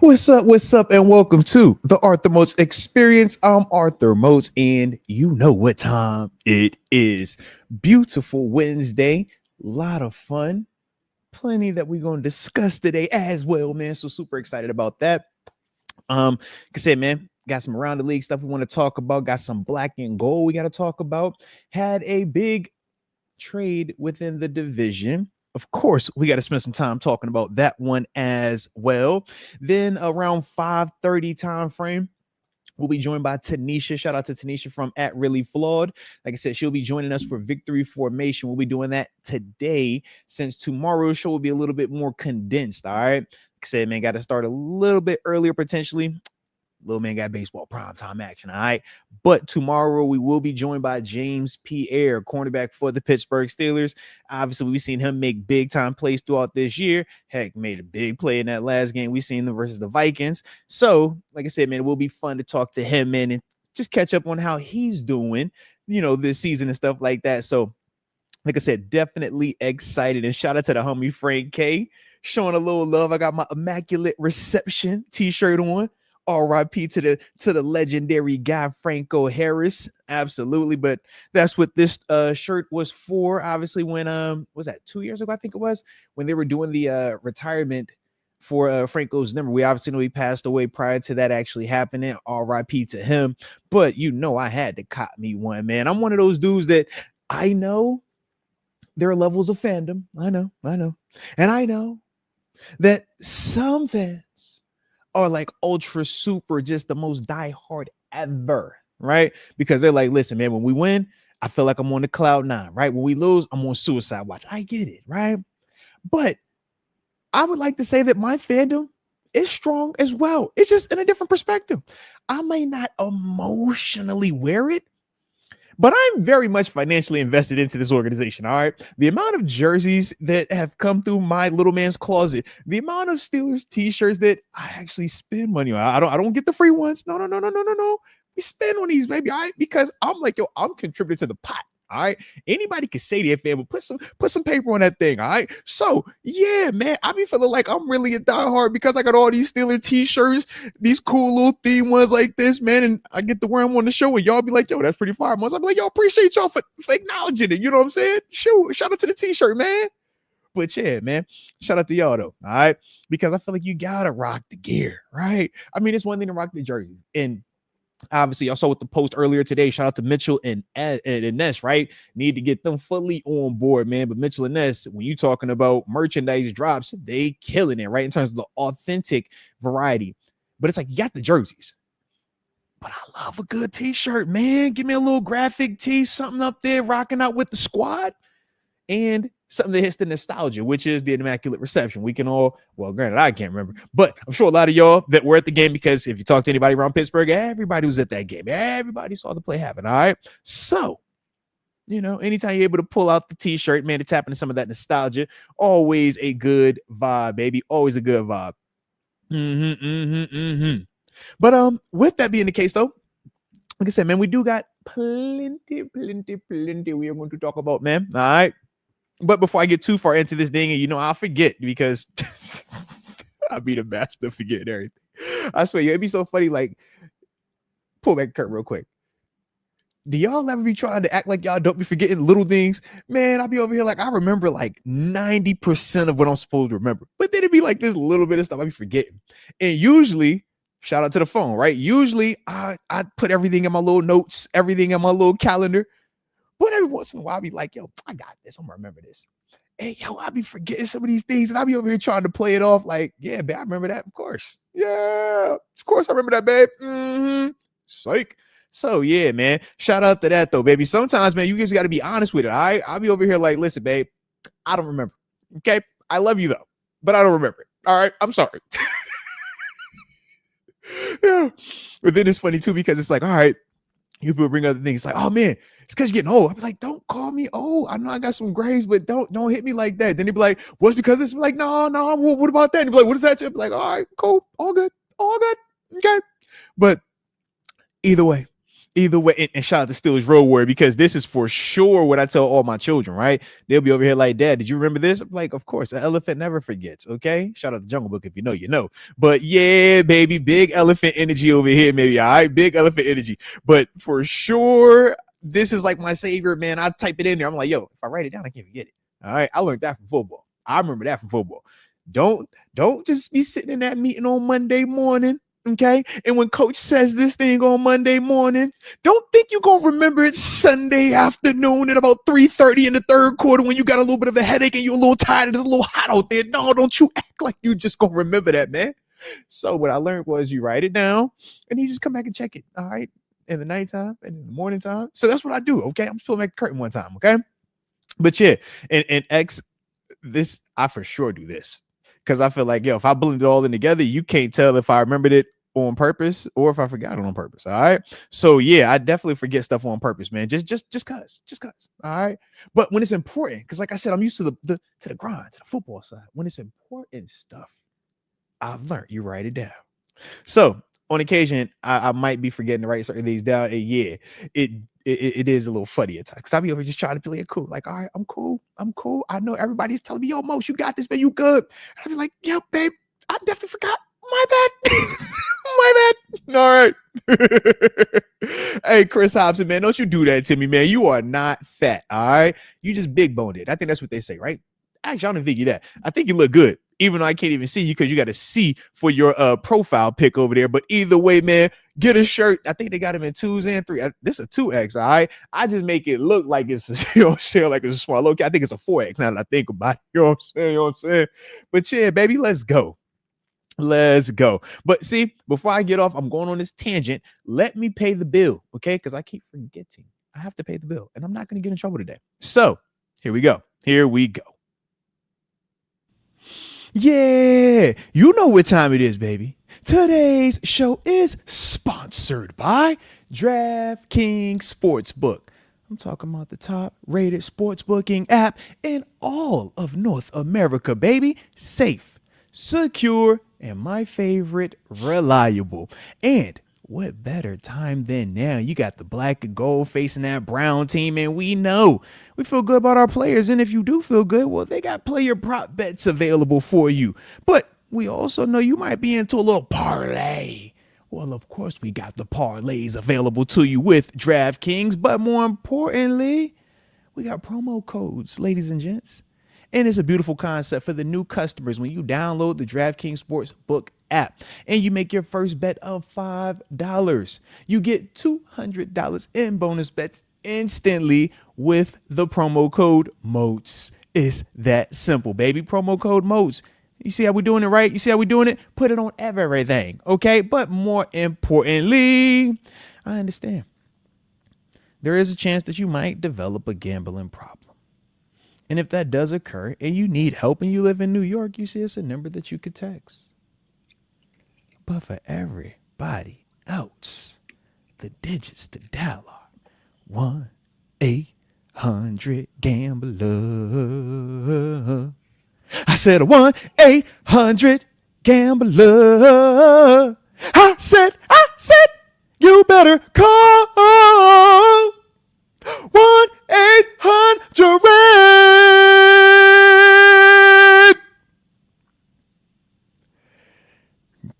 What's up, and welcome to the Arthur Moats Experience. I'm Arthur Moats, and you know what time it is. Beautiful Wednesday, lot of fun, plenty that we're going to discuss today as well, man. So super excited about that. Like I said, man, got some around the league stuff we want to talk about. Got some black and gold we got to talk about. Had a big trade within the division. Of course, we got to spend some time talking about that one as well. Then around 5:30 time frame, we'll be joined by TaNeisha. Shout out to TaNeisha from At Really Flawed. Like I said, she'll be joining us for Victory Formation. We'll be doing that today, since tomorrow's show will be a little bit more condensed. All right. Like I said, man, got to start a little bit earlier potentially. Little man got baseball primetime action, all right? But tomorrow we will be joined by James Pierre, cornerback for the Pittsburgh Steelers. Obviously, we've seen him make big-time plays throughout this year. Heck, made a big play in that last game we seen them versus the Vikings. So, like I said, man, it will be fun to talk to him, man, and just catch up on how he's doing, this season and stuff like that. So, like I said, definitely excited. And shout out to the homie Frank K, showing a little love. I got my Immaculate Reception t-shirt on. RIP to the legendary guy Franco Harris. Absolutely. But that's what this shirt was for. Obviously, when was that 2 years ago? I think it was when they were doing the retirement for Franco's number. We obviously know he passed away prior to that actually happening. RIP to him. But I had to cop me one, man. I'm one of those dudes that I know there are levels of fandom. I know. And I know that some fans are like ultra super, just the most diehard ever, right? Because they're like, listen, man, when we win, I feel like I'm on the cloud nine, right? When we lose, I'm on suicide watch. I get it, right? But I would like to say that my fandom is strong as well. It's just in a different perspective. I may not emotionally wear it, but I'm very much financially invested into this organization, all right? The amount of jerseys that have come through my little man's closet, the amount of Steelers t-shirts that I actually spend money on. I don't get the free ones. No. We spend on these, baby, all right? Because I'm like, I'm contributing to the pot, all right? Anybody can say that, fam, but put some paper on that thing, all right? So, yeah, man, I be feeling like I'm really a diehard because I got all these Steelers t-shirts, these cool little theme ones like this, man, and I get to wear them on the show, and y'all be like, yo, that's pretty fire. I'll be like, yo, appreciate y'all for acknowledging it, you know what I'm saying? Shout out to the t-shirt, man. But yeah, man, shout out to y'all, though, all right? Because I feel like you gotta rock the gear, right? I mean, it's one thing to rock the jerseys, and obviously, I saw with the post earlier today. Shout out to Mitchell and Ness, right? Need to get them fully on board, man. But Mitchell and Ness, when you talking about merchandise drops, they killing it, right? In terms of the authentic variety. But it's like, you got the jerseys. But I love a good t-shirt, man. Give me a little graphic tee, something up there, rocking out with the squad. And something that hits the nostalgia, which is the Immaculate Reception. We can all, well, granted, I can't remember, but I'm sure a lot of y'all that were at the game, because if you talk to anybody around Pittsburgh, everybody was at that game. Everybody saw the play happen, all right? So, anytime you're able to pull out the t-shirt, man, to tap into some of that nostalgia, always a good vibe, baby. Always a good vibe. But with that being the case, though, like I said, man, we do got plenty we are going to talk about, man. All right. But before I get too far into this thing, and I'll forget, because I'll be the master of forgetting everything. I swear, it'd be so funny. Like, pull back the curtain real quick. Do y'all ever be trying to act like y'all don't be forgetting little things? Man, I'll be over here like I remember like 90% of what I'm supposed to remember. But then it'd be like this little bit of stuff I be forgetting. And usually, shout out to the phone, right? Usually, I put everything in my little notes, everything in my little calendar. But every once in a while, I'll be like, yo, I got this. I'm going to remember this. Hey, yo, I'll be forgetting some of these things, and I'll be over here trying to play it off like, yeah, babe, I remember that. Of course. Yeah, of course I remember that, babe. Psych. So, yeah, man, shout out to that, though, baby. Sometimes, man, you just got to be honest with it, all right? I'll be over here like, listen, babe, I don't remember, okay? I love you, though, but I don't remember it, all right? I'm sorry. Yeah. But then it's funny, too, because it's like, all right, you people bring other things. It's like, oh, man, it's because you're getting old. I'm like, don't call me old. I know I got some grays, but don't hit me like that. Then he'd be like, what's because it's like, no, what about that? And he'd be like, what is that? I'd be like, all right, cool, all good, okay. But either way, Either way, and shout out to Steelers Road Warrior, because this is for sure what I tell all my children, right? They'll be over here like, Dad, did you remember this? I'm like, of course, an elephant never forgets, okay? Shout out to Jungle Book. If you know, you know. But yeah, baby, big elephant energy over here, maybe. All right, big elephant energy. But for sure, this is like my savior, man. I type it in there. I'm like, yo, if I write it down, I can't forget it. All right, I learned that from football. I remember that from football. Don't just be sitting in that meeting on Monday morning. Okay. And when coach says this thing on Monday morning, don't think you're going to remember it Sunday afternoon at about 3:30 in the third quarter when you got a little bit of a headache and you're a little tired and it's a little hot out there. No, don't you act like you just going to remember that, man. So what I learned was you write it down and you just come back and check it. All right. In the nighttime and in the morning time. So that's what I do. Okay. I'm just pulling back the curtain one time. Okay. But yeah, and X, this, I for sure do this. Because I feel like, yo, if I blend it all in together, you can't tell if I remembered it on purpose or if I forgot it on purpose. All right. So yeah, I definitely forget stuff on purpose, man. Just cause. All right. But when it's important, because like I said, I'm used to the grind, to the football side. When it's important stuff, I've learned you write it down. So on occasion, I might be forgetting to write certain things down. And yeah, it is a little funny at times. Because I'll be over just trying to play it cool. Like, all right, I'm cool. I know everybody's telling me, yo, Moats, you got this, man. You good. And I'll be like, yo, babe, I definitely forgot. My bad. My bad. All right. Hey, Chris Hobson, man, don't you do that to me, man. You are not fat. All right. You just big boned it. I think that's what they say, right? Actually, I don't think you that. I think you look good, even though I can't even see you because you got a C for your profile pic over there. But either way, man, get a shirt. I think they got them in 2s and 3s. This is a 2X, all right? I just make it look like it's a, you know what I'm saying, like it's a small. Okay, I think it's a 4X now that I think about it. You know what I'm saying? But yeah, baby, let's go. Let's go. But see, before I get off, I'm going on this tangent. Let me pay the bill, okay? Because I keep forgetting. I have to pay the bill, and I'm not going to get in trouble today. So here we go. Yeah, you know what time it is, baby. Today's show is sponsored by DraftKings Sportsbook. I'm talking about the top rated sports booking app in all of North America, baby. Safe, secure, and my favorite, reliable. And what better time than now? You got the black and gold facing that brown team, and we know we feel good about our players. And if you do feel good, well, they got player prop bets available for you. But we also know you might be into a little parlay. Well, of course, we got the parlays available to you with DraftKings. But more importantly, we got promo codes, ladies and gents. And it's a beautiful concept for the new customers when you download the DraftKings Sportsbook app and you make your first bet of $5. You get $200 in bonus bets instantly with the promo code Moats. It's that simple, baby. Promo code Moats. You see how we're doing it, right? You see how we're doing it? Put it on everything, okay? But more importantly, I understand there is a chance that you might develop a gambling problem. And if that does occur and you need help and you live in New York, you see it's a number that you could text. But for everybody else, the digits to dial are 1-800-GAMBLER. I said 1-800-GAMBLER. I said, you better call 1-800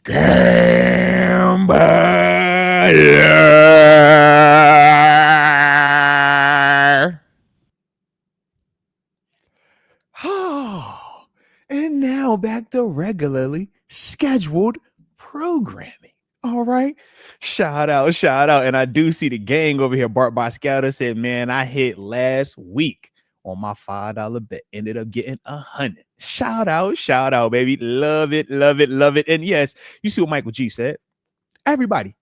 Gambler. Oh, and now back to regularly scheduled programming. All right. Shout out. And I do see the gang over here. Bart by Scouter said, man, I hit last week on my $5 bet. Ended up getting 100. Shout out, baby. Love it. And yes, you see what Michael G said. Everybody,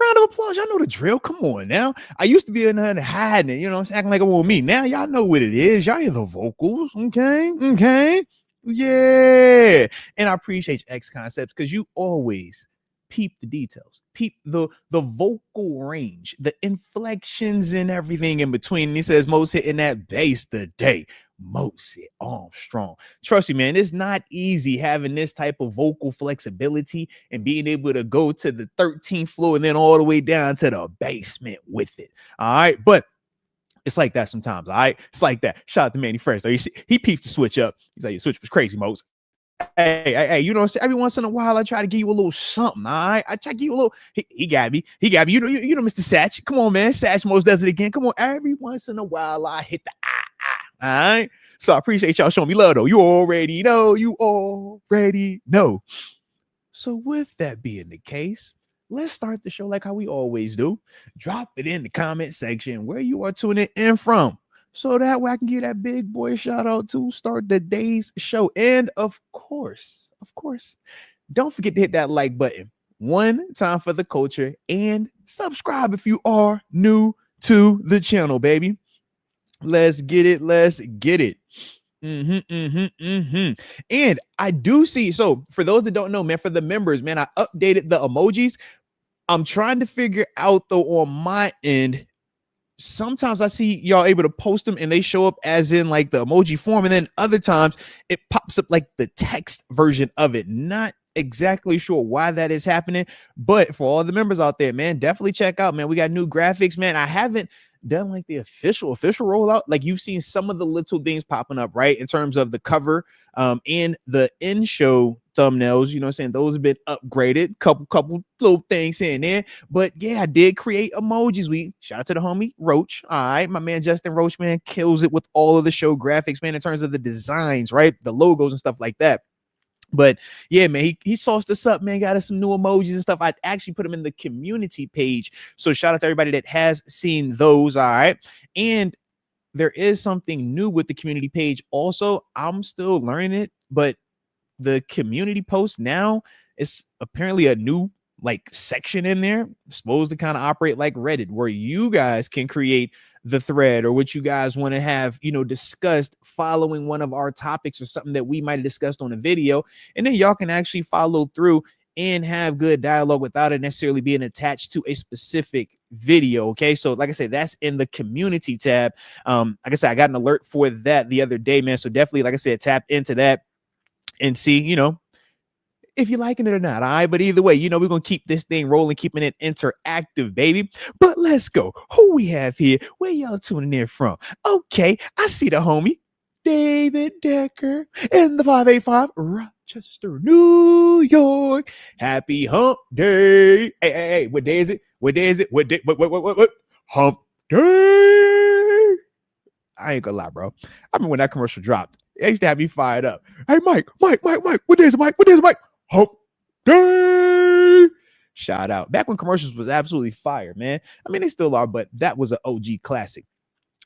round of applause. Y'all know the drill. Come on now. I used to be in there hiding it, you know, acting like it was me. Now y'all know what it is. Y'all hear the vocals. Okay. Yeah. And I appreciate X Concepts because you always peep the details, peep the vocal range, the inflections and everything in between. And he says, most hitting that bass today. Moats it Armstrong. Trust me, man, it's not easy having this type of vocal flexibility and being able to go to the 13th floor and then all the way down to the basement with it. All right. But it's like that sometimes. All right. It's like that. Shout out to Manny Fresh. Though. He peeped the switch up. He's like, your switch was crazy, Moats. Hey, you know what I'm saying? Every once in a while, I try to give you a little something. All right. I try to give you a little. He got me. He got me. You know, Mr. Satch. Come on, man. Satch Moats does it again. Come on. Every once in a while, I hit the all right. So I appreciate y'all showing me love, though. You already know. You already know. So with that being the case, let's start the show like how we always do. Drop it in the comment section where you are tuning in from. So that way I can give that big boy shout out to start the day's show. And of course, don't forget to hit that like button one time for the culture and subscribe if you are new to the channel, baby. Let's get it. And I do see, so for those that don't know, man, for the members, man, I updated the emojis. I'm trying to figure out though on my end, sometimes I see y'all able to post them and they show up as in like the emoji form, and then other times it pops up like the text version of it. Not exactly sure why that is happening, but for all the members out there, man, definitely check out, man. We got new graphics, man. I haven't done like the official rollout. Like you've seen some of the little things popping up, right? In terms of the cover and the in-show thumbnails, you know what I'm saying? Those have been upgraded, couple little things here and there. But yeah, I did create emojis. We shout out to the homie Roach. All right, my man Justin Roach, man, kills it with all of the show graphics, man, in terms of the designs, right? The logos and stuff like that. But yeah, man, he sauced us up, man. Got us some new emojis and stuff. I actually put them in the community page. So shout out to everybody that has seen those. All right. And there is something new with the community page. Also, I'm still learning it, but the community post now is apparently a new like section in there, supposed to kind of operate like Reddit, where you guys can create the thread or what you guys want to have, you know, discussed following one of our topics or something that we might have discussed on a video. And then y'all can actually follow through and have good dialogue without it necessarily being attached to a specific video. Okay. So like I said, that's in the community tab. Like I said, I got an alert for that the other day, man. So definitely, like I said, tap into that and see, you know, if you're liking it or not. All right. But either way, you know, we're going to keep this thing rolling, keeping it interactive, baby. But let's go. Who we have here? Where y'all tuning in from? Okay. I see the homie, David Decker in the 585, Rochester, New York. Happy hump day. Hey. What day is it? What? Hump day. I ain't gonna lie, bro. I remember when that commercial dropped. It used to have me fired up. Hey, Mike. What day is it, Mike? Hump day. Shout out. Back when commercials was absolutely fire, man. I mean, they still are, but that was an OG classic.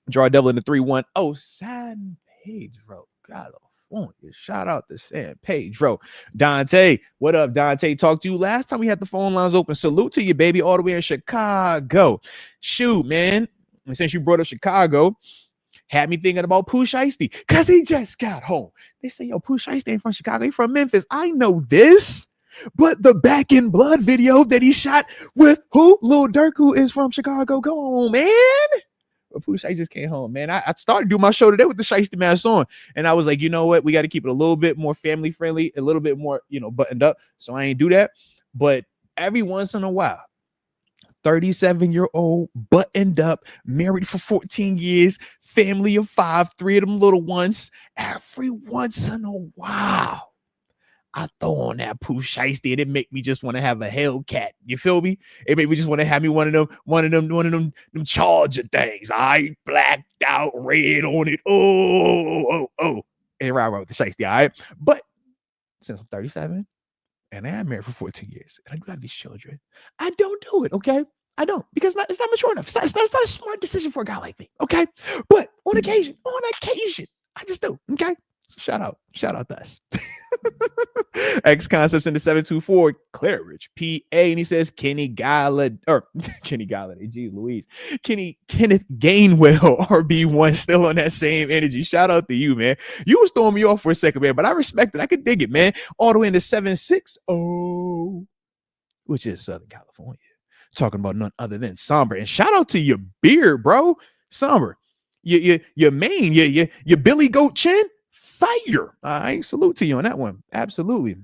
Draw Devil in the 310. San Pedro, California. Shout out to San Pedro. Dante, what up, Dante? Talked to you last time we had the phone lines open. Salute to you, baby, all the way in Chicago. Shoot, man. And since you brought up Chicago, had me thinking about Pooh Shiesty because he just got home. They say, yo, Pooh Shiesty ain't from Chicago. He from Memphis. I know this, but the Back in Blood video that he shot with who? Lil Durk, who is from Chicago. Go on, man. But Pooh Shiesty just came home, man. I started doing my show today with the Shiesty mask on, and I was like, you know what? We got to keep it a little bit more family friendly, a little bit more, you know, buttoned up. So I ain't do that. But every once in a while, 37-year-old, buttoned up, married for 14 years, family of 5, 3 of them little ones. Every once in a while, I throw on that Pooh Shiesty and it make me just want to have a Hellcat. You feel me? It make me just want to have me one of them Charger things. I blacked out, red on it. Oh. And right with the Shiesty, all right? But since I'm 37, and I am married for 14 years, and I do have these children, I don't do it, okay? I don't, because it's not mature enough. It's not a smart decision for a guy like me, okay? But on occasion, I just do, okay? So shout out to us. X Concepts in the 724, Claridge, PA, and he says Kenny Galladay, geez Louise, Kenneth Gainwell, RB1, still on that same energy. Shout out to you, man. You was throwing me off for a second, man, but I respect it. I could dig it, man. All the way into 760, which is Southern California. Talking about none other than Somber. And shout out to your beard, bro. Somber. your main, your Billy Goat Chin, fire. I salute to you on that one. Absolutely.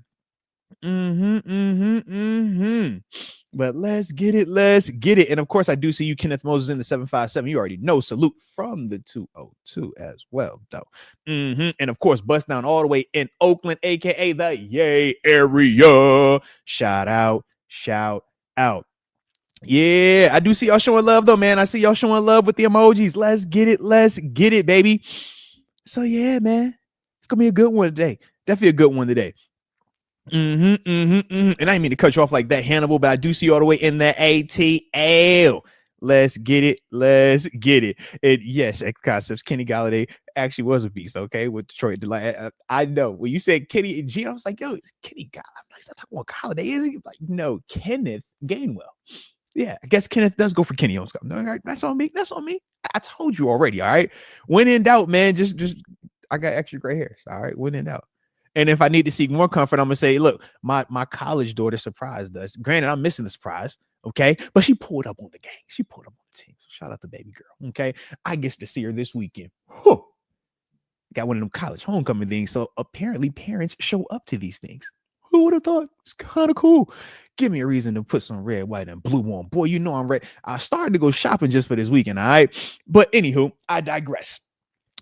But let's get it. Let's get it. And of course, I do see you, Kenneth Moses, in the 757. You already know. Salute from the 202 as well, though. And of course, bust down all the way in Oakland, aka the Yay area. Shout out. Yeah, I do see y'all showing love, though, man. I see y'all showing love with the emojis. Let's get it, baby. So yeah, man, it's gonna be a good one today. Definitely a good one today. And I didn't mean to cut you off like that, Hannibal, but I do see you all the way in the ATL. Let's get it. And yes, X Concepts, Kenny Galladay actually was a beast, okay, with Detroit Delight. I know when you said Kenny and G, I was like, yo, it's Kenny Galladay. He's not talking about Galladay, is he? Like, no, Kenneth Gainwell. Yeah, I guess Kenneth does go for Kenny. All right, that's on me. I told you already. All right. When in doubt, man, just I got extra gray hairs. All right, when in doubt. And if I need to seek more comfort, I'm gonna say, look, my college daughter surprised us. Granted, I'm missing the surprise, okay, but she pulled up on the gang. She pulled up on the team. So shout out to baby girl. Okay, I get to see her this weekend. Whew. Got one of them college homecoming things. So apparently, parents show up to these things. Who would have thought? It's kind of cool. Give me a reason to put some red, white, and blue on. Boy, you know I'm ready. I started to go shopping just for this weekend. All right, but anywho, I digress.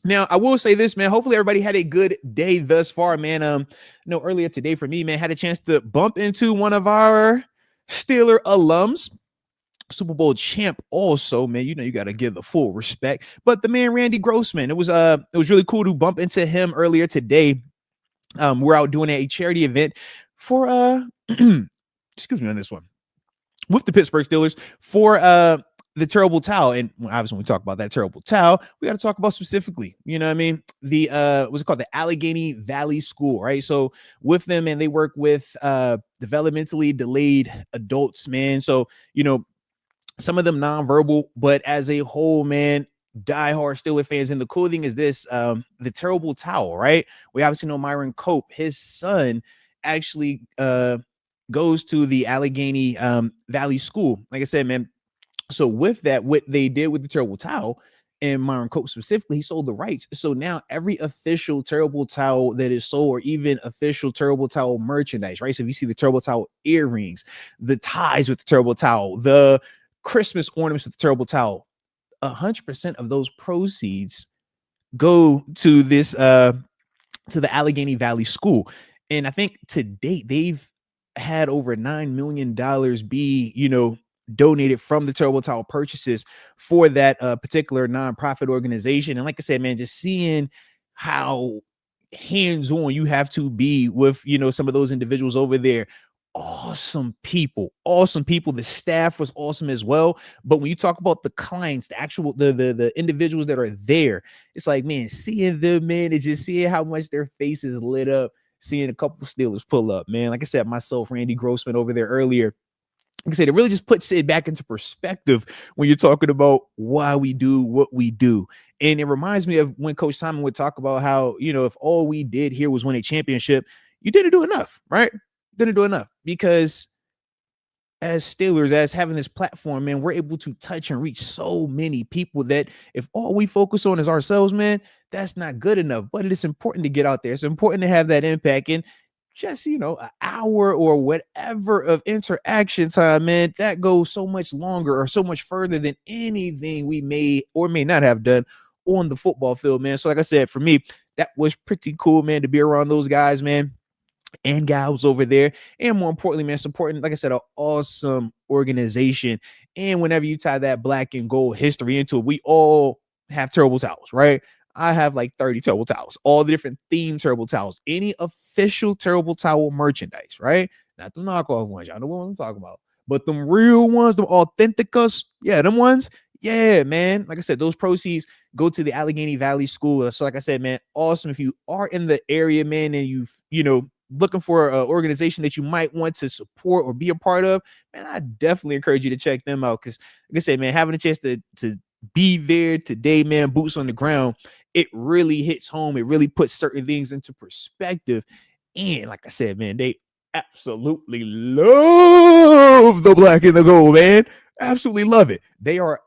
Now, I will say this, man. Hopefully, everybody had a good day thus far, man. Earlier today for me, man, had a chance to bump into one of our Steeler alums, Super Bowl champ. Also, man, you got to give the full respect. But the man, Randy Grossman, it was really cool to bump into him earlier today. We're out doing a charity event for excuse me on this one, with the Pittsburgh Steelers for the terrible towel. And obviously when we talk about that terrible towel, we got to talk about specifically, you know what I mean? The what's it called? The Allegheny Valley School, right? So with them, and they work with developmentally delayed adults, man. So, some of them nonverbal, but as a whole, man, diehard Steeler fans. And the cool thing is this, the terrible towel, right? We obviously know Myron Cope, his son actually goes to the Allegheny Valley School. Like I said, man, so with that, what they did with the terrible towel, and Myron Cope specifically, he sold the rights. So now every official terrible towel that is sold, or even official terrible towel merchandise, right? So if you see the terrible towel earrings, the ties with the terrible towel, the Christmas ornaments with the terrible towel, 100% of those proceeds go to this to the Allegheny Valley School. And I think to date they've had over $9 million be, donated from the terrible towel purchases for that particular nonprofit organization. And like I said, man, just seeing how hands-on you have to be with, some of those individuals over there. Awesome people. The staff was awesome as well. But when you talk about the clients, the actual the individuals that are there, it's like, man, seeing them, man, and just seeing how much their faces lit up, seeing a couple of Steelers pull up, man. Like I said, myself, Randy Grossman over there earlier. Like I said, it really just puts it back into perspective when you're talking about why we do what we do. And it reminds me of when Coach Simon would talk about how, if all we did here was win a championship, you didn't do enough, right? Didn't do enough, because as Steelers, as having this platform, man, we're able to touch and reach so many people that if all we focus on is ourselves, man, that's not good enough. But it is important to get out there. It's important to have that impact. And just, an hour or whatever of interaction time, man, that goes so much longer or so much further than anything we may or may not have done on the football field, man. So like I said, for me, that was pretty cool, man, to be around those guys, man, and gals over there. And more importantly, man, supporting, like I said, an awesome organization. And whenever you tie that black and gold history into it, we all have terrible towels, right? I have like 30 terrible towels, all the different themed terrible towels, any official terrible towel merchandise, right? Not the knockoff ones. Y'all know what I'm talking about. But them real ones, the authenticus, yeah, them ones, yeah, man. Like I said, those proceeds go to the Allegheny Valley School. So like I said, man, awesome. If you are in the area, man, and you've, looking for an organization that you might want to support or be a part of, man, I definitely encourage you to check them out. Because like I said, man, having a chance to be there today, man, boots on the ground, it really hits home. It really puts certain things into perspective. And like I said, man, they absolutely love the black and the gold, man. Absolutely love it. They are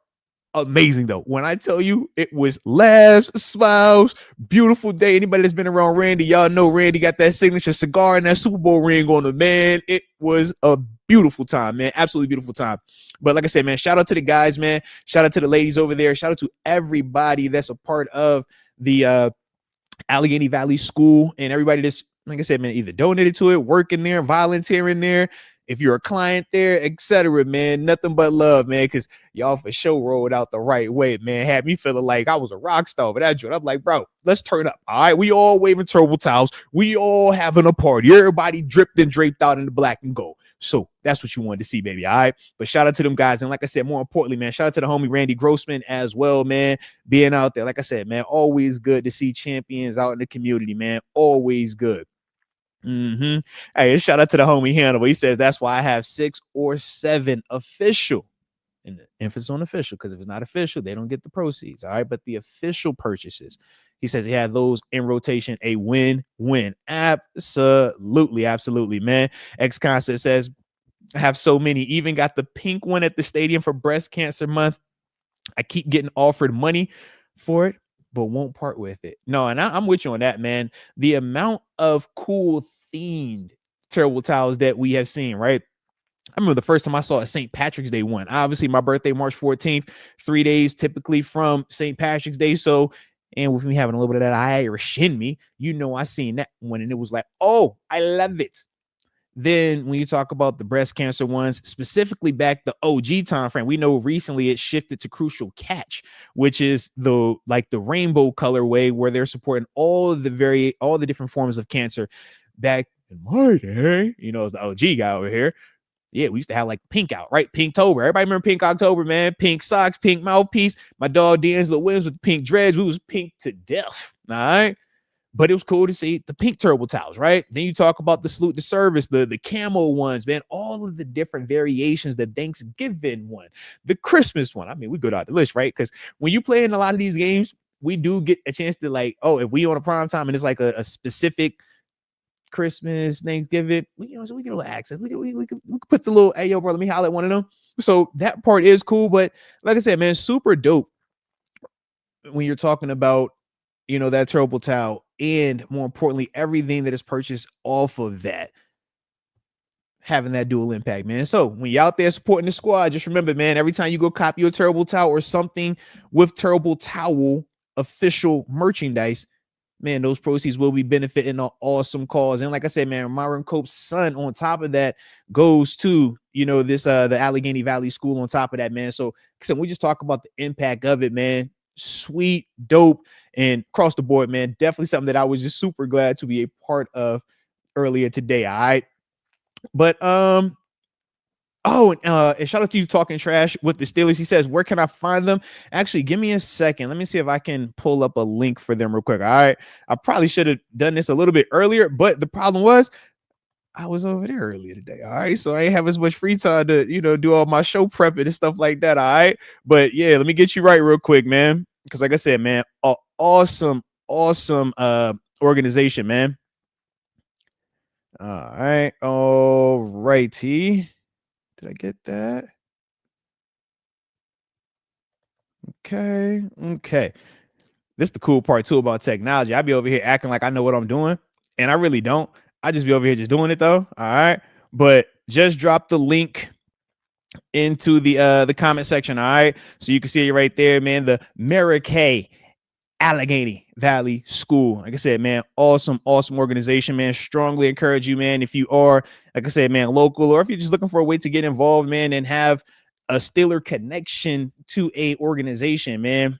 amazing though. When I tell you, it was laughs, smiles, beautiful day. Anybody that's been around Randy, y'all know Randy got that signature cigar and that Super Bowl ring on the man. It was a beautiful time, man. Absolutely beautiful time. But like I said, man, shout out to the guys, man. Shout out to the ladies over there. Shout out to everybody that's a part of the Allegheny Valley School and everybody that's, like I said, man, either donated to it, working there, volunteering there. If you're a client there, etc., man, nothing but love, man, because y'all for sure rolled out the right way, man. Had me feeling like I was a rock star over that joint. I'm like, bro, let's turn up. All right, we all waving turbo towels. We all having a party. Everybody dripped and draped out in the black and gold. So that's what you wanted to see, baby. All right. But shout out to them guys. And like I said, more importantly, man, shout out to the homie Randy Grossman as well, man, being out there. Like I said, man, always good to see champions out in the community, man. Always good. Hey, shout out to the homie Hannibal. He says that's why I have 6 or 7 official. And the emphasis on official, because if it's not official, they don't get the proceeds. All right. But the official purchases, he says he had those in rotation, a win-win. Absolutely, absolutely, man. X-Concert says, I have so many. Even got the pink one at the stadium for Breast Cancer Month. I keep getting offered money for it, but won't part with it. No, and I'm with you on that, man. The amount of cool themed terrible towels that we have seen, right? I remember the first time I saw a St. Patrick's Day one. Obviously, my birthday, March 14th, 3 days typically from St. Patrick's Day. So, and with me having a little bit of that Irish in me, you know, I seen that one and it was like, oh, I love it. Then when you talk about the breast cancer ones, specifically back the OG time frame, we know recently it shifted to Crucial Catch, which is the rainbow colorway where they're supporting all the different forms of cancer. Back in my day, you know, as the OG guy over here. Yeah, we used to have like pink out, right? Pinktober. Everybody remember Pink October, man. Pink socks, pink mouthpiece. My dog D'Angelo Williams with pink dreads. We was pink to death. All right. But it was cool to see the pink turbo towels, right? Then you talk about the salute to service, the camo ones, man, all of the different variations, the Thanksgiving one, the Christmas one. I mean, we go down the list, right? Because when you play in a lot of these games, we do get a chance to like, oh, if we on a prime time and it's like a specific Christmas, Thanksgiving, so we get a little access. We could put the little, hey, yo, bro, let me holler at one of them. So that part is cool. But like I said, man, super dope when you're talking about, you know, that turbo towel and more importantly, everything that is purchased off of that, having that dual impact, man. So when you're out there supporting the squad, just remember, man, every time you go copy a turbo towel or something with turbo towel official merchandise, man, those proceeds will be benefiting an awesome cause. And like I said, man, Myron Cope's son on top of that goes to, you know, this the Allegheny Valley School on top of that, man. So we just talk about the impact of it, man. Sweet, dope, and across the board, man. Definitely something that I was just super glad to be a part of earlier today. All right. But and shout out to you talking trash with the Steelers. He says, where can I find them? Actually, give me a second. Let me see if I can pull up a link for them real quick. All right. I probably should have done this a little bit earlier, but the problem was I was over there earlier today. All right. So I ain't have as much free time to, you know, do all my show prepping and stuff like that. All right. But yeah, let me get you right real quick, man. Because like I said, man, awesome organization, man. All right. All righty. Did I get that? Okay. This is the cool part too about technology. I be over here acting like I know what I'm doing, and I really don't. I just be over here just doing it though. All right. But just drop the link into the comment section. All right. So you can see it right there, man. The Mary Kay Allegheny Valley School. Like I said, man, awesome organization, man. Strongly encourage you, man. If you are, like I said, man, local, or if you're just looking for a way to get involved, man, and have a Steeler connection to a organization, man,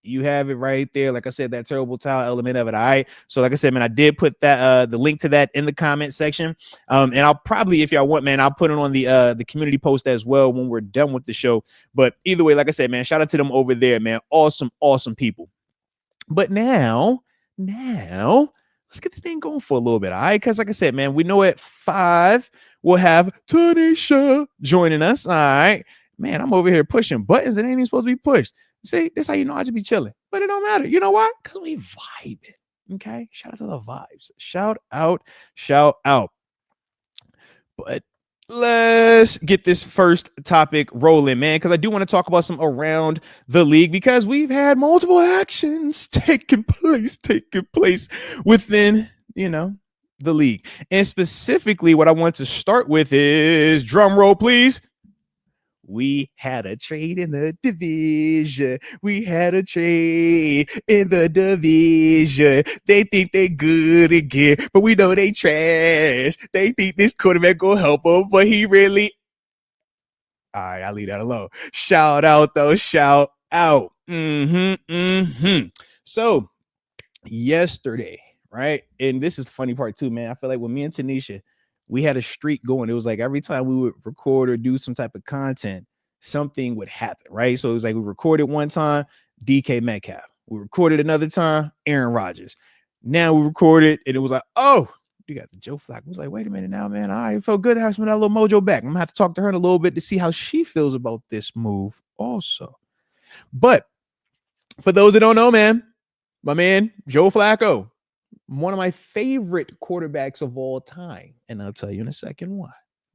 you have it right there. Like I said, that terrible towel element of it. All right. So like I said, man, I did put that the link to that in the comment section. And I'll probably, if y'all want, man, I'll put it on the community post as well when we're done with the show. But either way, like I said, man, shout out to them over there, man. Awesome people. But now, let's get this thing going for a little bit, all right? Because like I said, man, we know at 5 we'll have TaNeisha joining us, all right? Man, I'm over here pushing buttons that ain't even supposed to be pushed. See, this how you know I should be chilling. But it don't matter. You know why? Because we vibing, okay? Shout out to the vibes. Shout out. But let's get this first topic rolling, man, because I do want to talk about some around the league because we've had multiple actions taking place within, the league. And specifically, what I want to start with is drum roll, please. We had a trade in the division. We had a trade in the division. They think they good again, but we know they trash. They think this quarterback gonna help them, but he really. All right, I'll leave that alone. Shout out though, shout out. So yesterday, right? And this is the funny part too, man. I feel like with me and TaNeisha, we had a streak going. It was like every time we would record or do some type of content, something would happen, right? So it was like we recorded one time, DK Metcalf. We recorded another time, Aaron Rodgers. Now we recorded, and it was like, oh, you got the Joe Flacco. I was like, wait a minute now, man. I felt good to have some of that little mojo back. I'm gonna have to talk to her in a little bit to see how she feels about this move, also. But for those that don't know, man, my man, Joe Flacco, one of my favorite quarterbacks of all time. And I'll tell you in a second why.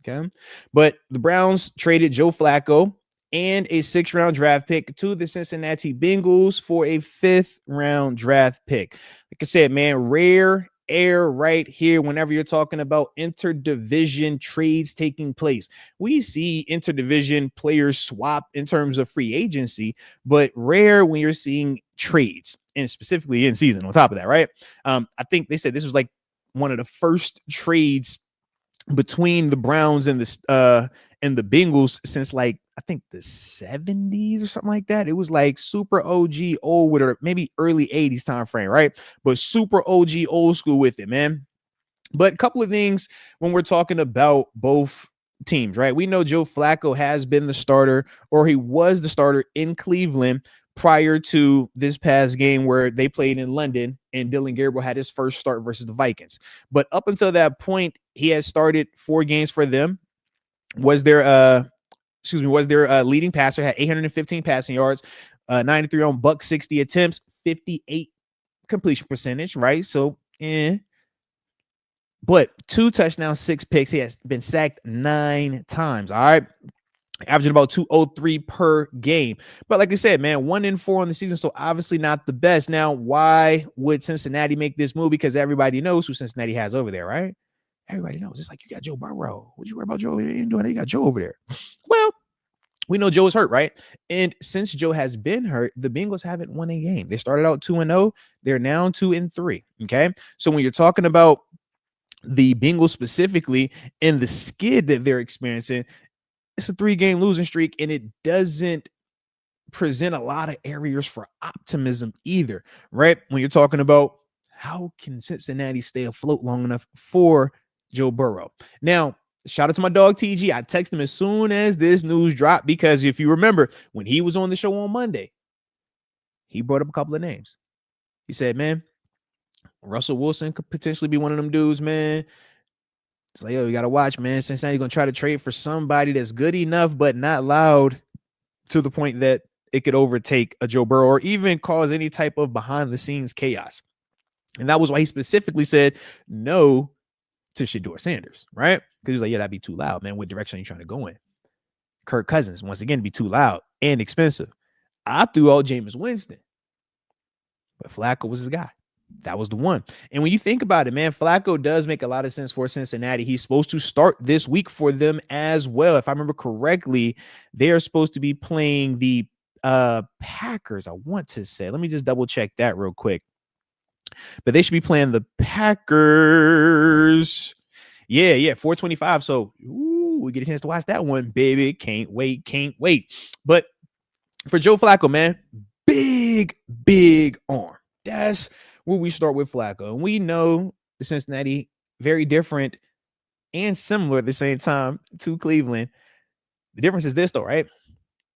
Okay. But the Browns traded Joe Flacco and a 6th-round draft pick to the Cincinnati Bengals for a 5th-round draft pick. Like I said, man, rare air right here whenever you're talking about interdivision trades taking place. We see interdivision players swap in terms of free agency, but rare when you're seeing trades, and specifically in season on top of that, right? I think they said this was like one of the first trades between the Browns and the Bengals since like I think the 70s or something like that. It was like super OG old with, or maybe early 80s time frame, right? But super OG old school with it, man. But a couple of things when we're talking about both teams, right? We know Joe Flacco has been the starter, or he was the starter in Cleveland prior to this past game where they played in London and Dylan Gabriel had his first start versus the Vikings. But up until that point, he had started 4 games for them. Was their leading passer, had 815 passing yards, 93 on buck 60 attempts, 58 completion percentage, right? So, but 2 touchdowns, 6 picks. He has been sacked 9 times. All right. Averaging about 203 per game. But like I said, man, 1-4 on the season. So obviously not the best. Now, why would Cincinnati make this move? Because everybody knows who Cincinnati has over there, right? Everybody knows. It's like, you got Joe Burrow. What you worry about Joe? You ain't doing it. You got Joe over there. Well, we know Joe is hurt, right? And since Joe has been hurt, the Bengals haven't won a game. They started out 2-0. They're now 2-3. Okay. So when you're talking about the Bengals specifically and the skid that they're experiencing, it's a 3-game losing streak, and it doesn't present a lot of areas for optimism either, right? When you're talking about how can Cincinnati stay afloat long enough for Joe Burrow. Now, shout out to my dog TG. I texted him as soon as this news dropped because if you remember, when he was on the show on Monday, he brought up a couple of names. He said, man, Russell Wilson could potentially be one of them dudes, man. It's like, yo, you got to watch, man. Cincinnati's going to try to trade for somebody that's good enough, but not loud to the point that it could overtake a Joe Burrow or even cause any type of behind the scenes chaos. And that was why he specifically said no to Shedeur Sanders, right? Because he's like, yeah, that'd be too loud, man. What direction are you trying to go in? Kirk Cousins, once again, be too loud and expensive. I threw out Jameis Winston, but Flacco was his guy. That was the one. And when you think about it, man, Flacco does make a lot of sense for Cincinnati. He's supposed to start this week for them as well. If I remember correctly, they are supposed to be playing the Packers, I want to say. Let me just double check that real quick. But they should be playing the Packers. Yeah, 425. So we get a chance to watch that one, baby. Can't wait. But for Joe Flacco, man, big arm. That's where we start with Flacco. And we know the Cincinnati, very different and similar at the same time to Cleveland. The difference is this, though, right?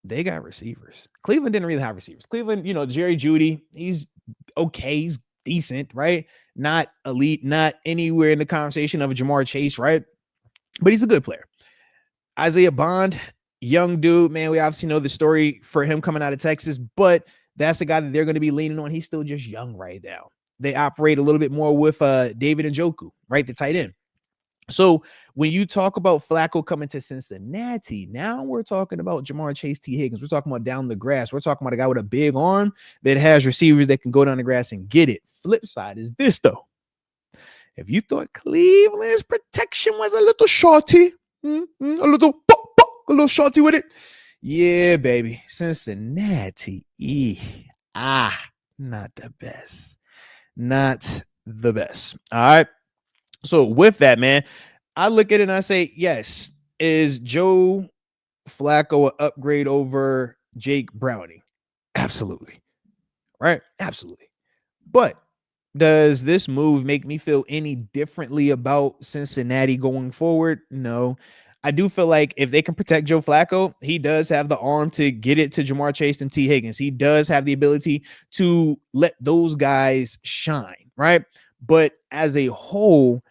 They got receivers. Cleveland didn't really have receivers. Cleveland, Jerry Jeudy, he's okay. He's decent, right? Not elite, not anywhere in the conversation of a Jamar Chase, right? But he's a good player. Isaiah Bond, young dude, man. We obviously know the story for him coming out of Texas, but that's the guy that they're going to be leaning on. He's still just young right now. They operate a little bit more with David Njoku, right? The tight end. So when you talk about Flacco coming to Cincinnati, now we're talking about Jamar Chase, T. Higgins. We're talking about down the grass. We're talking about a guy with a big arm that has receivers that can go down the grass and get it. Flip side is this, though. If you thought Cleveland's protection was a little shorty, a little shorty with it, yeah, baby. Cincinnati, not the best. Not the best. All right. So with that, man, I look at it and I say, yes, is Joe Flacco an upgrade over Jake Browning? Absolutely. Right? Absolutely. But does this move make me feel any differently about Cincinnati going forward? No. I do feel like if they can protect Joe Flacco, he does have the arm to get it to Jamar Chase and T. Higgins. He does have the ability to let those guys shine, right? But as a whole,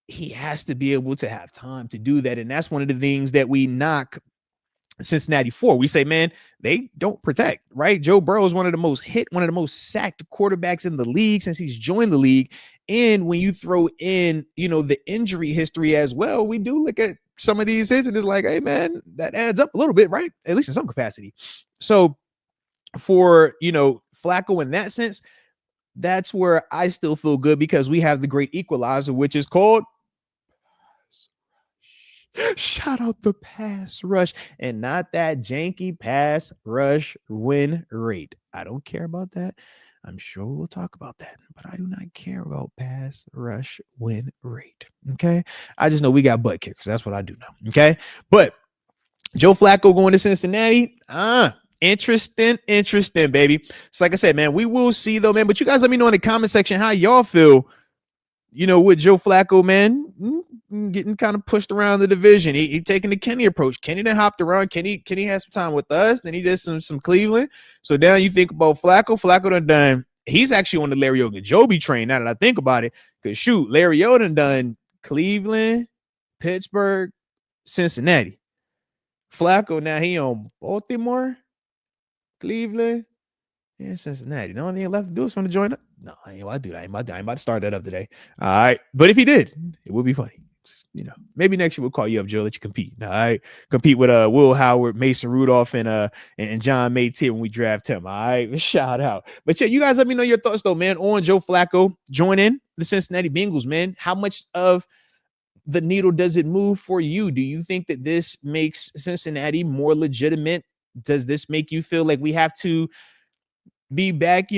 he has to be able to have time to do that. And that's one of the things that we knock Cincinnati for. We say, man, they don't protect, right? Joe Burrow is one of the most hit, one of the most sacked quarterbacks in the league since he's joined the league. And when you throw in, the injury history as well, we do look at some of these hits and it's like, hey, man, that adds up a little bit, right? At least in some capacity. So for, Flacco in that sense, that's where I still feel good because we have the great equalizer, which is called shout out the pass rush and not that janky pass rush win rate. I don't care about that. I'm sure we'll talk about that, but I do not care about pass rush win rate. Okay. I just know we got butt kickers. That's what I do know. Okay. But Joe Flacco going to Cincinnati. Interesting, baby. So like I said, man, we will see though, man. But you guys let me know in the comment section how y'all feel, with Joe Flacco, man, getting kind of pushed around the division. He taking the Kenny approach. Kenny then hopped around. Kenny had some time with us. Then he did some Cleveland. So now you think about Flacco. Flacco done. He's actually on the Larry Ogunjobi train now that I think about it. Because shoot, Larry done Cleveland, Pittsburgh, Cincinnati. Flacco now he on Baltimore, Cleveland, and Cincinnati. The only thing left to do is want to join up. No, I ain't about to do that. I ain't about to start that up today. All right. But if he did, it would be funny. Just, maybe next year we'll call you up, Joe, let you compete. All right. Compete with Will Howard, Mason Rudolph, and John Maytier when we draft him. All right. Shout out. But yeah, you guys let me know your thoughts though, man, on Joe Flacco joining the Cincinnati Bengals, man. How much of the needle does it move for you? Do you think that this makes Cincinnati more legitimate? Does this make you feel like we have to be back,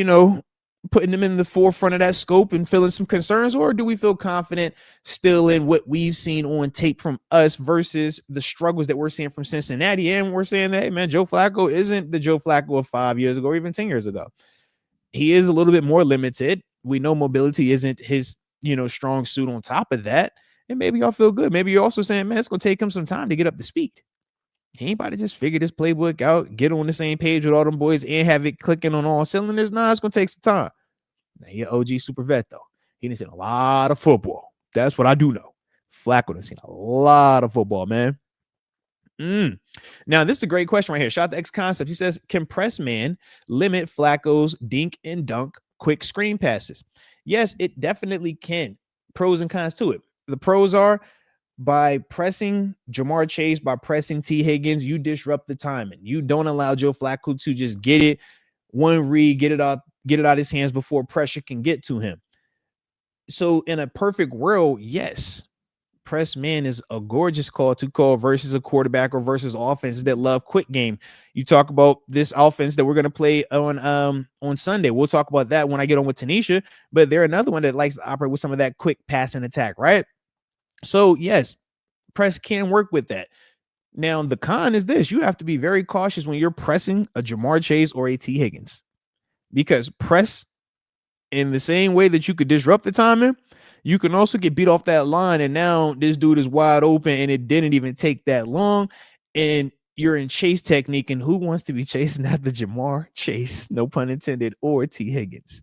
putting them in the forefront of that scope and feeling some concerns? Or do we feel confident still in what we've seen on tape from us versus the struggles that we're seeing from Cincinnati? And we're saying that, hey, man, Joe Flacco isn't the Joe Flacco of 5 years ago or even 10 years ago. He is a little bit more limited. We know mobility isn't his, strong suit on top of that. And maybe y'all feel good. Maybe you're also saying, man, it's going to take him some time to get up to speed. He ain't about to just figure this playbook out, get on the same page with all them boys, and have it clicking on all cylinders. Nah, it's going to take some time. Now, he an OG super vet, though. He done seen a lot of football. That's what I do know. Flacco done seen a lot of football, man. Now, this is a great question right here. Shout out to X Concept. He says, can press man limit Flacco's dink and dunk quick screen passes? Yes, it definitely can. Pros and cons to it. The pros are, by pressing Jamar Chase, by pressing T. Higgins, you disrupt the timing. You don't allow Joe Flacco to just get it, one read, get it out his hands before pressure can get to him. So in a perfect world, yes, press man is a gorgeous call to call versus a quarterback or versus offenses that love quick game. You talk about this offense that we're going to play on Sunday. We'll talk about that when I get on with TaNeisha, but they're another one that likes to operate with some of that quick passing attack, right? So yes, press can work with that. Now, the con is this. You have to be very cautious when you're pressing a Jamar Chase or a T. Higgins, because press in the same way that you could disrupt the timing, you can also get beat off that line. And now this dude is wide open and it didn't even take that long. And you're in chase technique. And who wants to be chasing after Jamar Chase, no pun intended, or T. Higgins?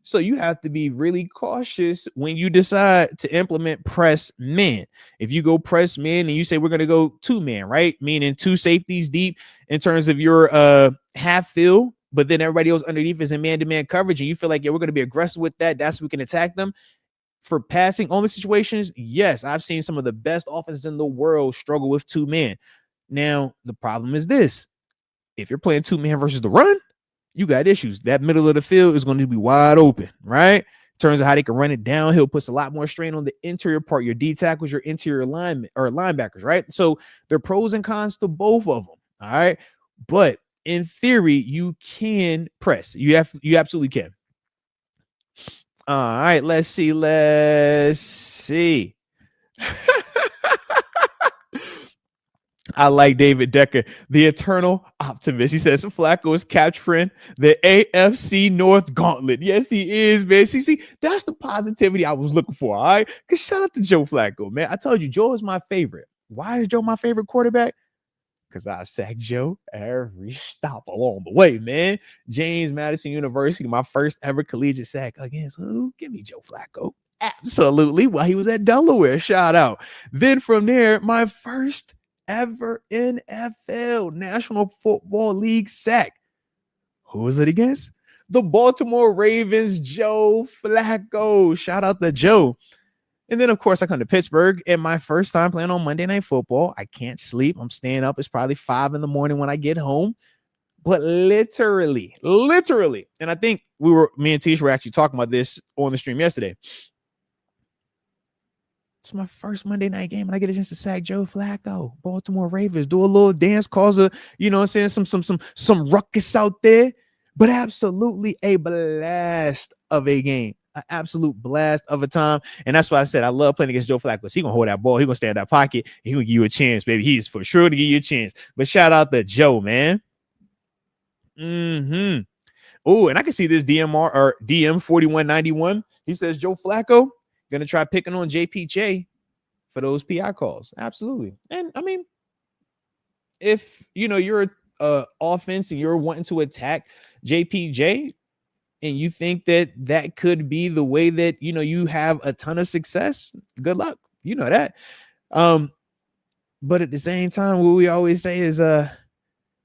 So you have to be really cautious when you decide to implement press man. If you go press man and you say we're going to go 2-man, right? Meaning 2 safeties deep in terms of your half field, but then everybody else underneath is in man-to-man coverage, and you feel like, yeah, we're going to be aggressive with that. That's we can attack them. For passing only situations, yes, I've seen some of the best offenses in the world struggle with two men. Now, the problem is this: if you're playing two man versus the run, you got issues. That middle of the field is going to be wide open, right? In terms of how they can run it downhill, puts a lot more strain on the interior part, your D tackles, your interior linemen or linebackers, right? So there are pros and cons to both of them. All right. But in theory, you can press. You absolutely can. All right, let's see. I like David Decker, the eternal optimist. He says Flacco is capturing the AFC North gauntlet. Yes, he is, man. See, that's the positivity I was looking for. All right. Because shout out to Joe Flacco, man. I told you, Joe is my favorite. Why is Joe my favorite quarterback? Because I sacked Joe every stop along the way, man. James Madison University, my first ever collegiate sack against who? Give me Joe Flacco. Absolutely. While he was at Delaware. Shout out. Then from there, my first ever NFL National Football League sack. Who was it against? The Baltimore Ravens, Joe Flacco. Shout out to Joe. And then, of course, I come to Pittsburgh, and my first time playing on Monday Night Football. I can't sleep. I'm staying up. It's probably 5 a.m. when I get home. But literally, and I think me and TaNeisha were actually talking about this on the stream yesterday. It's my first Monday night game, and I get a chance to sack Joe Flacco, Baltimore Ravens, do a little dance, cause a, you know what I'm saying, some ruckus out there. But absolutely a blast of a game. An absolute blast of a time. And that's why I said I love playing against Joe Flacco. He gonna hold that ball, he gonna stay in that pocket, he gonna give you a chance, baby. He's for sure to give you a chance. But shout out to Joe, man. Oh, and I can see this DMR or DM 4191. He says Joe Flacco gonna try picking on JPJ for those PI calls. Absolutely. And I mean, if you're a offense and you're wanting to attack JPJ, and you think that could be the way that you have a ton of success, good luck. You know that. But at the same time, what we always say is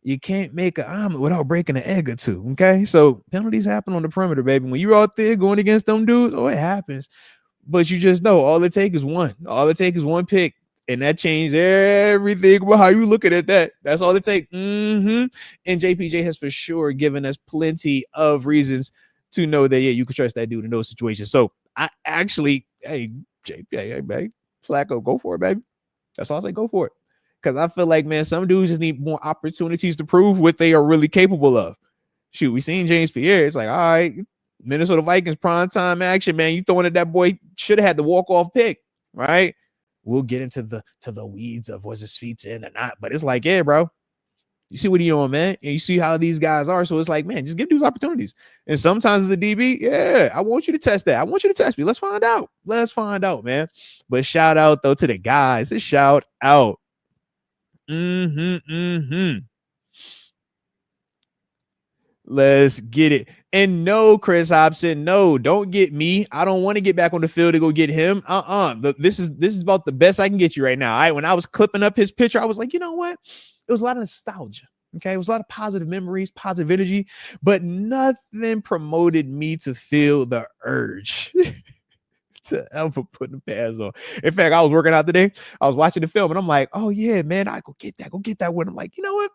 you can't make an omelet without breaking an egg or two. Okay, so penalties happen on the perimeter, baby. When you're out there going against them dudes, it happens. But you just know all it takes is one. All it takes is one pick. And that changed everything about how you looking at that. That's all it takes. And JPJ has for sure given us plenty of reasons to know that, yeah, you can trust that dude in those situations. So I actually, hey, JPJ, Flacco, go for it, baby. That's all I say, go for it. Because I feel like, man, some dudes just need more opportunities to prove what they are really capable of. Shoot, we seen James Pierre. It's like, all right, Minnesota Vikings primetime action, man. You throwing at that boy, should have had the walk-off pick, right? We'll get into the weeds of was his feet in or not. But it's like, yeah, bro. You see what he doing, man? And you see how these guys are. So it's like, man, just give dudes opportunities. And sometimes as a DB, yeah, I want you to test that. I want you to test me. Let's find out. Let's find out, man. But shout out, though, to the guys. A shout out. Let's get it. And no, Chris Hobson, no, don't get me. I don't want to get back on the field to go get him. This is about the best I can get you right now. All right. When I was clipping up his picture, I was like, you know what? It was a lot of nostalgia. Okay. It was a lot of positive memories, positive energy, but nothing promoted me to feel the urge to ever put the pads on. In fact, I was working out today. I was watching the film and I'm like, oh yeah, man, I go get that one. I'm like, you know what?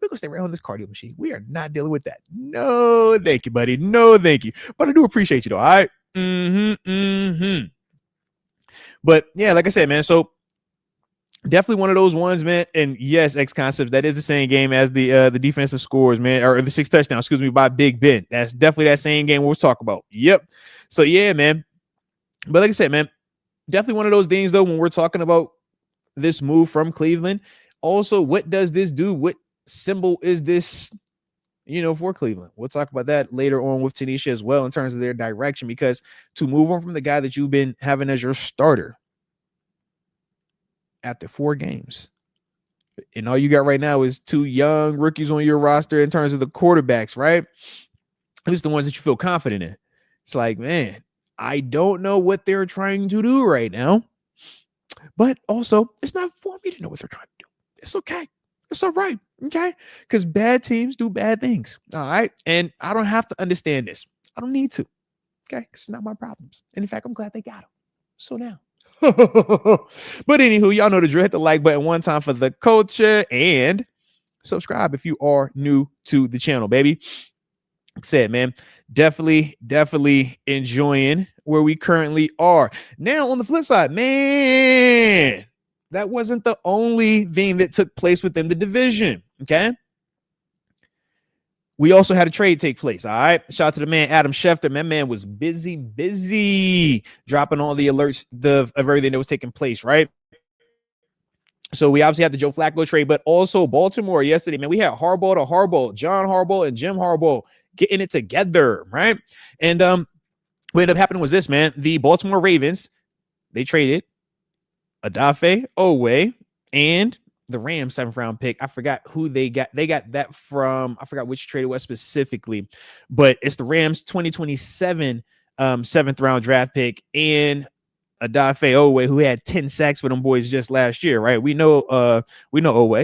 We're gonna stay right on this cardio machine. We are not dealing with that. No, thank you, buddy. No, thank you. But I do appreciate you though. All right. But yeah, like I said, man. So definitely one of those ones, man. And yes, X Concepts, that is the same game as the defensive scores, man, or the 6 touchdowns, excuse me, by Big Ben. That's definitely that same game we'll talk about. Yep. So yeah, man. But like I said, man, definitely one of those things, though, when we're talking about this move from Cleveland. Also, what does this do? What symbol is this, for Cleveland? We'll talk about that later on with TaNeisha as well in terms of their direction, because to move on from the guy that you've been having as your starter after 4 games, and all you got right now is 2 young rookies on your roster in terms of the quarterbacks, right? At least the ones that you feel confident in. It's like, man, I don't know what they're trying to do right now, but also it's not for me to know what they're trying to do. It's okay. It's all right. Okay. Because bad teams do bad things. All right. And I don't have to understand this. I don't need to. Okay. It's not my problems. And in fact, I'm glad they got them. So now. But anywho, y'all know the drill. Hit the like button one time for the culture and subscribe if you are new to the channel, baby. Like I said, man, definitely enjoying where we currently are. Now, on the flip side, man, that wasn't the only thing that took place within the division. Okay. We also had a trade take place. All right. Shout out to the man, Adam Schefter. My man was busy dropping all the alerts of everything that was taking place. Right. So we obviously had the Joe Flacco trade, but also Baltimore yesterday, man, we had Harbaugh, John Harbaugh, and Jim Harbaugh getting it together, right? And what ended up happening was this, man. The Baltimore Ravens, they traded Odafe Owe and the Rams 7th round pick. I forgot who they got. They got that from, I forgot which trade it was specifically, but it's the Rams 2027 7th round draft pick and Odafe Owe, who had 10 sacks for them boys just last year, right? We know Owe,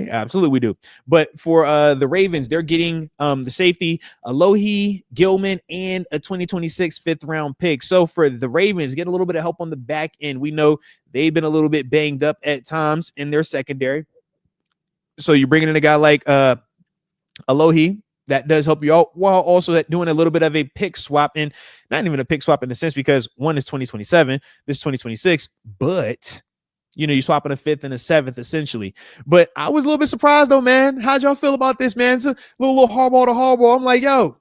absolutely we do. But for the Ravens, they're getting the safety Alohi Gilman and a 2026 5th round pick. So for the Ravens, get a little bit of help on the back end. We know they've been a little bit banged up at times in their secondary. So you're bringing in a guy like Alohi. That does help you out while also doing a little bit of a pick swap, and not even a pick swap in the sense because one is 2027, this is 2026, but you're swapping a 5th and a 7th essentially. But I was a little bit surprised though, man. How'd y'all feel about this, man? It's a little Harbaugh to Harbaugh. I'm like, yo,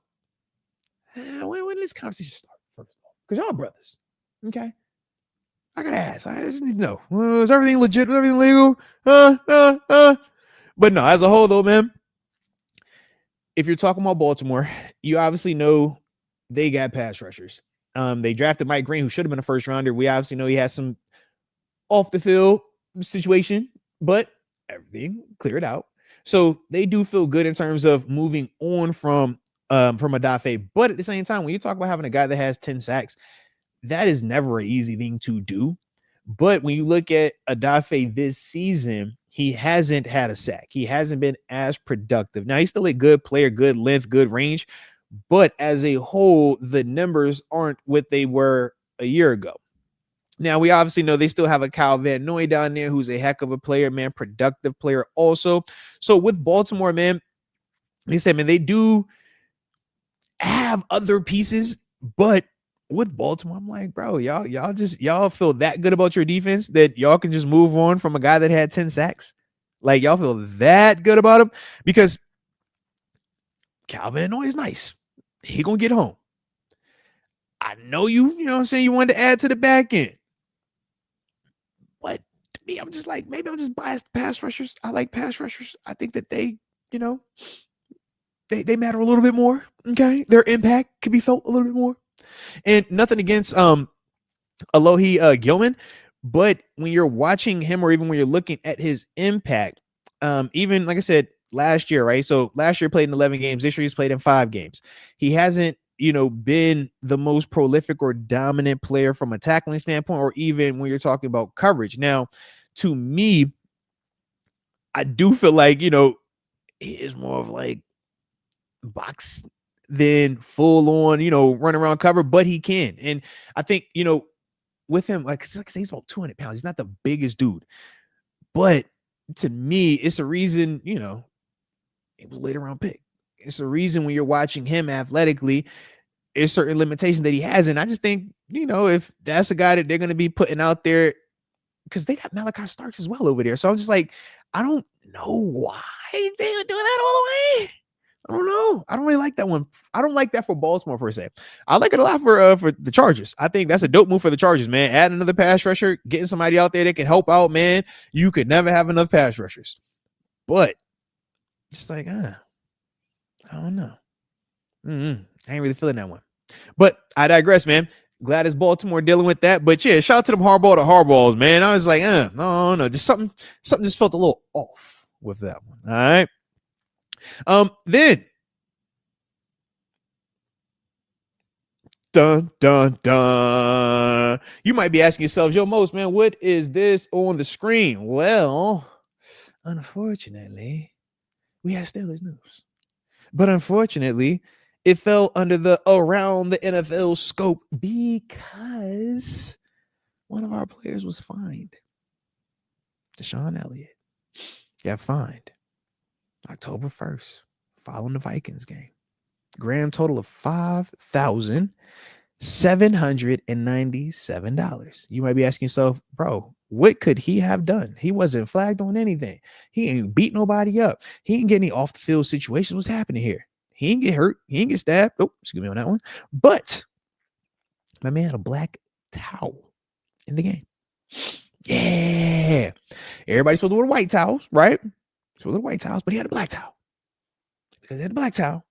when did this conversation start? First of all, because y'all brothers, okay? I gotta ask. I just need to know. Is everything legit? Was everything legal? But no, as a whole though, man. If you're talking about Baltimore, you obviously know they got pass rushers. They drafted Mike Green, who should have been a first rounder. We obviously know he has some off the field situation, but everything cleared out. So they do feel good in terms of moving on from Odafe. But at the same time, when you talk about having a guy that has 10 sacks, that is never an easy thing to do. But when you look at Odafe this season, he hasn't had a sack. He hasn't been as productive. Now, he's still a good player, good length, good range. But as a whole, the numbers aren't what they were a year ago. Now, we obviously know they still have a Kyle Van Noy down there who's a heck of a player, man, productive player also. So with Baltimore, man, they said, man, they do have other pieces, but with Baltimore, I'm like, bro, y'all feel that good about your defense that y'all can just move on from a guy that had 10 sacks? Like, y'all feel that good about him? Because Calvin Noy is nice. He gonna get home. I know you know what I'm saying, you wanted to add to the back end. But to me, I'm just like, maybe I'm just biased to pass rushers. I like pass rushers. I think that they matter a little bit more. Okay. Their impact could be felt a little bit more. And nothing against Alohi Gilman, but when you're watching him or even when you're looking at his impact, even like I said, last year, right? So last year played in 11 games. This year he's played in 5 games. He hasn't, been the most prolific or dominant player from a tackling standpoint, or even when you're talking about coverage. Now, to me, I do feel like, he is more of like box than full on, run around cover, but he can. And I think, with him, like I said, he's about 200 pounds. He's not the biggest dude, but to me, it's a reason, it was a later round pick. It's a reason when you're watching him athletically, there's certain limitations that he has. And I just think, if that's a guy that they're going to be putting out there, because they got Malachi Starks as well over there. So I'm just like, I don't know why they would do that all the way. I don't know. I don't really like that one. I don't like that for Baltimore per se. I like it a lot for the Chargers. I think that's a dope move for the Chargers, man. Add another pass rusher, getting somebody out there that can help out, man. You could never have enough pass rushers. But just like, I don't know. I ain't really feeling that one. But I digress, man. Glad it's Baltimore dealing with that. But yeah, shout out to them Harbaugh to Harbaughs, man. I was like, no, just something just felt a little off with that one. All right. Then dun dun dun. You might be asking yourselves, yo, Moats, man, what is this on the screen? Well, unfortunately, we have Steelers news. But unfortunately, it fell under the around the NFL scope because one of our players was fined. Deshaun Elliott got fined October 1st following the Vikings game. Grand total of $5,797. You might be asking yourself, bro, what could he have done? He wasn't flagged on anything. He ain't beat nobody up. He ain't get any off the field situations. What's happening here? He ain't get hurt. He ain't get stabbed. Oh, excuse me on that one. But my man had a black towel in the game. Yeah. Everybody's supposed to wear white towels, right? Supposed to wear white towels, but he had a black towel. Because he had a black towel,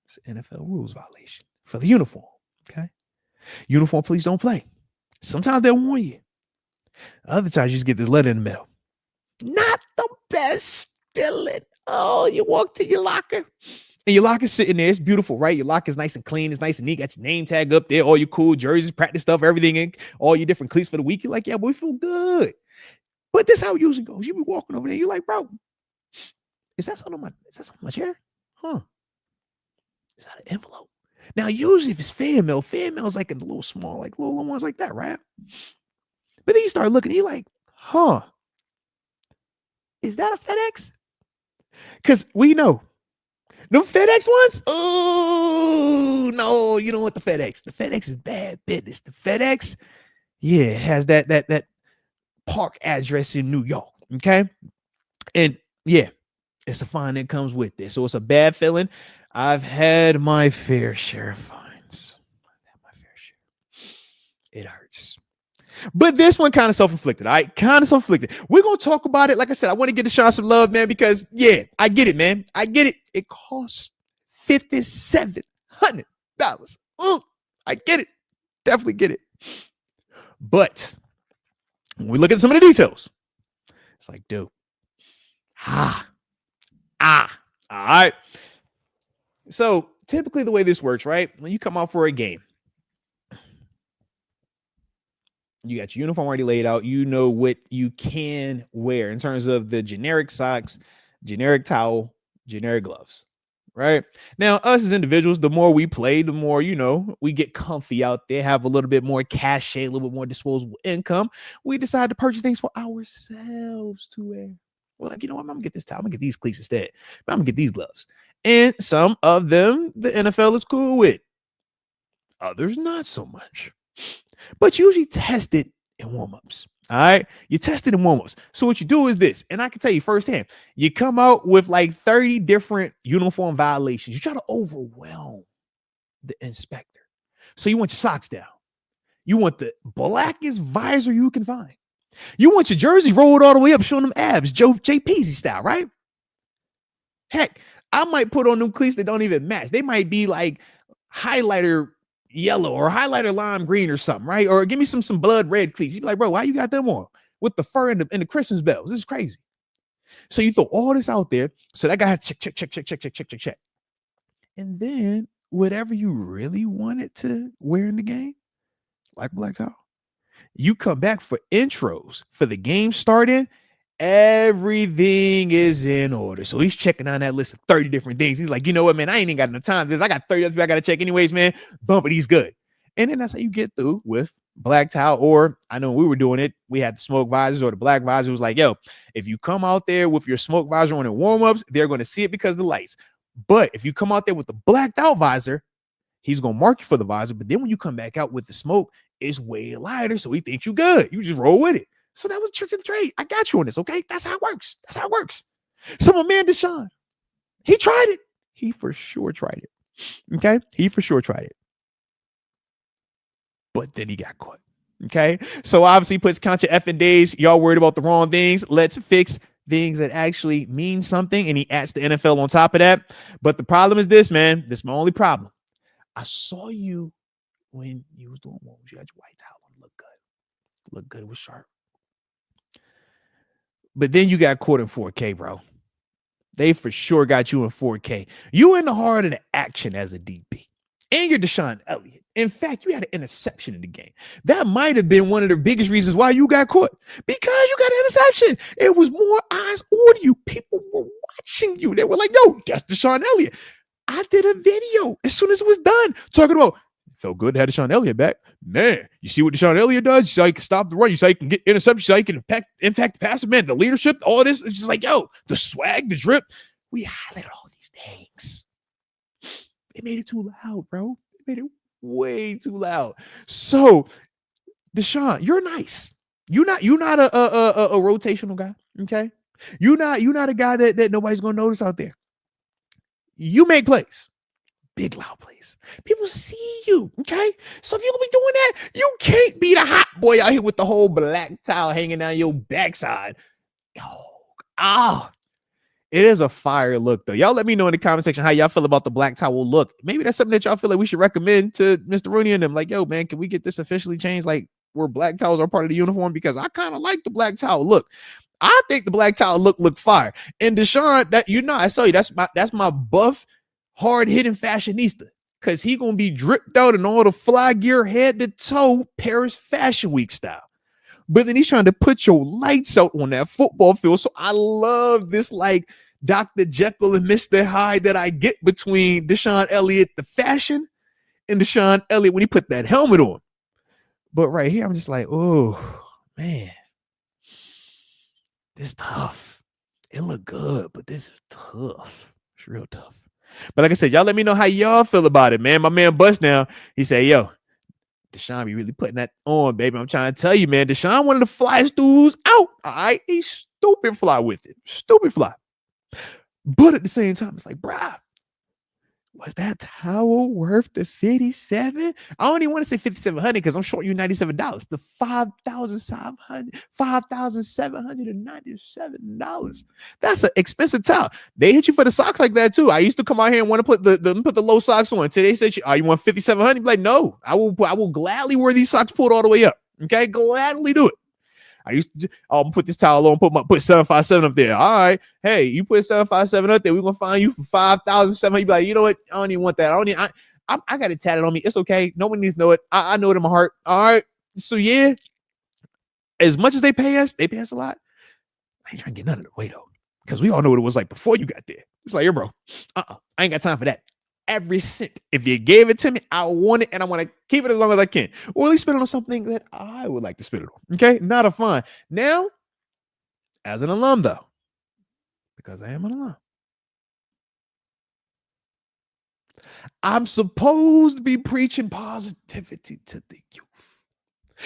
it's an NFL rules violation for the uniform. Okay. Uniform police don't play. Sometimes they'll warn you. Other times you just get this letter in the mail. Not the best feeling. Oh, you walk to your locker. And your locker's sitting there. It's beautiful, right? Your locker's nice and clean. It's nice and neat. Got your name tag up there. All your cool jerseys, practice stuff, everything in. All your different cleats for the week. You're like, yeah, boy, we feel good. But this is how it usually goes. You be walking over there. You're like, bro, is that something on my chair? Huh? Is that an envelope? Now, usually if it's fan mail is like in the little small, like little ones like that, right? But then you start looking, you're like, huh? Is that a FedEx? Because we know them FedEx ones. Oh no, you don't want the FedEx. The FedEx is bad business. The FedEx, yeah, it has that park address in New York. Okay, and yeah, it's a fine that comes with this, so it's a bad feeling. I've had my fair share of fines. It hurts. But this one kind of self-inflicted, all right? Kind of self-inflicted. We're going to talk about it. Like I said, I want to get Deshaun some love, man, because, yeah, I get it, man. I get it. It costs $5,700. Ooh, I get it. Definitely get it. But when we look at some of the details, it's like, dude. All right. So typically the way this works, right? When you come out for a game, you got your uniform already laid out. You know what you can wear in terms of the generic socks, generic towel, generic gloves, right? Now, us as individuals, the more we play, the more, we get comfy out there, have a little bit more cachet, a little bit more disposable income. We decide to purchase things for ourselves to wear. We're like, you know what? I'm going to get this towel. I'm going to get these cleats instead. I'm going to get these gloves. And some of them, the NFL is cool with. Others, not so much. But you usually test it in warm-ups. All right. You test it in warm-ups. So what you do is this, and I can tell you firsthand, you come out with like 30 different uniform violations. You try to overwhelm the inspector. So you want your socks down. You want the blackest visor you can find. You want your jersey rolled all the way up, showing them abs, Jay Peasy style, right? Heck, I might put on them cleats that don't even match. They might be like highlighter yellow or highlighter lime green or something, right? Or give me some blood red cleats. You'd be like, bro, why you got them on with the fur and the Christmas bells? This is crazy. So you throw all this out there. So that guy has check. And then whatever you really wanted to wear in the game, like black towel, you come back for intros for the game starting. Everything is in order. So he's checking on that list of 30 different things. He's like, you know what, man? I ain't even got enough time for this. I got 30 other people I got to check anyways, man. Bump it. He's good. And then that's how you get through with black towel. Or I know when we were doing it, we had the smoke visors or the black visor. It was like, yo, if you come out there with your smoke visor on in warm-ups, they're going to see it because of the lights. But if you come out there with the blacked out visor, he's going to mark you for the visor. But then when you come back out with the smoke, it's way lighter. So he thinks you good. You just roll with it. So that was the tricks of the trade. I got you on this, okay? That's how it works. So my man Deshaun, he tried it. He for sure tried it, okay? He for sure tried it. But then he got caught, okay? So obviously puts count your effing days. Y'all worried about the wrong things. Let's fix things that actually mean something. And he adds the NFL on top of that. But the problem is this, man. This is my only problem. I saw you when you was doing what? You had your white towel on. Look good. It was sharp. But then you got caught in 4K, bro. They for sure got you in 4K. You in the heart of the action as a DB. And you're Deshaun Elliott. In fact, you had an interception in the game. That might have been one of the biggest reasons why you got caught. Because you got an interception. It was more eyes on you. People were watching you. They were like, yo, that's Deshaun Elliott. I did a video as soon as it was done talking about Felt good to have Deshaun Elliott back. Man, you see what Deshaun Elliott does? You see how he can stop the run. You see how he can get interceptions. You see how he can impact the passer. Man, the leadership, all this. It's just like, yo, the swag, the drip. We highlighted all these things. It made it too loud, bro. It made it way too loud. So, Deshaun, you're nice. You're not a rotational guy. Okay. You're not a guy that nobody's gonna notice out there. You make plays. Big loud plays. People see you, okay? So if you're gonna be doing that, you can't be the hot boy out here with the whole black towel hanging down your backside. It is a fire look, though. Y'all let me know in the comment section how y'all feel about the black towel look. Maybe that's something that y'all feel like we should recommend to Mr. Rooney and them. Like, yo, man, can we get this officially changed? Like, where black towels are part of the uniform? Because I kind of like the black towel look. I think the black towel look fire. And Deshaun, that I saw you. That's my buff, hard-hitting fashionista. Because he going to be dripped out in all the fly gear head to toe Paris Fashion Week style. But then he's trying to put your lights out on that football field. So I love this like Dr. Jekyll and Mr. Hyde that I get between Deshaun Elliott, the fashion, and Deshaun Elliott when he put that helmet on. But right here, I'm just like, oh, man. This tough. It look good, but this is tough. It's real tough. But like I said, y'all let me know how y'all feel about it, man. My man Bust now, he said, yo, Deshaun be really putting that on, baby. I'm trying to tell you, man. Deshaun one of the flyest dudes out. All right. He's stupid fly with it. Stupid fly. But at the same time, it's like, bruh, was that towel worth the 57? I only want to say 5,700 because I'm short you $97. The $5,797. That's an expensive towel. They hit you for the socks like that too. I used to come out here and want to put the low socks on. Today said, you want 5,700? Like, no, I will gladly wear these socks pulled all the way up. Okay, gladly do it. I used to put this towel on, put 757 up there. All right. Hey, you put 757 up there, we're gonna find you for 5,700. You be like, you know what? I don't even want that. I got it tatted on me. It's okay. No one needs to know it. I know it in my heart. All right. So yeah, as much as they pay us a lot. I ain't trying to get none of the way though. Because we all know what it was like before you got there. It's like, yeah, bro. I ain't got time for that. Every cent. If you gave it to me, I want it and I want to keep it as long as I can. Or at least spend it on something that I would like to spend it on. Okay? Not a fun. Now, as an alum, though, because I am an alum, I'm supposed to be preaching positivity to the youth.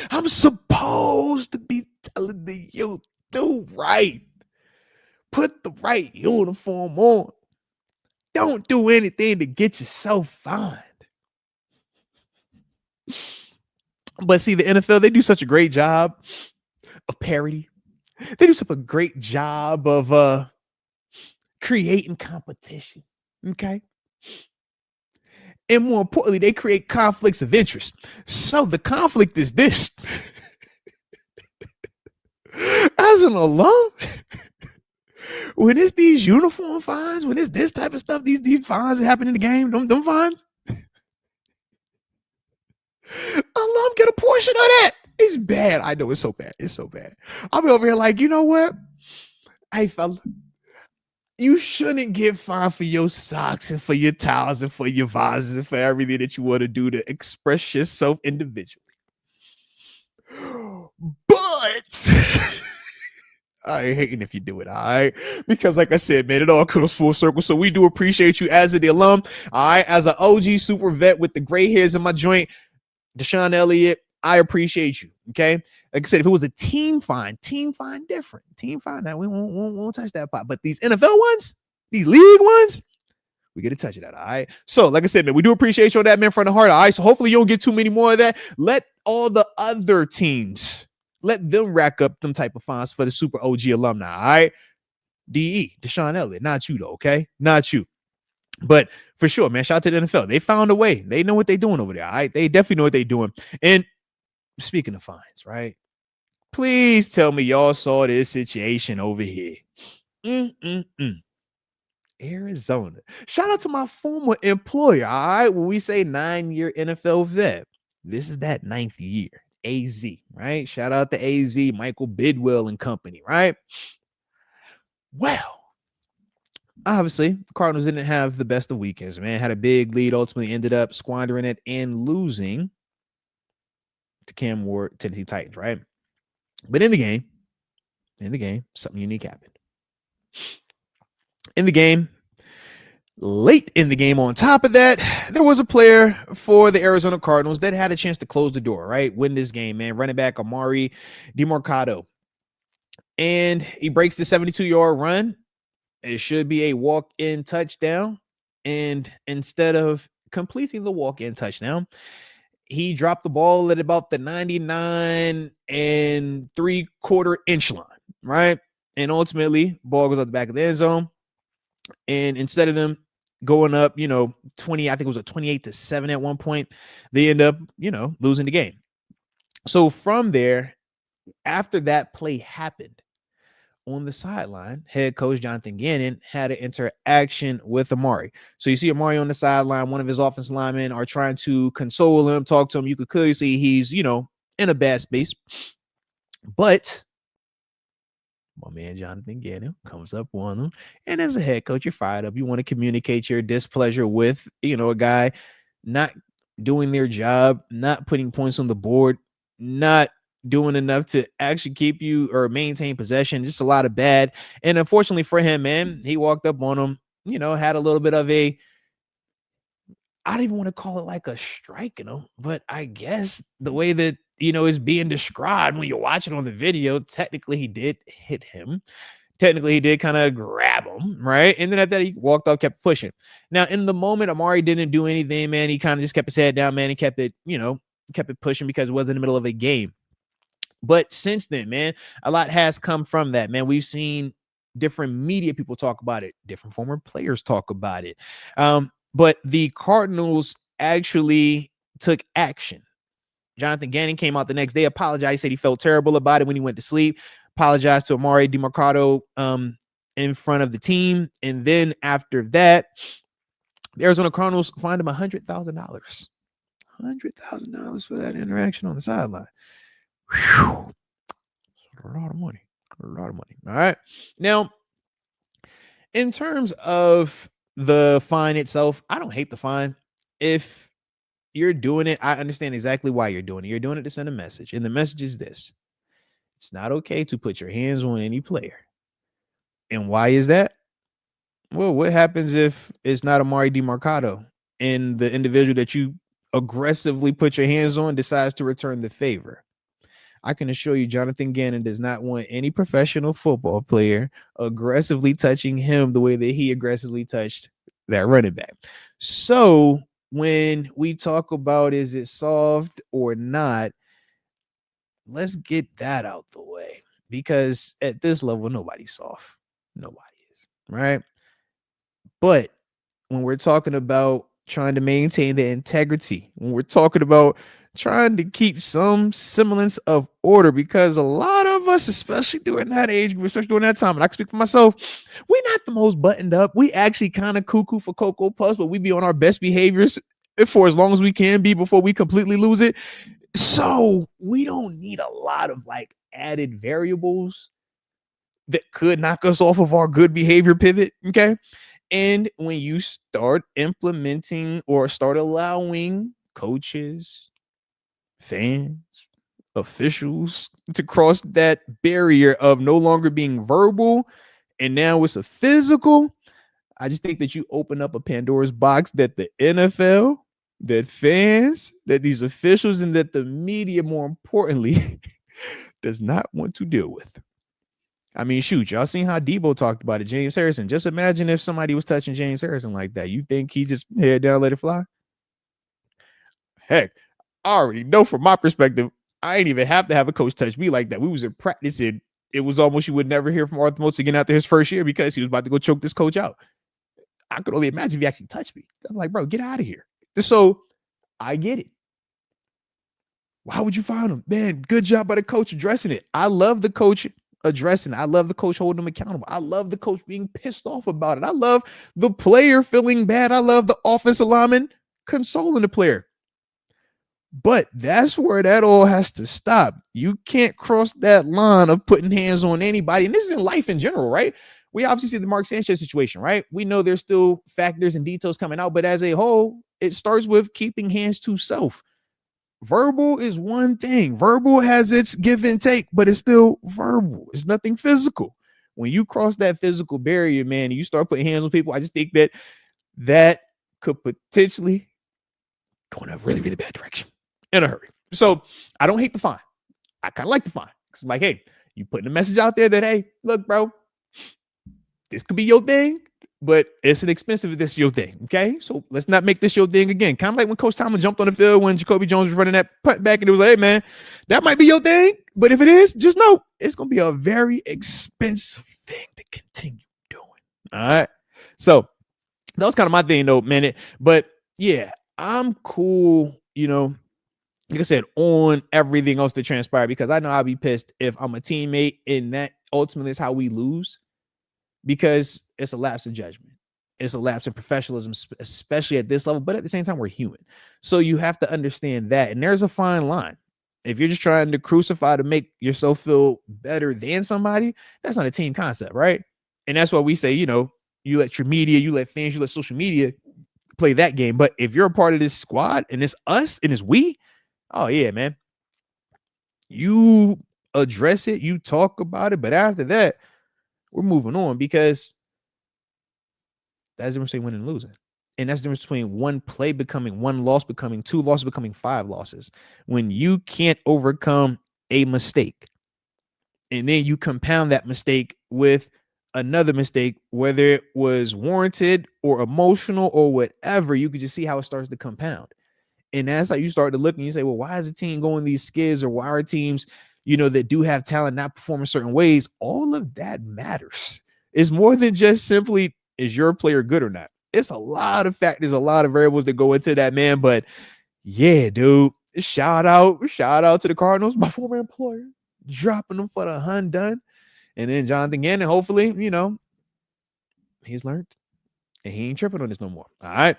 I'm supposed to be telling the youth, do right. Put the right uniform on. Don't do anything to get yourself fined. But see, the NFL, they do such a great job of parody. They do such a great job of creating competition. Okay. And more importantly, they create conflicts of interest. So the conflict is this. As an alum, when it's these uniform fines, when it's this type of stuff, these fines that happen in the game, them fines, alum get a portion of that. It's bad. I know it's so bad. It's so bad. I'll be over here like, you know what? Hey, fella, you shouldn't get fined for your socks and for your towels and for your vases and for everything that you want to do to express yourself individually. But I ain't hating if you do it, all right? Because like I said, man, it all comes full circle. So we do appreciate you as the alum, all right? As an OG super vet with the gray hairs in my joint, Deshaun Elliott, I appreciate you, okay? Like I said, if it was a team fine different. Team fine, now we won't touch that pot. But these NFL ones, these league ones, we get a touch of that, all right? So like I said, man, we do appreciate you on that, man, from the heart, all right? So hopefully you don't get too many more of that. Let all the other teams, let them rack up them type of fines for the super OG alumni, all right? Deshaun Elliott, not you though, okay? Not you. But for sure, man, shout out to the NFL. They found a way. They know what they're doing over there, all right? They definitely know what they're doing. And speaking of fines, right? Please tell me y'all saw this situation over here. Arizona. Shout out to my former employer, all right? When we say 9-year NFL vet, this is that 9th year. AZ, right? Shout out to AZ, Michael Bidwell and company, right? Well, obviously, the Cardinals didn't have the best of weekends, man. Had a big lead, ultimately ended up squandering it and losing to Cam Ward, Tennessee Titans, right? But in the game, something unique happened. In the game, late in the game, on top of that, there was a player for the Arizona Cardinals that had a chance to close the door, right? Win this game, man. Running back Amari DiMercado. And he breaks the 72-yard run. It should be a walk-in touchdown. And instead of completing the walk-in touchdown, he dropped the ball at about the 99 and 3/4 inch line, right? And ultimately, ball goes out the back of the end zone. And instead of them going up, 20, I think it was a 28-7 at one point, they end up, losing the game. So from there, after that play happened, on the sideline, head coach Jonathan Gannon had an interaction with Amari. So you see Amari on the sideline, one of his offensive linemen are trying to console him, talk to him. You could clearly see he's, in a bad space. But my man Jonathan Gannon comes up on him. And as a head coach, you're fired up. You want to communicate your displeasure with, a guy not doing their job, not putting points on the board, not doing enough to actually keep you or maintain possession. Just a lot of bad. And unfortunately for him, man, he walked up on him, had a little bit of I don't even want to call it like a strike, but I guess the way that, is being described when you watch it on the video, technically he did hit him. Technically he did kind of grab him, right? And then after that, he walked out, kept pushing. Now, in the moment, Amari didn't do anything, man. He kind of just kept his head down, man, and kept it pushing because it was in the middle of a game. But since then, man, a lot has come from that, man. We've seen different media people talk about it, different former players talk about it. But the Cardinals actually took action. Jonathan Gannon came out the next day, apologized, said he felt terrible about it when he went to sleep, apologized to Amari DiMercado in front of the team. And then after that, the Arizona Cardinals fined him $100,000. $100,000 for that interaction on the sideline. Whew. A lot of money. All right. Now, in terms of the fine itself, I don't hate the fine. If you're doing it, I understand exactly why you're doing it. You're doing it to send a message. And the message is this: it's not okay to put your hands on any player. And why is that? Well, what happens if it's not Amari DiMercado and the individual that you aggressively put your hands on decides to return the favor? I can assure you, Jonathan Gannon does not want any professional football player aggressively touching him the way that he aggressively touched that running back. So when we talk about is it solved or not, let's get that out the way, because at this level, nobody's soft. Nobody is, right? But when we're talking about trying to maintain the integrity, when we're talking about trying to keep some semblance of order, because a lot of us, especially during that age group, especially during that time, and I can speak for myself, we're not the most buttoned up. We actually kind of cuckoo for Cocoa Puffs, but we be on our best behaviors for as long as we can be before we completely lose it. So we don't need a lot of like added variables that could knock us off of our good behavior pivot. Okay. And when you start implementing or start allowing coaches, fans, officials to cross that barrier of no longer being verbal and now it's a physical, I just think that you open up a Pandora's box that the NFL, that fans, that these officials, and that the media, more importantly, does not want to deal with. I mean, shoot, y'all seen how Debo talked about it, James Harrison. Just imagine if somebody was touching James Harrison like that. You think he just head down, let it fly? Heck, I already know from my perspective, I ain't even have to have a coach touch me like that. We was in practice and it was almost you would never hear from Arthur Moats again after his first year because he was about to go choke this coach out. I could only imagine if he actually touched me. I'm like, bro, get out of here. So I get it. Why would you fire him? Man, good job by the coach addressing it. I love the coach addressing it. I love the coach holding him accountable. I love the coach being pissed off about it. I love the player feeling bad. I love the offensive lineman consoling the player. But that's where that all has to stop. You can't cross that line of putting hands on anybody. And this is in life in general, right? We obviously see the Mark Sanchez situation, right? We know there's still factors and details coming out, but as a whole, it starts with keeping hands to self. Verbal is one thing. Verbal has its give and take, but it's still verbal. It's nothing physical. When you cross that physical barrier, man, and you start putting hands on people, I just think that could potentially go in a really, really bad direction in a hurry. So I don't hate the fine. I kind of like the fine. Because I'm like, hey, you putting a message out there that, hey, look, bro, this could be your thing, but it's an expensive if this is your thing. Okay. So let's not make this your thing again. Kind of like when Coach Tomlin jumped on the field when Jacoby Jones was running that punt back and it was like, hey, man, that might be your thing. But if it is, just know it's going to be a very expensive thing to continue doing. All right. So that was kind of my thing, though, man. But yeah, I'm cool, like I said, on everything else that transpired, because I know I'll be pissed if I'm a teammate and that ultimately is how we lose, because it's a lapse in judgment. It's a lapse in professionalism, especially at this level. But at the same time, we're human. So you have to understand that. And there's a fine line. If you're just trying to crucify to make yourself feel better than somebody, that's not a team concept, right? And that's why we say, you let your media, you let fans, you let social media play that game. But if you're a part of this squad and it's us and it's we, oh yeah, man, you address it, you talk about it. But after that, we're moving on, because that's the difference between winning and losing. And that's the difference between one play becoming one loss, becoming two losses, becoming five losses. When you can't overcome a mistake, and then you compound that mistake with another mistake, whether it was warranted or emotional or whatever, you could just see how it starts to compound. And that's how you start to look and you say, well, why is a team going these skids, or why are teams, that do have talent not performing certain ways? All of that matters. It's more than just simply, is your player good or not? It's a lot of factors, a lot of variables that go into that, man. But yeah, dude, shout out to the Cardinals, my former employer, dropping them for the done. And then Jonathan Gannon, hopefully, he's learned and he ain't tripping on this no more. All right.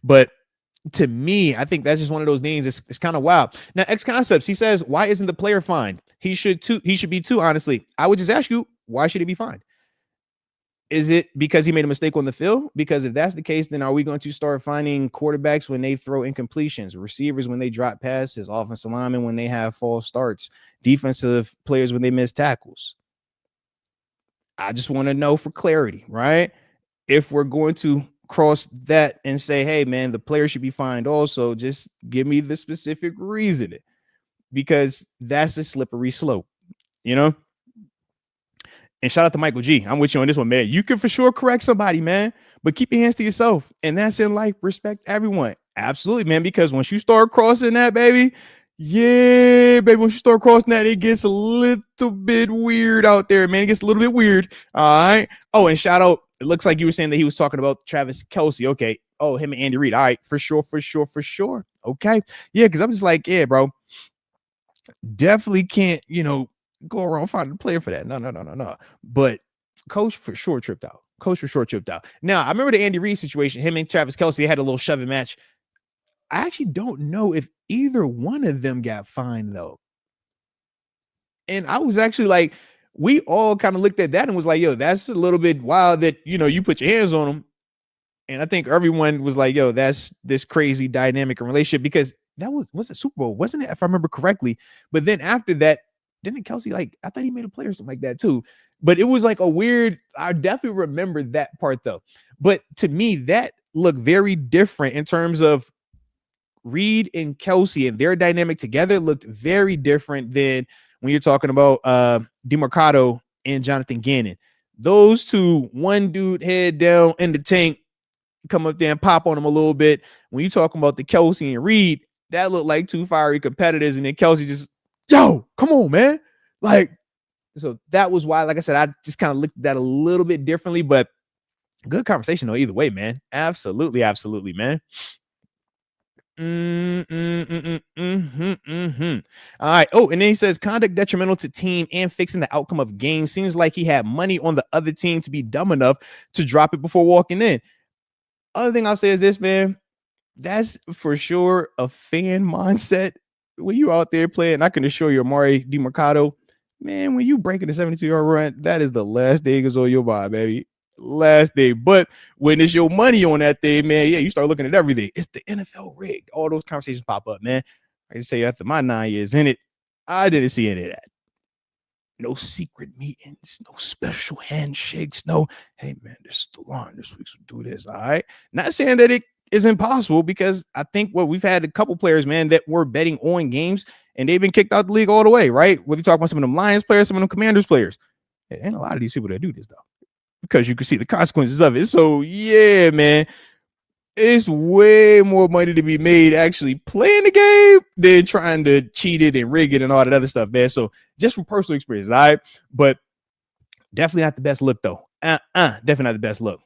But to me, I think that's just one of those names. It's kind of wild. Now, X Concepts, he says, why isn't the player fined? He should be too, honestly. I would just ask you, why should he be fined? Is it because he made a mistake on the field? Because if that's the case, then are we going to start finding quarterbacks when they throw incompletions, receivers when they drop passes, offensive linemen when they have false starts, defensive players when they miss tackles? I just want to know for clarity, right? If we're going to cross that and say, hey, man, the player should be fined also, just give me the specific reason, because that's a slippery slope, And shout out to Michael G. I'm with you on this one, man. You can for sure correct somebody, man, but keep your hands to yourself. And that's in life. Respect everyone. Absolutely, man, because once you start crossing that, baby, yeah, baby, once you start crossing that, it gets a little bit weird out there, man. It gets a little bit weird. All right. Oh, and shout out. It looks like you were saying that he was talking about Travis Kelce. Okay. Oh, him and Andy Reid. All right. For sure. Okay. Yeah. Cause I'm just like, yeah, bro. Definitely can't, go around finding a player for that. No. But coach for sure tripped out. Now, I remember the Andy Reid situation. Him and Travis Kelce had a little shoving match. I actually don't know if either one of them got fined, though. And I was actually like, we all kind of looked at that and was like, yo, that's a little bit wild that, you put your hands on them. And I think everyone was like, yo, that's this crazy dynamic and relationship, because that was a Super Bowl, wasn't it? If I remember correctly. But then after that, didn't Kelce, I thought he made a play or something like that too. But it was like a weird, I definitely remember that part though. But to me, that looked very different in terms of Reid and Kelce, and their dynamic together looked very different than when you're talking about DeMarcado and Jonathan Gannon. Those two, one dude head down in the tank, come up there and pop on him a little bit. When you're talking about the Kelce and Reid, that looked like two fiery competitors, and then Kelce just, yo, come on, man. So that was why, like I said, I just kind of looked at that a little bit differently, but good conversation though, either way, man. Absolutely, man. All right. Oh, and then he says conduct detrimental to team and fixing the outcome of game. Seems like he had money on the other team to be dumb enough to drop it before walking in. Other thing I'll say is this, man. That's for sure a fan mindset. When you're out there playing, I can assure you, Amari DeMarcado, Man, when you breaking the 72-yard run, that is the last thing is on your mind, baby. Last day. But when it's your money on that thing, man, yeah, you start looking at everything. It's the NFL rigged. All those conversations pop up, man. I can say after my 9 years in it, I didn't see any of that. No secret meetings, no special handshakes, no, hey man, this is the line. This week's we'll do this. All right. Not saying that it is impossible, because I think we've had a couple players, man, that were betting on games and they've been kicked out the league all the way, right? Whether you talk about some of them Lions players, some of them Commanders players. There ain't a lot of these people that do this though, because you can see the consequences of it. So yeah, man, it's way more money to be made actually playing the game than trying to cheat it and rig it and all that other stuff, man. So just from personal experience, all right? But definitely not the best look, though. Definitely not the best look.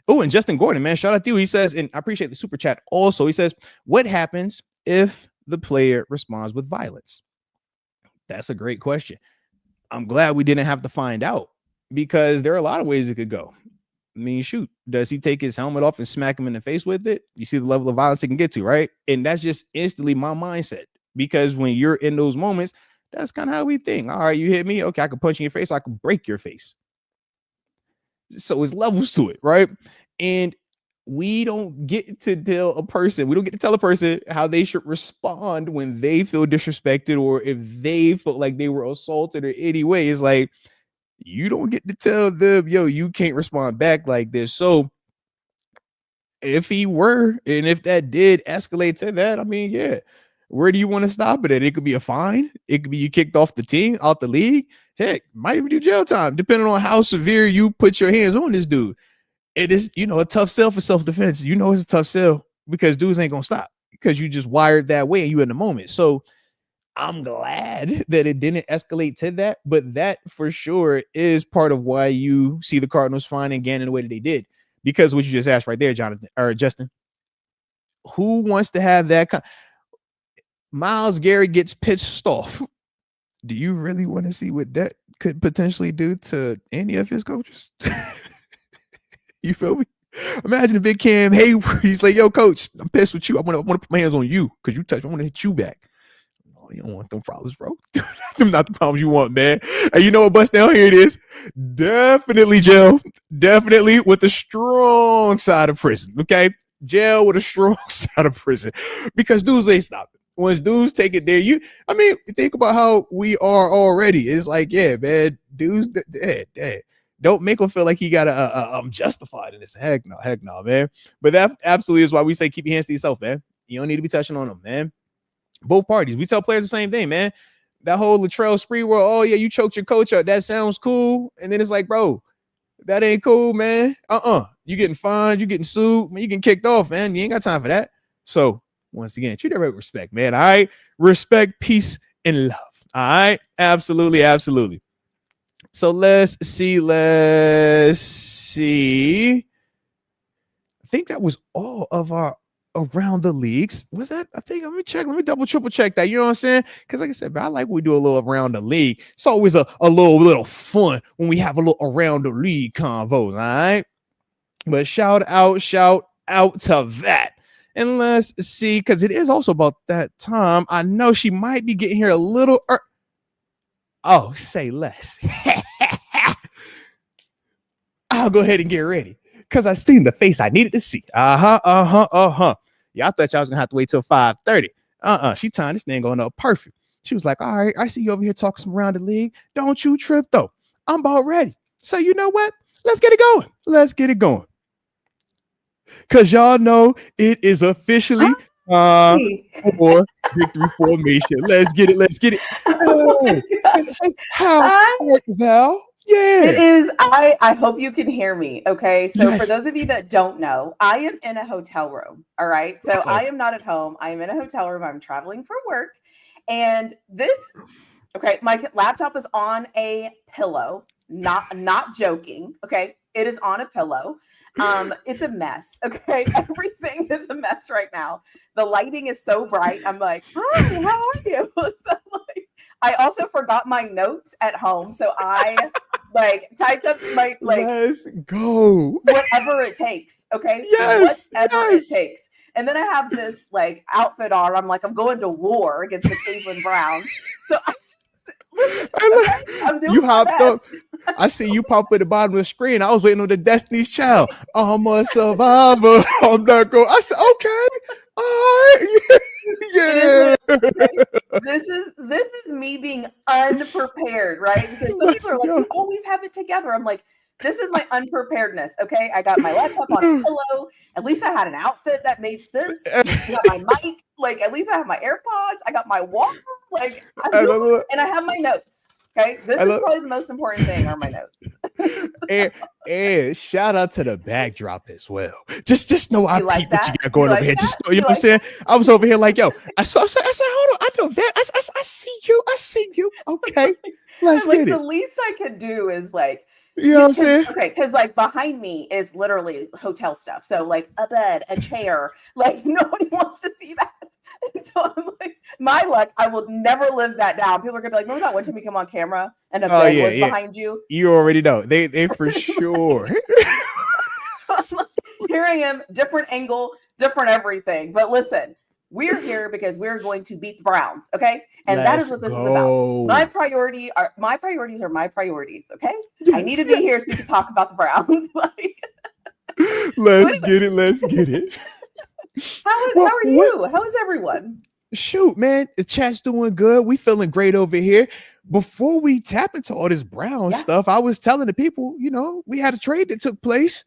Oh, and Justin Gordon, man, shout out to you. He says, and I appreciate the super chat also. He says, what happens if the player responds with violence? That's a great question. I'm glad we didn't have to find out, because there are a lot of ways it could go. I mean, shoot, does he take his helmet off and smack him in the face with it? You see the level of violence it can get to, right? And that's just instantly my mindset, because when you're in those moments, that's kind of how we think. All right, you hit me. Okay, I can punch in your face. I can break your face. So it's levels to it, right? And we don't get to tell a person how they should respond when they feel disrespected, or if they feel like they were assaulted or any way. It's like, you don't get to tell them, yo, you can't respond back like this. So if he were, and if that did escalate to that, I mean, yeah, where do you want to stop it at? It could be a fine. It could be you kicked off the team, out the league. Heck, might even do jail time, depending on how severe you put your hands on this dude. It is, a tough sell for self-defense. It's a tough sell, because dudes ain't gonna stop, because you just wired that way and you in the moment. So I'm glad that it didn't escalate to that, but that for sure is part of why you see the Cardinals finding Gannon the way that they did. Because what you just asked right there, Jonathan or Justin, who wants to have that? Myles Garrett gets pissed off. Do you really want to see what that could potentially do to any of his coaches? You feel me? Imagine if Big Cam Hayward, he's like, yo, coach, I'm pissed with you. I want to put my hands on you because you touched me. I want to hit you back. You don't want them problems, bro. Them not the problems you want, man. And you know what, bust down here it is. Definitely jail. Definitely with a strong side of prison. Okay, jail with a strong side of prison, because dudes ain't stopping. Once dudes take it there, think about how we are already. It's like, yeah, man, dudes, don't make him feel like he got I'm justified in this. Heck no, man. But that absolutely is why we say keep your hands to yourself, man. You don't need to be touching on them, man. Both parties. We tell players the same thing, man. That whole Latrell Sprewell, oh yeah, you choked your coach up. That sounds cool. And then it's like, bro, that ain't cool, man. You getting fined, you getting sued, man, you getting kicked off, man. You ain't got time for that. So once again, treat everybody with respect, man. All right. Respect, peace, and love. All right. Absolutely, absolutely. So let's see. I think that was all of our around the leagues. Was that? I think, let me double, triple check that. You know what I'm saying? Because like I said, man, I like when we do a little around the league. It's always a little fun when we have a little around the league convos. All right. But shout out to that. And let's see, because it is also about that time. I know she might be getting here a little Oh, say less. I'll go ahead and get ready, because I seen the face I needed to see. Yeah, I thought y'all was gonna have to wait till 5:30. She timed this thing going up perfect. She was like, all right, I see you over here talking some around the league. Don't you trip though. I'm about ready. So you know what? Let's get it going. Because y'all know it is officially for victory formation. Let's get it. Oh How Val? Yeah. It is. I hope you can hear me. Okay. So for those of you that don't know, I am in a hotel room. All right. So I am not at home. I am in a hotel room. I'm traveling for work. And my laptop is on a pillow. Not joking. Okay. It is on a pillow. It's a mess. Okay. Everything is a mess right now. The lighting is so bright. I'm like, hi, how are you? So I also forgot my notes at home. So I typed up my let's go. Whatever it takes. Okay. Whatever it takes. And then I have this outfit on. I'm like, I'm going to war against the Cleveland Browns. So I'm doing You my hopped up. best. I see you pop at the bottom of the screen. I was waiting on the Destiny's Child. I'm a survivor. I'm not going. I said, okay, all right, It is what yeah. it is, right? This is me being unprepared, right? Because some people Let's are like, go. you always have it together. I'm like, this is my unpreparedness. Okay. I got my laptop on a pillow. At least I had an outfit that made sense. I got my mic. Like, at least I have my AirPods. I got my walker. Like, I'm And doing I love, and I have my notes. Okay. This I is love, probably the most important thing are my notes. and, and shout out to the backdrop as well. Just know I You like peep what you that? got You going over like here. that? Just you know You what I'm like saying. that? I was over here like, yo. I said, hold on. I know that. I see you. I see you. Okay, let's I'm like, get the it. least I could do is like, You know what I'm because saying? okay, because like behind me is literally hotel stuff. So like a bed, a chair, like nobody wants to see that. And so I'm like, my luck, I will never live that down. People are gonna be like, remember that one time we come on camera and a Oh bed yeah, was yeah. behind you? You already know. They for sure. So I'm like, here I am, different angle, different everything. But listen, we're here because we're going to beat the Browns, okay? And that is Let's what this is about. My go. priorities are my priorities, okay? I need Yes, to be here yes. so we can talk about the Browns. Like, so Let's anyway, get it. Let's get it. how Well, are what? you? How is everyone? Shoot, man. The chat's doing good. We feeling great over here. Before we tap into all this Brown Yeah, stuff, I was telling the people, we had a trade that took place.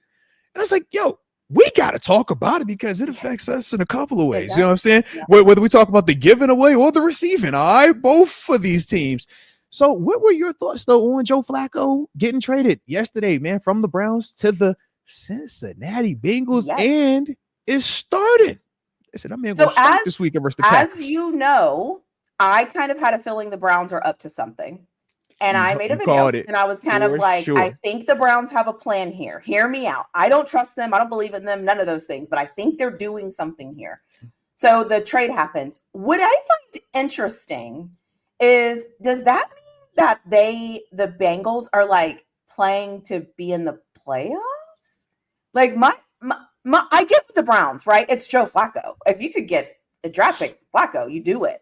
And I was like, yo, we got to talk about it because it yeah, affects us in a couple of it ways. You know does. what I'm saying? Yeah. Whether we talk about the giving away or the receiving, all right, both for these teams. So, what were your thoughts though on Joe Flacco getting traded yesterday, man, from the Browns to the Cincinnati Bengals, Yes. and is starting? I said, that man gonna So start this week versus the as Packers. you know, I kind of had a feeling the Browns are up to something. And I made a You video called it and I was kind of for like, I sure. think the Browns have a plan here. Hear me out. I don't trust them. I don't believe in them. None of those things, but I think they're doing something here. So the trade happens. What I find interesting is does that mean that the Bengals are like playing to be in the playoffs? Like my I get the Browns, right? It's Joe Flacco. If you could get a draft pick Flacco, you do it.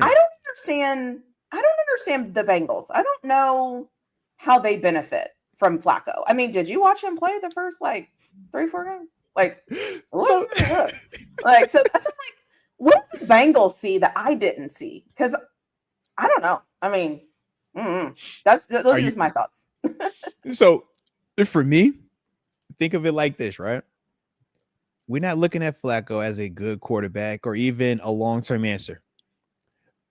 I Yeah. don't understand. I don't understand the Bengals. I don't know how they benefit from Flacco. I mean, did you watch him play the first like 3, 4 games? Like, what? So Like, so that's I'm like, what did the Bengals see that I didn't see? Because I don't know. I mean, those are are you just my thoughts. so for me, think of it like this, right? We're not looking at Flacco as a good quarterback or even a long-term answer.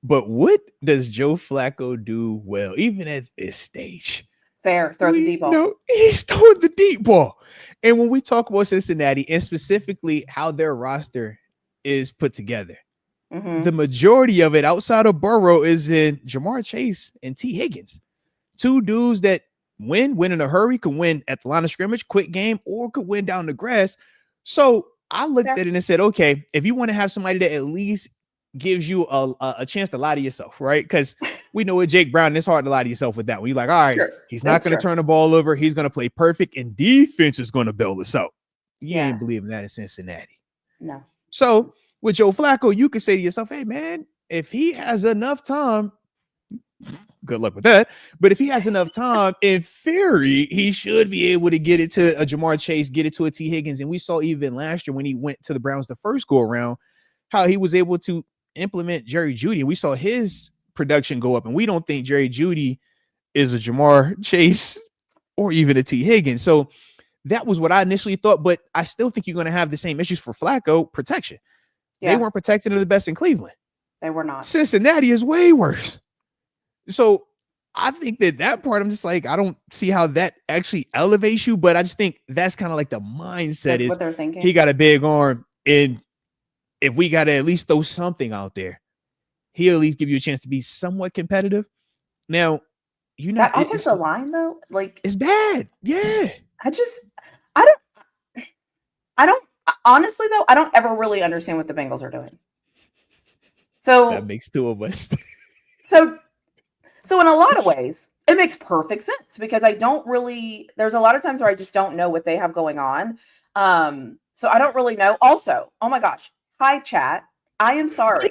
But what does Joe Flacco do well, even at this stage? Fair, throw the We deep ball. know he's throwing the deep ball. And when we talk about Cincinnati and specifically how their roster is put together, the Mm-hmm. majority of it outside of Burrow is in Jamar Chase and T. Higgins. Two dudes that win in a hurry, could win at the line of scrimmage, quick game, or could win down the grass. So I looked Fair. at it and said, okay, if you want to have somebody that at least gives you a chance to lie to yourself, right? Because we know with Jake Brown, it's hard to lie to yourself with that one. You're like, all right, Sure. he's not That's going to true. turn the ball over. He's going to play perfect, and defense is going to bail us out. You Yeah. ain't believing that in Cincinnati. No. So with Joe Flacco, you could say to yourself, hey, man, if he has enough time, good luck with that. But if he has enough time, in theory, he should be able to get it to a Jamar Chase, get it to a T. Higgins. And we saw even last year when he went to the Browns the first go around, how he was able to implement Jerry Jeudy. We saw his production go up, and we don't think Jerry Jeudy is a Jamar Chase or even a T. Higgins. So that was what I initially thought, but I still think you're going to have the same issues for Flacco protection. They Yeah, weren't protecting him the best in Cleveland. they were not. Cincinnati is way worse. So I think that part, I'm just like, I don't see how that actually elevates you, but I just think that's kind of like the mindset That's is what they're he thinking. got a big arm, and if we got to at least throw something out there, he'll at least give you a chance to be somewhat competitive. Now, you're not, That offensive line, though, like it's bad. Yeah. I just, I don't, I don't. Honestly, though, I don't ever really understand what the Bengals are doing. That So, makes two of us. so, so in a lot of ways, it makes perfect sense because I don't really. There's a lot of times where I just don't know what they have going on. So I don't really know. Also, oh my gosh, hi chat. I am sorry.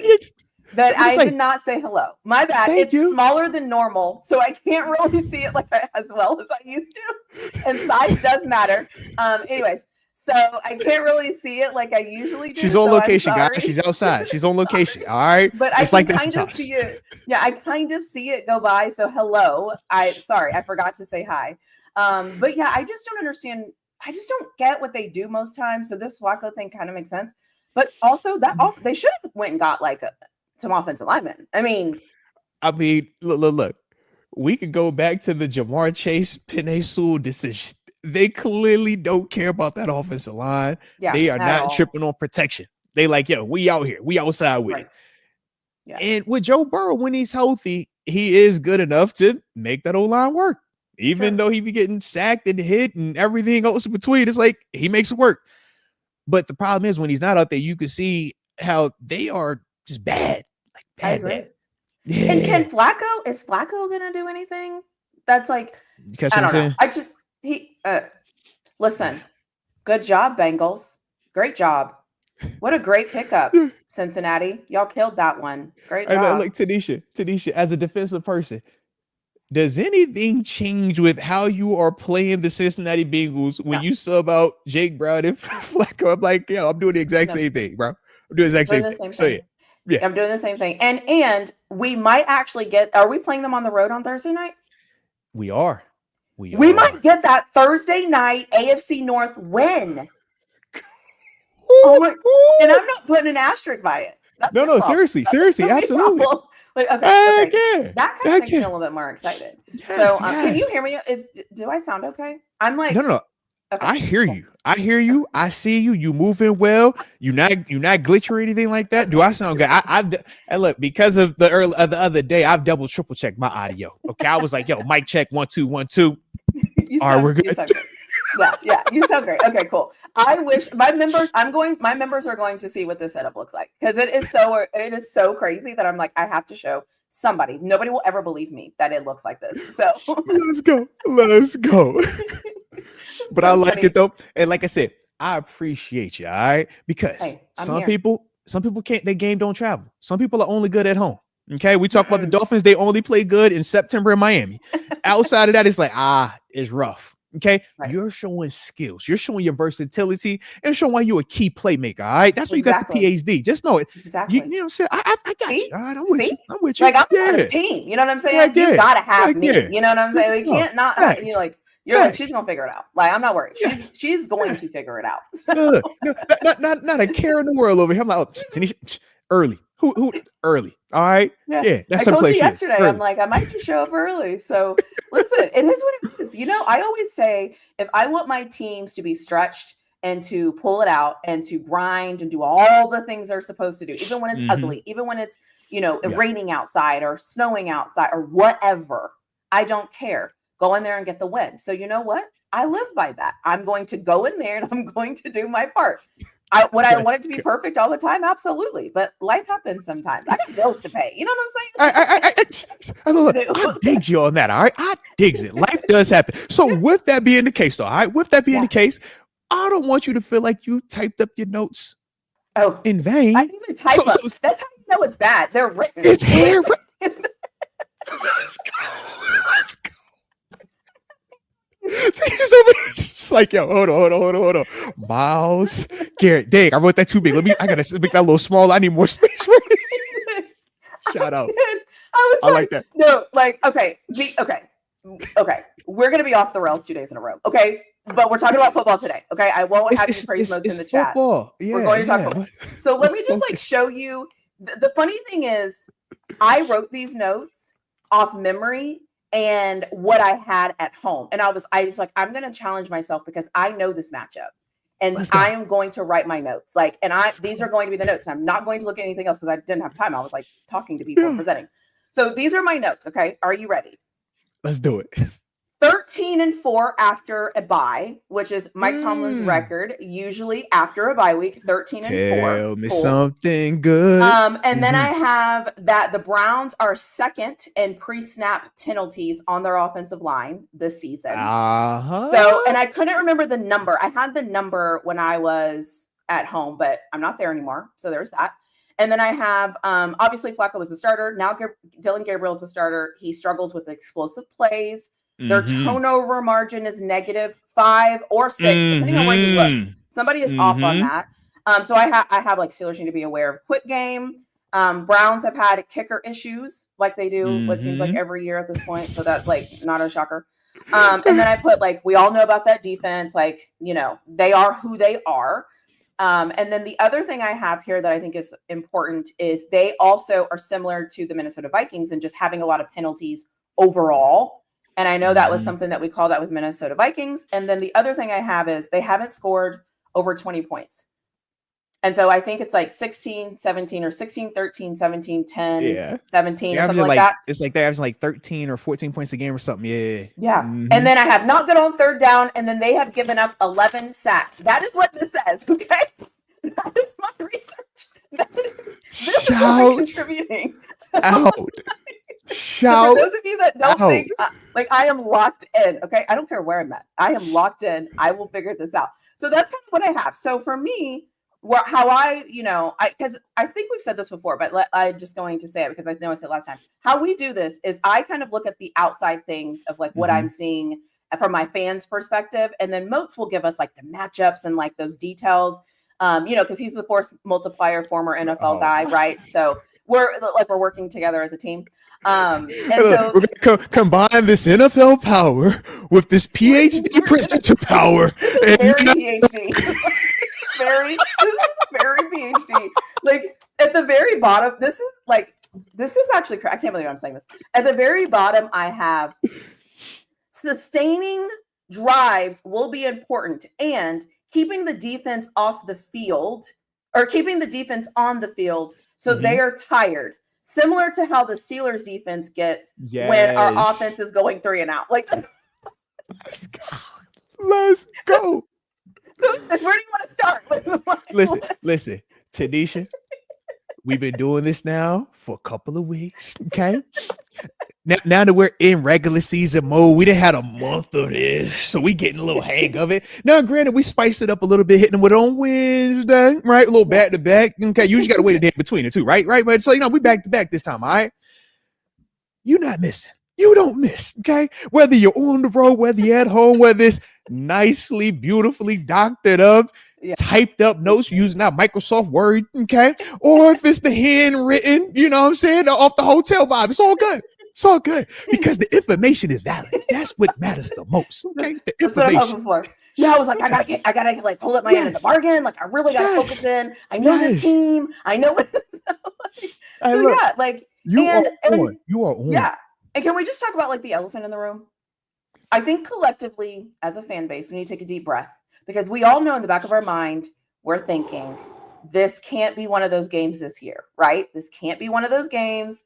that But it's I like, did not say hello. My bad. thank It's you. smaller than normal, so I can't really see it as well as I used to. And size does matter. Anyways, so I can't really see it like I usually She's do. on So I'm location, guys. sorry. She's outside. She's on location. Sorry. All right. But I It's can like this kind of sometimes. see it. Yeah, I kind of see it go by. So hello. I forgot to say hi. But yeah, I just don't understand. I just don't get what they do most times. So this Flacco thing kind of makes sense. But also they should have went and got like some offensive linemen. I mean, look. We could go back to the Jamar Chase Penei Sewell decision. They clearly don't care about that offensive line. yeah, They are at not all. tripping on protection. They like, yo, we out here. We outside with Right. it. Yeah. And with Joe Burrow, when he's healthy, he is good enough to make that O-line work. Even though he be getting sacked and hit and everything else in between, it's like he makes it work. But the problem is when he's not out there, you can see how they are just bad. Like bad, I agree. bad. Yeah. And is Flacco gonna do anything? That's like, You catch I what I'm don't know. saying? Listen, good job, Bengals. Great job. What a great pickup, Cincinnati. Y'all killed that one. Great I job. like TaNeisha, as a defensive person, does anything change with how you are playing the Cincinnati Bengals when you sub out Jake Brown and Flacco? I'm like, yo, I'm doing the exact same thing, bro. I'm doing the exact same thing. So yeah. I'm doing the same thing. And we might actually are we playing them on the road on Thursday night? We are. We might get that Thursday night AFC North win. Oh my, and I'm not putting an asterisk by it. No, seriously, absolutely. Like, okay. Yeah. That kind of makes me a little bit more excited. Yes, can you hear me? Do I sound okay? I'm like, no. Okay. I hear you. I see you. You moving well. You not glitch or anything like that. Do I sound good? I look, because of the other day, I've double triple checked my audio. Okay, I was like, yo, mic check 1 2 1 2. All right, we're good. Yeah, you sound great. Okay, cool. I wish my members are going to see what this setup looks like, because it is so crazy that I'm like, I have to show somebody. Nobody will ever believe me that it looks like this. So let's go. But I like it though. And like I said, I appreciate you. All right. Because some people can't, their game don't travel. Some people are only good at home. Okay. We talk about the Dolphins. They only play good in September in Miami. Outside of that, it's like, it's rough. Okay. Right. You're showing skills. You're showing your versatility and showing why you're a key playmaker. All right. That's why you got the PhD. Just know it. Exactly. You know what I'm saying? I got you. All right. I'm with you. Like, I'm on a team. You know what I'm saying? You got to have me. You know what I'm saying? They can't not, you're like, she's gonna figure it out. Like, I'm not worried. She's going to figure it out. So. Not a care in the world over here. I'm like, TaNeisha, early. Who early? All right. Yeah. That's I told you yesterday. I'm like, I might just show up early. So listen, it is what it is. You know, I always say, if I want my teams to be stretched and to pull it out and to grind and do all the things they're supposed to do, even when it's ugly, even when it's, raining outside or snowing outside or whatever, I don't care. Go in there and get the win. So you know what? I live by that. I'm going to go in there and I'm going to do my part. I want it to be perfect all the time? Absolutely. But life happens sometimes. I got bills to pay. You know what I'm saying? I dig you on that. All right. I digs it. Life does happen. So with that being the case, though, all right, the case, I don't want you to feel like you typed up your notes in vain. I didn't even type up. That's how you know it's bad. They're written. It's handwritten. Let's go. It's like, yo, hold on. Miles, Garrett, dang, I wrote that too big. I gotta make that a little small. I need more space. Shout out. I like that. No, like, okay. We're gonna be off the rails 2 days in a row. Okay. But we're talking about football today. Okay. I won't have you praise modes in the chat. Yeah, we're going to talk football. So let me just show you. The funny thing is, I wrote these notes off memory and what I had at home. And I was like, I'm going to challenge myself because I know this matchup and I am going to write my notes. These are going to be the notes. And I'm not going to look at anything else because I didn't have time. I was talking to people and presenting. So these are my notes. Okay. Are you ready? Let's do it. 13-4 after a bye, which is Mike Tomlin's record, usually after a bye week, 13-4. Tell me something good. And then I have that the Browns are second in pre-snap penalties on their offensive line this season. So, and I couldn't remember the number. I had the number when I was at home, but I'm not there anymore. So there's that. And then I have, obviously Flacco was the starter. Now Dylan Gabriel's the starter. He struggles with explosive plays. Their turnover margin is -5 or 6, depending on where you look. Somebody is off on that. So I have like Steelers need to be aware of quick game. Browns have had kicker issues like they do what seems like every year at this point. So that's like not a shocker. And then I put like, we all know about that defense. Like, you know, they are who they are. And then the other thing I have here that I think is important is they also are similar to the Minnesota Vikings and just having a lot of penalties overall. And I know that was something that we called out with Minnesota Vikings. And then the other thing I have is they haven't scored over 20 points. And so I think it's like 16, 17 or 16, 13, 17, 10, 17 or something like that. It's like they're averaging like 13 or 14 points a game or something. Yeah. Yeah. And then I have not good on third down. And then they have given up 11 sacks. That is what this says. Okay. That is my research. This is what contributing. Out. So for those of you that don't think, like I am locked in, okay? I don't care where I'm at. I am locked in. I will figure this out. So that's kind of what I have. So for me, how I, you know, because I think we've said this before, but I'm just going to say it because I know I said it last time. How we do this is I kind of look at the outside things of like what I'm seeing from my fans' perspective. And then Moats will give us like the matchups and like those details, you know, because he's the force multiplier, former NFL guy, right? So we're working together as a team. And so we're going to combine this NFL power with this PhD presenter power. Very PhD. This is very PhD. Like at the very bottom, this is actually, I can't believe I'm saying this. At the very bottom, I have sustaining drives will be important and keeping the defense off the field or keeping the defense on the field so they are tired. Similar to how the Steelers defense gets when our offense is going 3 and out. Like, let's go. So where do you want to start? Listen, TaNeisha, we've been doing this now for a couple of weeks. Okay. Now that we're in regular season mode, we didn't have a month of this, so we getting a little hang of it. Now, granted, we spiced it up a little bit, hitting them with on Wednesday, right? A little back to back. Okay, you just got to wait a day in between the two, right? But so we back to back this time. All right, you're not missing. You don't miss. Okay, whether you're on the road, whether you're at home, whether it's nicely, beautifully doctored up, typed up notes using that Microsoft Word, okay, or if it's the handwritten, you know what I'm saying, off the hotel vibe, it's all good. It's all good because the information is valid. That's what matters the most. Okay, the information. That's what I'm hoping for. Yeah, I was like, I gotta like hold up my end of the bargain. Like, I really gotta focus in. I know this team. I know what. You are on. Yeah, and can we just talk about like the elephant in the room? I think collectively, as a fan base, we need to take a deep breath because we all know in the back of our mind we're thinking this can't be one of those games this year, right? This can't be one of those games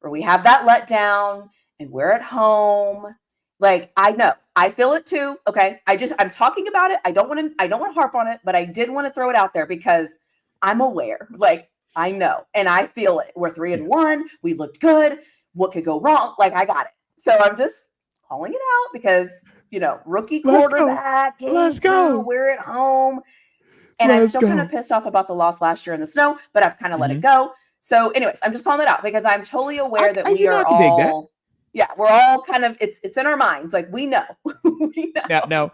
where we have that letdown and we're at home. Like, I know, I feel it too. Okay. I'm talking about it. I don't want to harp on it, but I did want to throw it out there because I'm aware, like I know, and I feel it. We're 3-1. We looked good. What could go wrong? Like, I got it. So I'm just calling it out because, you know, rookie quarterback, we're at home. And I'm still kind of pissed off about the loss last year in the snow, but I've kind of let it go. So anyways, I'm just calling it out because I'm totally aware that we are all, we're all kind of, it's in our minds. Like we know. Now,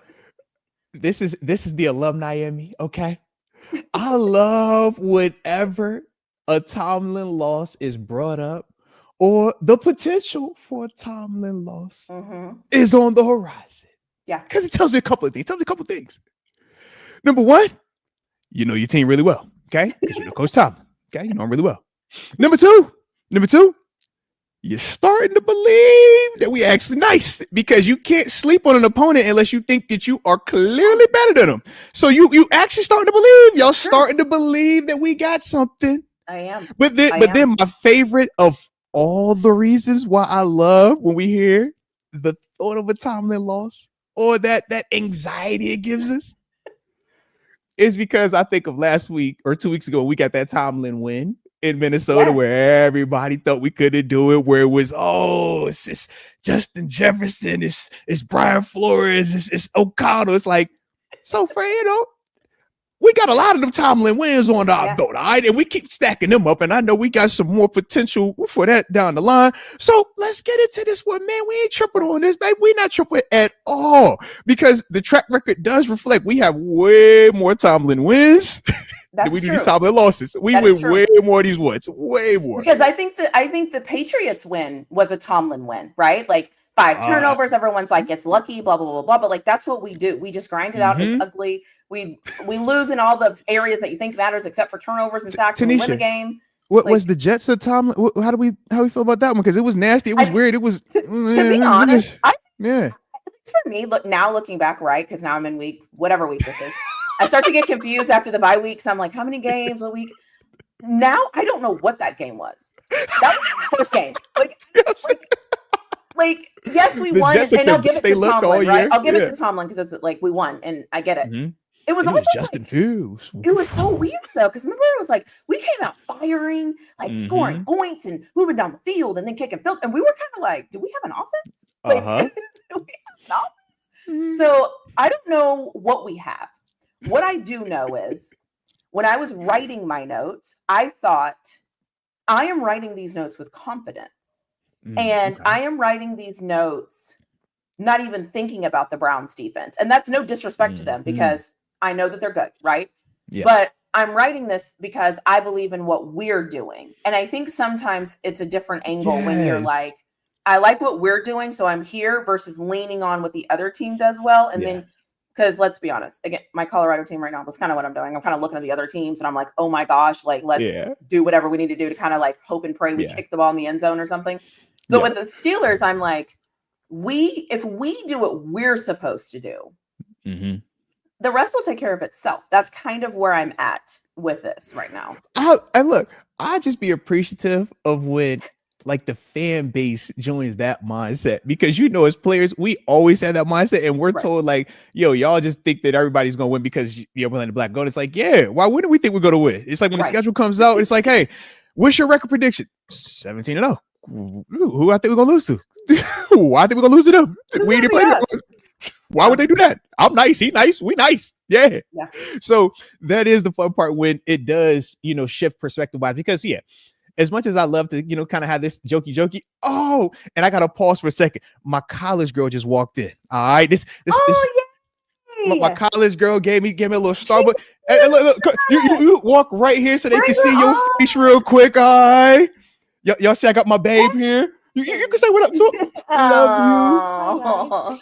this is the alumni in me. Okay. I love whenever a Tomlin loss is brought up or the potential for a Tomlin loss is on the horizon. Yeah. Because it tells me a couple of things. Number one, you know your team really well. Okay. Because you know Coach Tomlin. Okay. You know him really well. Number two, you're starting to believe that we actually nice because you can't sleep on an opponent unless you think that you are clearly better than them. So you actually starting to believe, y'all starting to believe that we got something. I am. But then my favorite of all the reasons why I love when we hear the thought of a Tomlin loss or that anxiety it gives us is because I think of last week or 2 weeks ago, we got that Tomlin win in Minnesota where everybody thought we couldn't do it, where it was, it's Justin Jefferson, it's Brian Flores, it's O'Connell. It's like, so for, we got a lot of them Tomlin wins on our belt, all right? And we keep stacking them up. And I know we got some more potential for that down the line. So let's get into this one, man. We ain't tripping on this, baby. We not tripping at all because the track record does reflect we have way more Tomlin wins than we do these Tomlin losses. We win way more of these wins, way more. Because I think the Patriots win was a Tomlin win, right? Like 5 turnovers. Everyone's like, it's lucky, blah, blah, blah, blah. But like, that's what we do. We just grind it out. It's ugly. We lose in all the areas that you think matters, except for turnovers and sacks. And we win the game. What was the Jets of Tomlin? How do we feel about that one? Because it was nasty. It was weird. It was to be honest. Yeah. For me, looking back, right? Because now I'm in whatever week this is. I start to get confused after the bye week. So I'm like, how many games a week? Now I don't know what that game was. That was the first game. Like yes, we won, and I'll give it to Tomlin, right? I'll give it to Tomlin because it's like we won, and I get it. It was also Justin Fields. It was so weird though, because remember it was like we came out firing, like scoring points and moving down the field, and then kicking field, and we were kind of like, do we have an offense? Like, do we have an offense? So I don't know what we have. What I do know is when I was writing my notes, I thought I am writing these notes with confidence. And I am writing these notes not even thinking about the Browns defense. And that's no disrespect to them because I know that they're good, right? Yeah. But I'm writing this because I believe in what we're doing. And I think sometimes it's a different angle when you're like, I like what we're doing, so I'm here versus leaning on what the other team does well. And then, because let's be honest, again, my Colorado team right now, that's kind of what I'm doing. I'm kind of looking at the other teams and I'm like, oh my gosh, like let's do whatever we need to do to kind of like hope and pray we kick the ball in the end zone or something. But with the Steelers, I'm like, if we do what we're supposed to do, the rest will take care of itself. That's kind of where I'm at with this right now. And look, I just be appreciative of when like the fan base joins that mindset, because as players, we always have that mindset, and we're told like, yo, y'all just think that everybody's gonna win because you're playing the black gold. It's like, why wouldn't we think we're gonna win? It's like when the schedule comes out, it's like, hey, what's your record prediction? 17-0. Who I think we're gonna lose to? Who I think we're gonna lose to them? We didn't play. Why would they do that? I'm nice. He nice. We nice. Yeah. So that is the fun part when it does, shift perspective wise, because as much as I love to, kind of have this jokey. Oh, and I got to pause for a second. My college girl just walked in. All right. This my college girl gave me a little Starbucks. Hey, look, you walk right here so they can see your face real quick. All right. Y'all see I got my babe here. You can say what up to. Love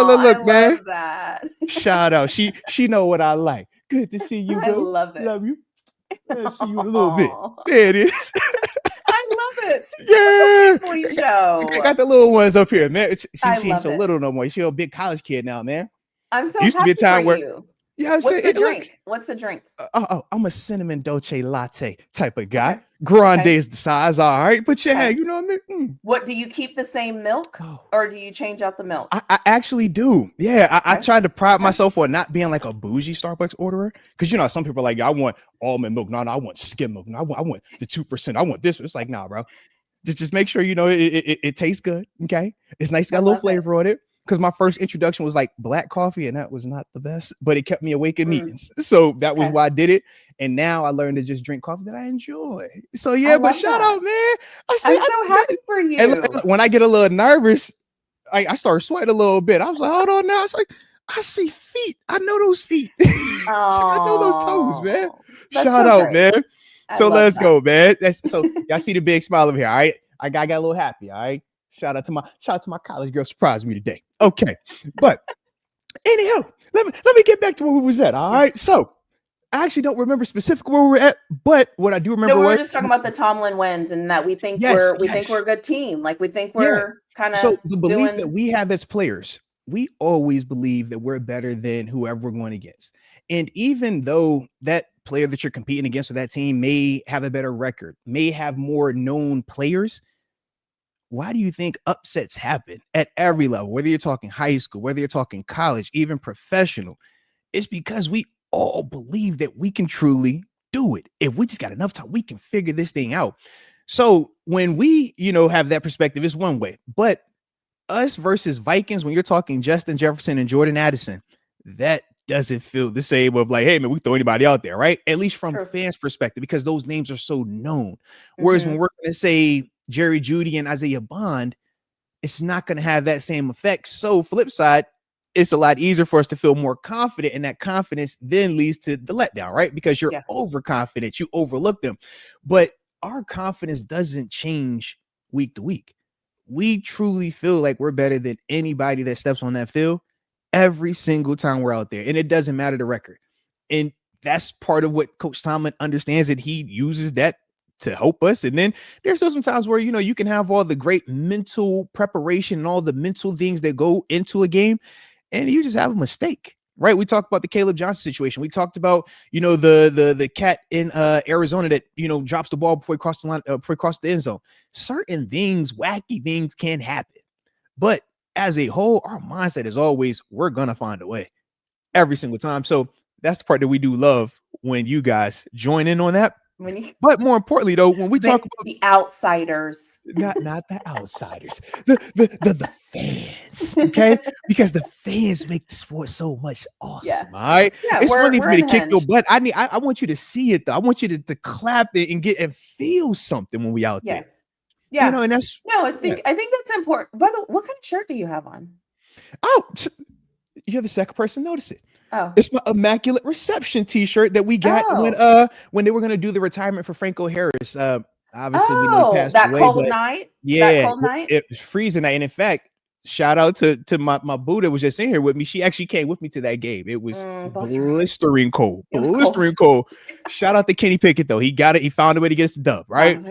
you. Look, man. Shout out. She know what I like. Good to see you, girl. I love it. Love you. I'll see you in a little bit. There it is. I love it. Show. I got the little ones up here, man. She ain't so little no more. She's a big college kid now, man. I'm so used happy to be a time where you. What's the drink? What's the drink? I'm a cinnamon dolce latte type of guy. Okay. Grande is the size, all right. But you know what I mean? What, do you keep the same milk or do you change out the milk? I actually do. Yeah, I tried to pride myself on not being like a bougie Starbucks orderer. Because, some people are like, I want almond milk. No, I want skim milk. No, I want the 2%. I want this. It's like, nah, bro. Just make sure, it tastes good, okay? It's nice. Got a little flavor on it. Because my first introduction was like black coffee, and that was not the best, but it kept me awake in meetings. So that was why I did it. And now I learned to just drink coffee that I enjoy. So but shout out, man. I'm so happy for you. And when I get a little nervous, I start sweating a little bit. I was like, hold on now. It's like, I see feet. I know those feet. I know those toes, man. Shout out, man. So let's go, man. So y'all see the big smile over here. All right. I got a little happy. All right. Shout out to my college girl, surprised me today. Okay, but anyhow, let me get back to where we was at. All right, so I actually don't remember specifically where we were at, but what I do remember we were just talking about the Tomlin wins and that we think think we're a good team. Like we think we're kind of the belief that we have as players. We always believe that we're better than whoever we're going against, and even though that player that you're competing against or that team may have a better record, may have more known players. Why do you think upsets happen at every level, whether you're talking high school, whether you're talking college, even professional? It's because we all believe that we can truly do it. If we just got enough time, we can figure this thing out. So when we, have that perspective, it's one way. But us versus Vikings, when you're talking Justin Jefferson and Jordan Addison, that doesn't feel the same of like, hey man, we throw anybody out there, right? At least from True. fans' perspective, because those names are so known. Whereas when we're going to say Jerry Jeudy and Isaiah Bond, it's not going to have that same effect. So flip side, it's a lot easier for us to feel more confident, and that confidence then leads to the letdown, right? Because you're overconfident, you overlook them. But our confidence doesn't change week to week. We truly feel like we're better than anybody that steps on that field every single time we're out there. And it doesn't matter the record. And that's part of what Coach Tomlin understands, that he uses that to help us. And then there's still some times where, you know, you can have all the great mental preparation and all the mental things that go into a game, and you just have a mistake, right? We talked about the Caleb Johnson situation. We talked about, you know, the cat in Arizona that, you know, drops the ball before he crossed the line, before he crossed the end zone. Certain things, wacky things can happen. But as a whole, our mindset is always, we're going to find a way every single time. So that's the part that we do love when you guys join in on that. But more importantly, though, when we talk about the outsiders, not the outsiders, the fans, okay? Because the fans make the sport so much awesome. All right, it's one thing for me to kick your butt. I want you to see it though. I want you to clap it and get and feel something when we out there. Yeah, you know, and that's I think that's important. By the way, what kind of shirt do you have on? Oh, you're the second person to notice it. Oh, it's my Immaculate Reception T-shirt that we got when they were going to do the retirement for Franco Harris. Obviously, we know he passed that away, cold night. Yeah, that cold night. It was freezing night, and in fact, shout out to my boo that was just in here with me. She actually came with me to that game. It was blistering cold, cold. Shout out to Kenny Pickett though. He got it. He found a way to get us the dub. Right,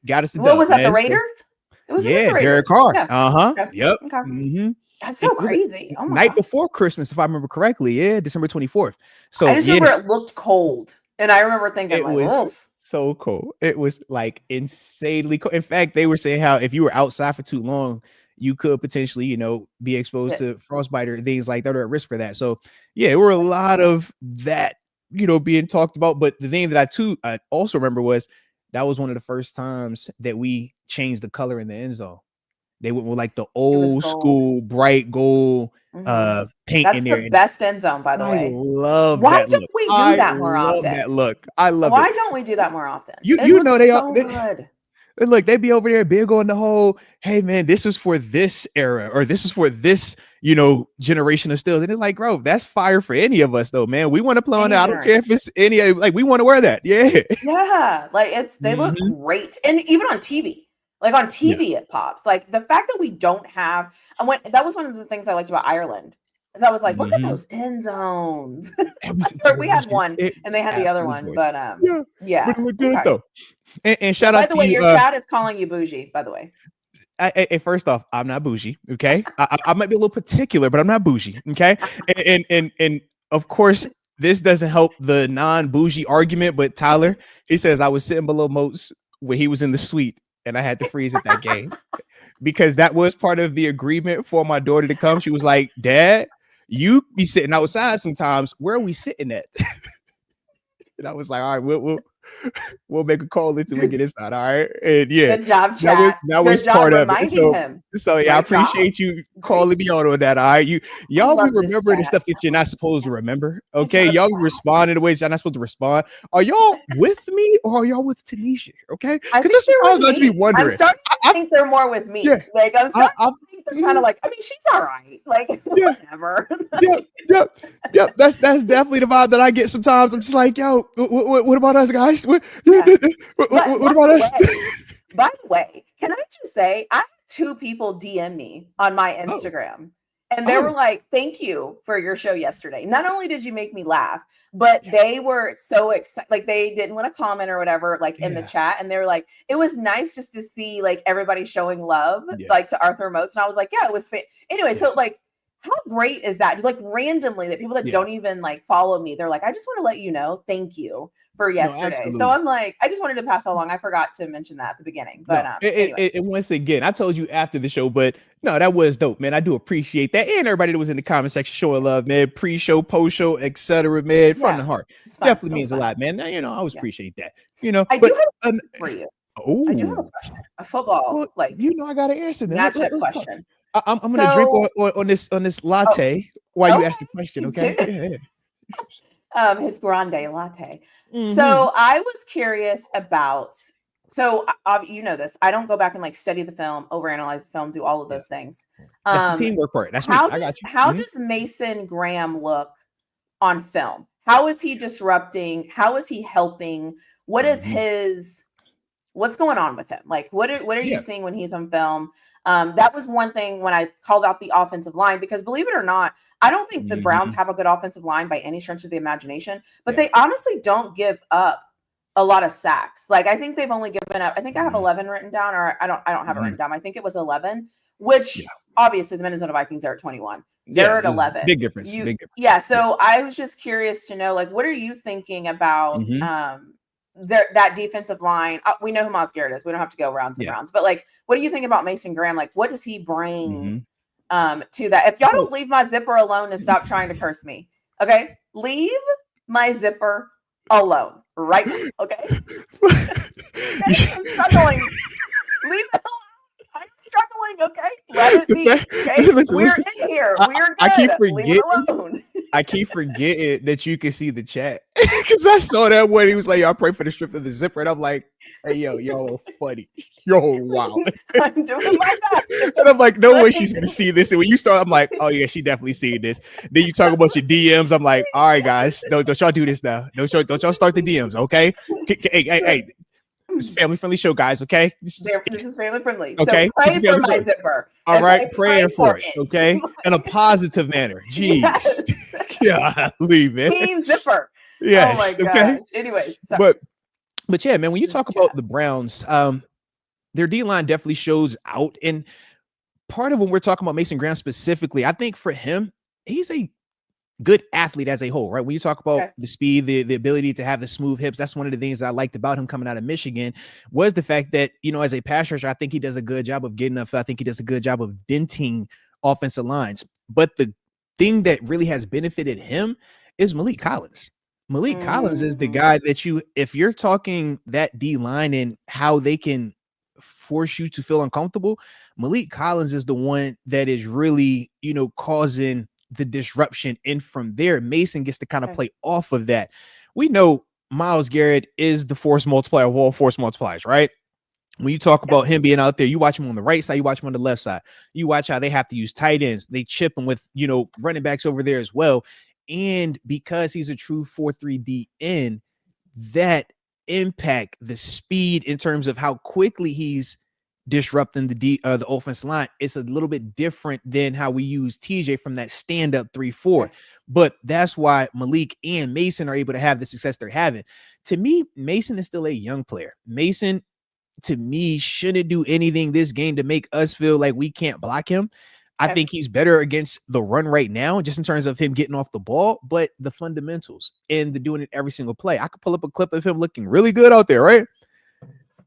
got us the dub. What was that? The Raiders. It was Derek Carr. Okay. Yep. Okay. That's so crazy. Oh my night before Christmas, if I remember correctly. Yeah, December 24th. So I just remember it looked cold, and I remember thinking, it was so cold. It was like insanely cold. In fact, they were saying how if you were outside for too long, you could potentially, you know, be exposed to frostbite or things like that, or at risk for that. So yeah, there were a lot of that, you know, being talked about. But the thing that I also remember was that was one of the first times that we changed the color in the end zone. They went with like the old school bright gold paint That's in there. That's the best end zone, by the way. I love Why that don't look. we do that more often? That look. I love Why it. don't we do that more often? You know they are good. Look, they be over there big on the whole, hey man, this was for this era, or this is for this, you know, generation of Steelers. And it's like, bro, that's fire for any of us though, man. We want to play on that. I don't care if it's any, like we want to wear that. Yeah, like they look great. And even on TV. Like on TV, it pops. Like the fact that we don't have, that was one of the things I liked about Ireland. Is I was like, look at those end zones. We had one, and they had the other one, but yeah, it looked good though. And shout out to you. By the way, your chat is calling you bougie. By the way, first off, I'm not bougie. Okay, I might be a little particular, but I'm not bougie. Okay, and of course, this doesn't help the non-bougie argument. But Tyler, he says I was sitting below Moats when he was in the suite. And I had to freeze at that game because that was part of the agreement for my daughter to come. She was like, Dad, you be sitting outside sometimes. Where are we sitting at? And I was like, all right, we'll make a call until we get inside. All right. And yeah, good job, chat. That was part of it. So yeah, I appreciate job. you calling me on that. All right. Y'all be remembering the stuff that you're not supposed to remember. Okay. Y'all be responding the ways y'all not supposed to respond. Are y'all with me or are y'all with TaNeisha? Okay. Because sometimes I just be wondering. I'm starting to think they're more with me. Yeah, like I'm starting to think they're kind of like, I mean, she's all right. Like whatever. Yep. That's definitely the vibe that I get sometimes. I'm just like, yo, what about us guys? What about us? By the way, can I just say I had 2 people DM me on my Instagram, and they were like, "Thank you for your show yesterday. Not only did you make me laugh, but they were so excited. Like they didn't want to comment or whatever, like in the chat, and they were like, it was nice just to see like everybody showing love, like to Arthur Moats. And I was like, yeah, it was anyway. So like, how great is that? Just like randomly, that people that don't even like follow me, they're like, I just want to let you know, thank you for yesterday. No, so I'm like, I just wanted to pass that along. I forgot to mention that at the beginning, but and once again, I told you after the show, but no, that was dope, man. I do appreciate that, and everybody that was in the comment section showing love, man. Pre-show, post-show, etc., man. From the heart, definitely means a lot, man. Now, you know, I always appreciate that. You know, I do have a question for you. Oh, I do have a question. A football, I gotta answer that. Let's question. I'm gonna drink So, on this oh, latte while you okay, ask the question. you Okay. did. Yeah. His grande latte. Mm-hmm. So I was curious about. So you know this. I don't go back and like study the film, overanalyze the film, do all of Yeah. those things. That's the Um, teamwork part. That's me. I got you. how Mhm. does Mason Graham look on film? How is he disrupting? How is he helping? What is Mhm. his what's going on with him? Like, what are you Yeah. seeing when he's on film? That was one thing when I called out the offensive line, because believe it or not, I don't think the Browns Mhm. have a good offensive line by any stretch of the imagination, but Yeah. they honestly don't give up a lot of sacks. Like, I think they've only given up, I think I have Mhm. 11 written down, or I don't have it Mhm. written down. I think it was 11, which Yeah. obviously the Minnesota Vikings are at 21. Yeah. They're at There's 11. big difference. You Big difference. Yeah, Yeah. so I was just curious to know, like, what are you thinking about Mhm. that defensive line? We know who Miles Garrett is. We don't have to go rounds and Yeah. rounds. But like, what do you think about Mason Graham? Like, what does he bring Mhm. to that? If y'all So don't leave my zipper alone and stop trying to curse me, okay? Leave my zipper alone right now, okay? Okay, I'm struggling. Leave it alone. I'm struggling, okay? Let it the be, okay? listen, We're listen. in here. I, We're I keep good. Leave it forgetting. alone. I keep forgetting that you can see the chat because I saw that when he was like, "Y'all pray for the strip of the zipper," and I'm like, "Hey, yo, y'all are funny, yo, wow." I'm doing my best. And I'm like, "No way, she's gonna Please. see this." And when you start, I'm like, "Oh yeah, she definitely seen this." Then you talk about your DMs. I'm like, "All right, guys, don't y'all do this now. Don't y'all start the DMs, okay? Hey, it's a family friendly show, guys. Okay, This is family friendly. So okay, keep pray it for family my friendly. zipper. All right, Okay, pray praying for for it, okay, it. in a positive manner. Jeez, Yes. yeah, leave it. Team zipper. Oh my Yes, okay. gosh. Anyways, so But yeah, man, when you this talk about chat. the Browns, their D line definitely shows out. And part of when we're talking about Mason Graham specifically, I think for him, he's a good athlete as a whole, right? When you talk about Okay. the speed, the ability to have the smooth hips, that's one of the things that I liked about him coming out of Michigan was the fact that, as a pass rusher, I think he does a good job of getting up. I think he does a good job of denting offensive lines. But the thing that really has benefited him is Malik Collins. Malik Collins is the Mm, guy that if you're talking that D line and how they can force you to feel uncomfortable, Malik Collins is the one that is really, causing the disruption. And from there, Mason gets to kind of okay. play off of that. We know Myles Garrett is the force multiplier of all force multipliers, right? When you talk about Yes. him being out there, you watch him on the right side, you watch him on the left side. You watch how they have to use tight ends. They chip him with, running backs over there as well. And because he's a true 4-3 DN, that impact the speed in terms of how quickly he's disrupting the offensive line. It's a little bit different than how we use TJ from that stand up 3-4. Okay. But that's why Malik and Mason are able to have the success they're having. To me, Mason is still a young player. Mason, to me, shouldn't do anything this game to make us feel like we can't block him. I Okay. think he's better against the run right now, just in terms of him getting off the ball, but the fundamentals and the doing it every single play. I could pull up a clip of him looking really good out there, right?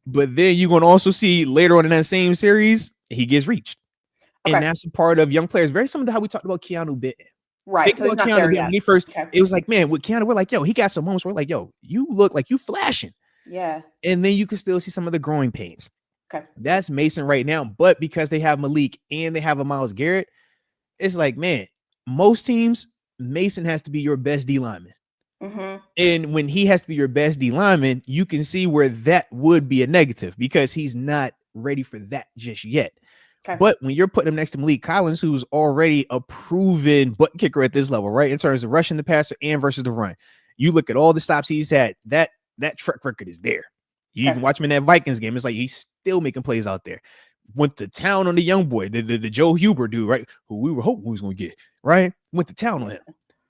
But then you're going to also see later on in that same series, he gets reached. And Okay. that's a part of young players, very similar to how we talked about Keanu Benton. Right. Think So he's about not Keanu there Benton yet. when he first, Okay. it was like, man, with Keanu, we're like, yo, he got some moments where we're like, yo, you look like you flashing. Yeah. And then you can still see some of the growing pains. Okay. That's Mason right now. But because they have Malik and they have a Myles Garrett, it's like, man, most teams, Mason has to be your best D lineman. Mm-hmm. And when he has to be your best D lineman, you can see where that would be a negative because he's not ready for that just yet. Okay. But when you're putting him next to Malik Collins, who's already a proven butt kicker at this level, right, in terms of rushing the passer and versus the run, you look at all the stops he's had, that track record is there. You Okay. even watch him in that Vikings game, it's like he's still making plays out there. Went to town on the young boy, the Joe Huber dude, right, who we were hoping we was going to get, right? Went to town on him.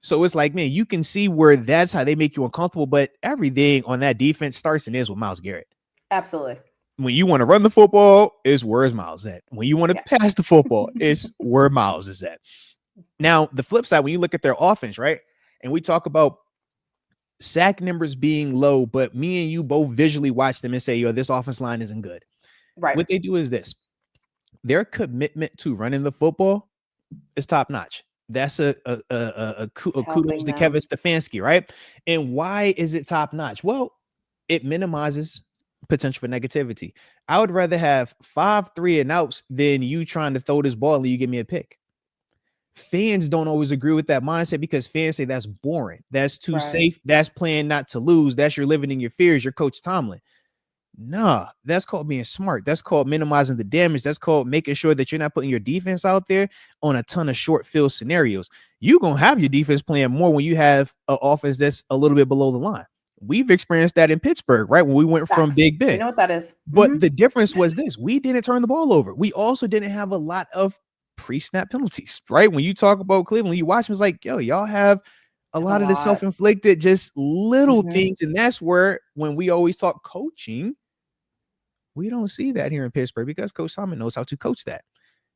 So it's like, man, you can see where that's how they make you uncomfortable, but everything on that defense starts and ends with Myles Garrett. Absolutely. When you want to run the football, is where's Myles at? When you want to pass the football, is where Myles is at. Now, the flip side, when you look at their offense, right? And we talk about sack numbers being low, but me and you both visually watch them and say, yo, this offense line isn't good. Right. What they do is this. Their commitment to running the football is top notch. That's a kudos to Kevin Stefanski, right? And why is it top notch? Well, it minimizes potential for negativity. I would rather have 5 3-and-outs than you trying to throw this ball and you give me a pick. Fans don't always agree with that mindset because fans say that's boring. That's too safe. That's playing not to lose. That's you're living in your fears. You're Coach Tomlin. Nah, that's called being smart. That's called minimizing the damage. That's called making sure that you're not putting your defense out there on a ton of short field scenarios. You're going to have your defense playing more when you have an offense that's a little bit below the line. We've experienced that in Pittsburgh, right? When we went from Big Ben. You know what that is. But the difference was this. We didn't turn the ball over. We also didn't have a lot of pre-snap penalties, right? When you talk about Cleveland, you watch them, it's like, yo, y'all have a lot of the self-inflicted, just little things. And that's where, when we always talk coaching, we don't see that here in Pittsburgh because Coach Tomlin knows how to coach that.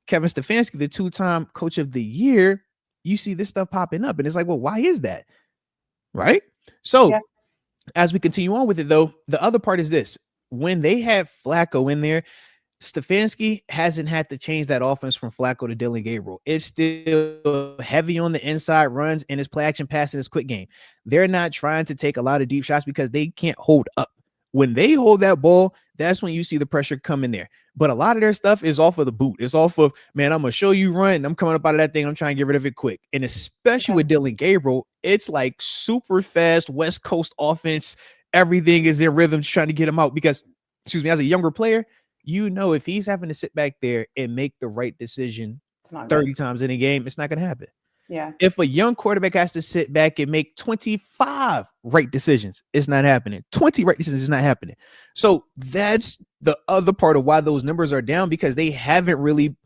Kevin Stefanski, the 2-time coach of the year, you see this stuff popping up. And it's like, well, why is that? Right? So as we continue on with it, though, the other part is this. When they had Flacco in there, Stefanski hasn't had to change that offense from Flacco to Dylan Gabriel. It's still heavy on the inside runs and his play action pass and his quick game. They're not trying to take a lot of deep shots because they can't hold up. When they hold that ball, that's when you see the pressure come in there. But a lot of their stuff is off of the boot. It's off of, man, I'm going to show you run. I'm coming up out of that thing. I'm trying to get rid of it quick. And especially with Dylan Gabriel, it's like super fast West Coast offense. Everything is in rhythm, just trying to get him out because, as a younger player, you know, if he's having to sit back there and make the right decision 30 times in a game, it's not going to happen. Yeah. If a young quarterback has to sit back and make 25 right decisions, it's not happening. 20 right decisions is not happening. So that's the other part of why those numbers are down, because they haven't really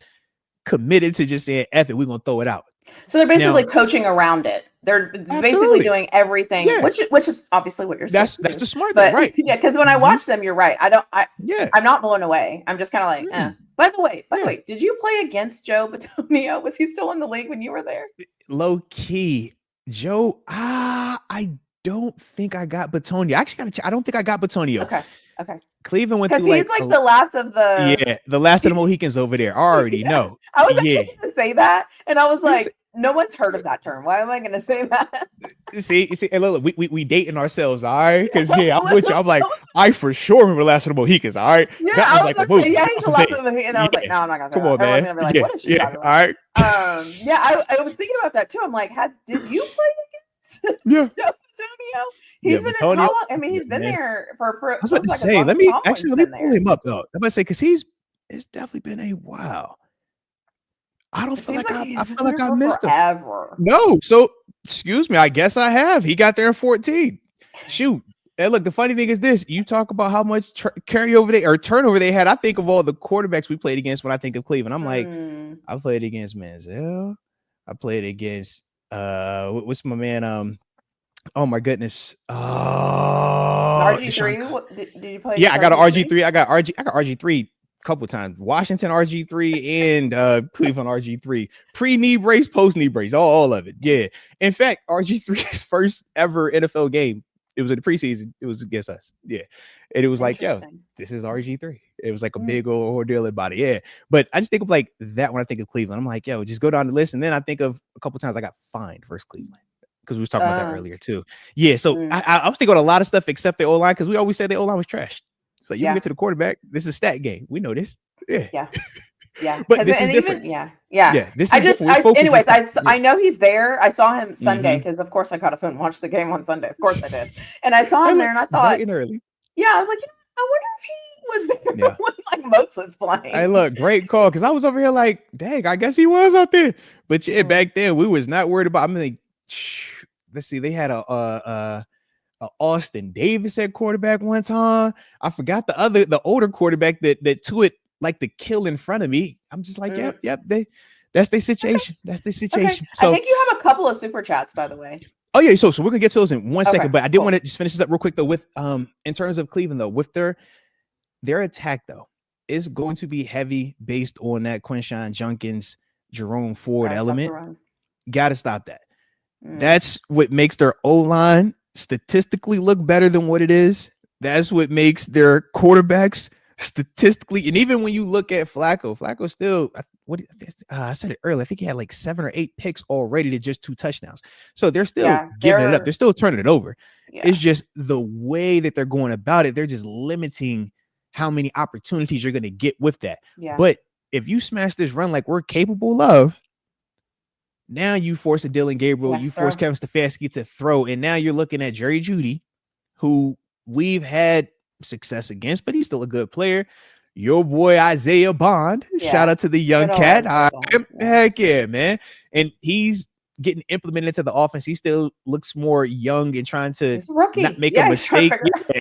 committed to just saying, F it, we're going to throw it out. So they're basically coaching around it. They're basically doing everything, which is obviously what you're supposed to do. That's the smart thing, right? Yeah, because when I watch them, you're right. I'm not blown away. I'm just kind of like, eh. By the way, did you play against Joe Bitonio? Was he still in the league when you were there? Low key, Joe. I don't think I got Bitonio. I actually I don't think I got Bitonio. Okay. Cleveland went through because he's like the last of the last of the Mohicans over there. I already know. I was actually going to say that, and I was like, no one's heard of that term. Why am I going to say that? See, hey, look, we dating ourselves, all right? Because I'm with you. I'm like, I for sure remember the last of the Mohicans, all right? Yeah, that was like a yeah, he's the last of the Mohicans, and I was like, no, I'm not going to say that. Come on, man. Everyone's going to be like, what is she talking about? All right. I was thinking about that too. I'm like, did you play against Joe Bitonio? He's been in college. I mean, he's been there for I was about to say, let me pull him up though. I'm about to say, because it's definitely been a while. I don't feel like I feel like I missed him. No, so excuse me. I guess I have. He got there in 14. Shoot. And look, the funny thing is this: you talk about how much turnover they had. I think of all the quarterbacks we played against when I think of Cleveland. I'm like, I played against Manziel. I played against what's my man? Oh my goodness. RG3. Did you play? Yeah, I got an RG3. I got RG3 a couple times. Washington RG3 and Cleveland RG3. Pre-knee brace, post-knee brace, all of it. Yeah. In fact, RG3's first ever NFL game, it was in the preseason. It was against us. Yeah. And it was like, yo, this is RG3. It was like a big old ordeal about it. Yeah. But I just think of like that when I think of Cleveland. I'm like, yo, just go down the list. And then I think of a couple times I got fined versus Cleveland, because we was talking about that earlier too. Yeah. So I was thinking about a lot of stuff except the O-line, because we always said the O-line was trash. So you can get to the quarterback. This is a stat game. We know this. Yeah. But this is different. This is anyways, I know he's there. I saw him Sunday because, of course, I got up and watched the game on Sunday. Of course I did. And I saw him there, and I thought, early. Yeah, I was like, I wonder if he was there when like Moats was playing. Hey, look, great call, because I was over here like, dang, I guess he was out there. But yeah, back then we was not worried about. I mean, let's see, they had a Austin Davis at quarterback one time. I forgot the older quarterback that to it like to kill in front of me. I'm just like, yep, that's their situation. That's their situation. Okay. So I think you have a couple of super chats, by the way. Oh yeah, so we're gonna get to those in one second, but I did want to just finish this up real quick though with in terms of Cleveland though, with their attack though, is going to be heavy based on that Quinshon Junkins, Jerome Ford element. Gotta stop that. That's what makes their O-line statistically look better than what it is. That's what makes their quarterbacks statistically, and even when you look at Flacco still, I said it earlier, I think he had like 7 or 8 picks already to just 2 touchdowns. So they're still giving it up. They're still turning it over. It's just the way that they're going about it. They're just limiting how many opportunities you're going to get with that. Yeah. But if you smash this run like we're capable of, now you force a Dylan Gabriel, you force Kevin Stefanski to throw, and now you're looking at Jerry Jeudy, who we've had success against, but he's still a good player. Your boy Isaiah Bond, shout out to the young cat. Heck yeah, man. And he's getting implemented into the offense. He still looks more young and trying to not make a mistake.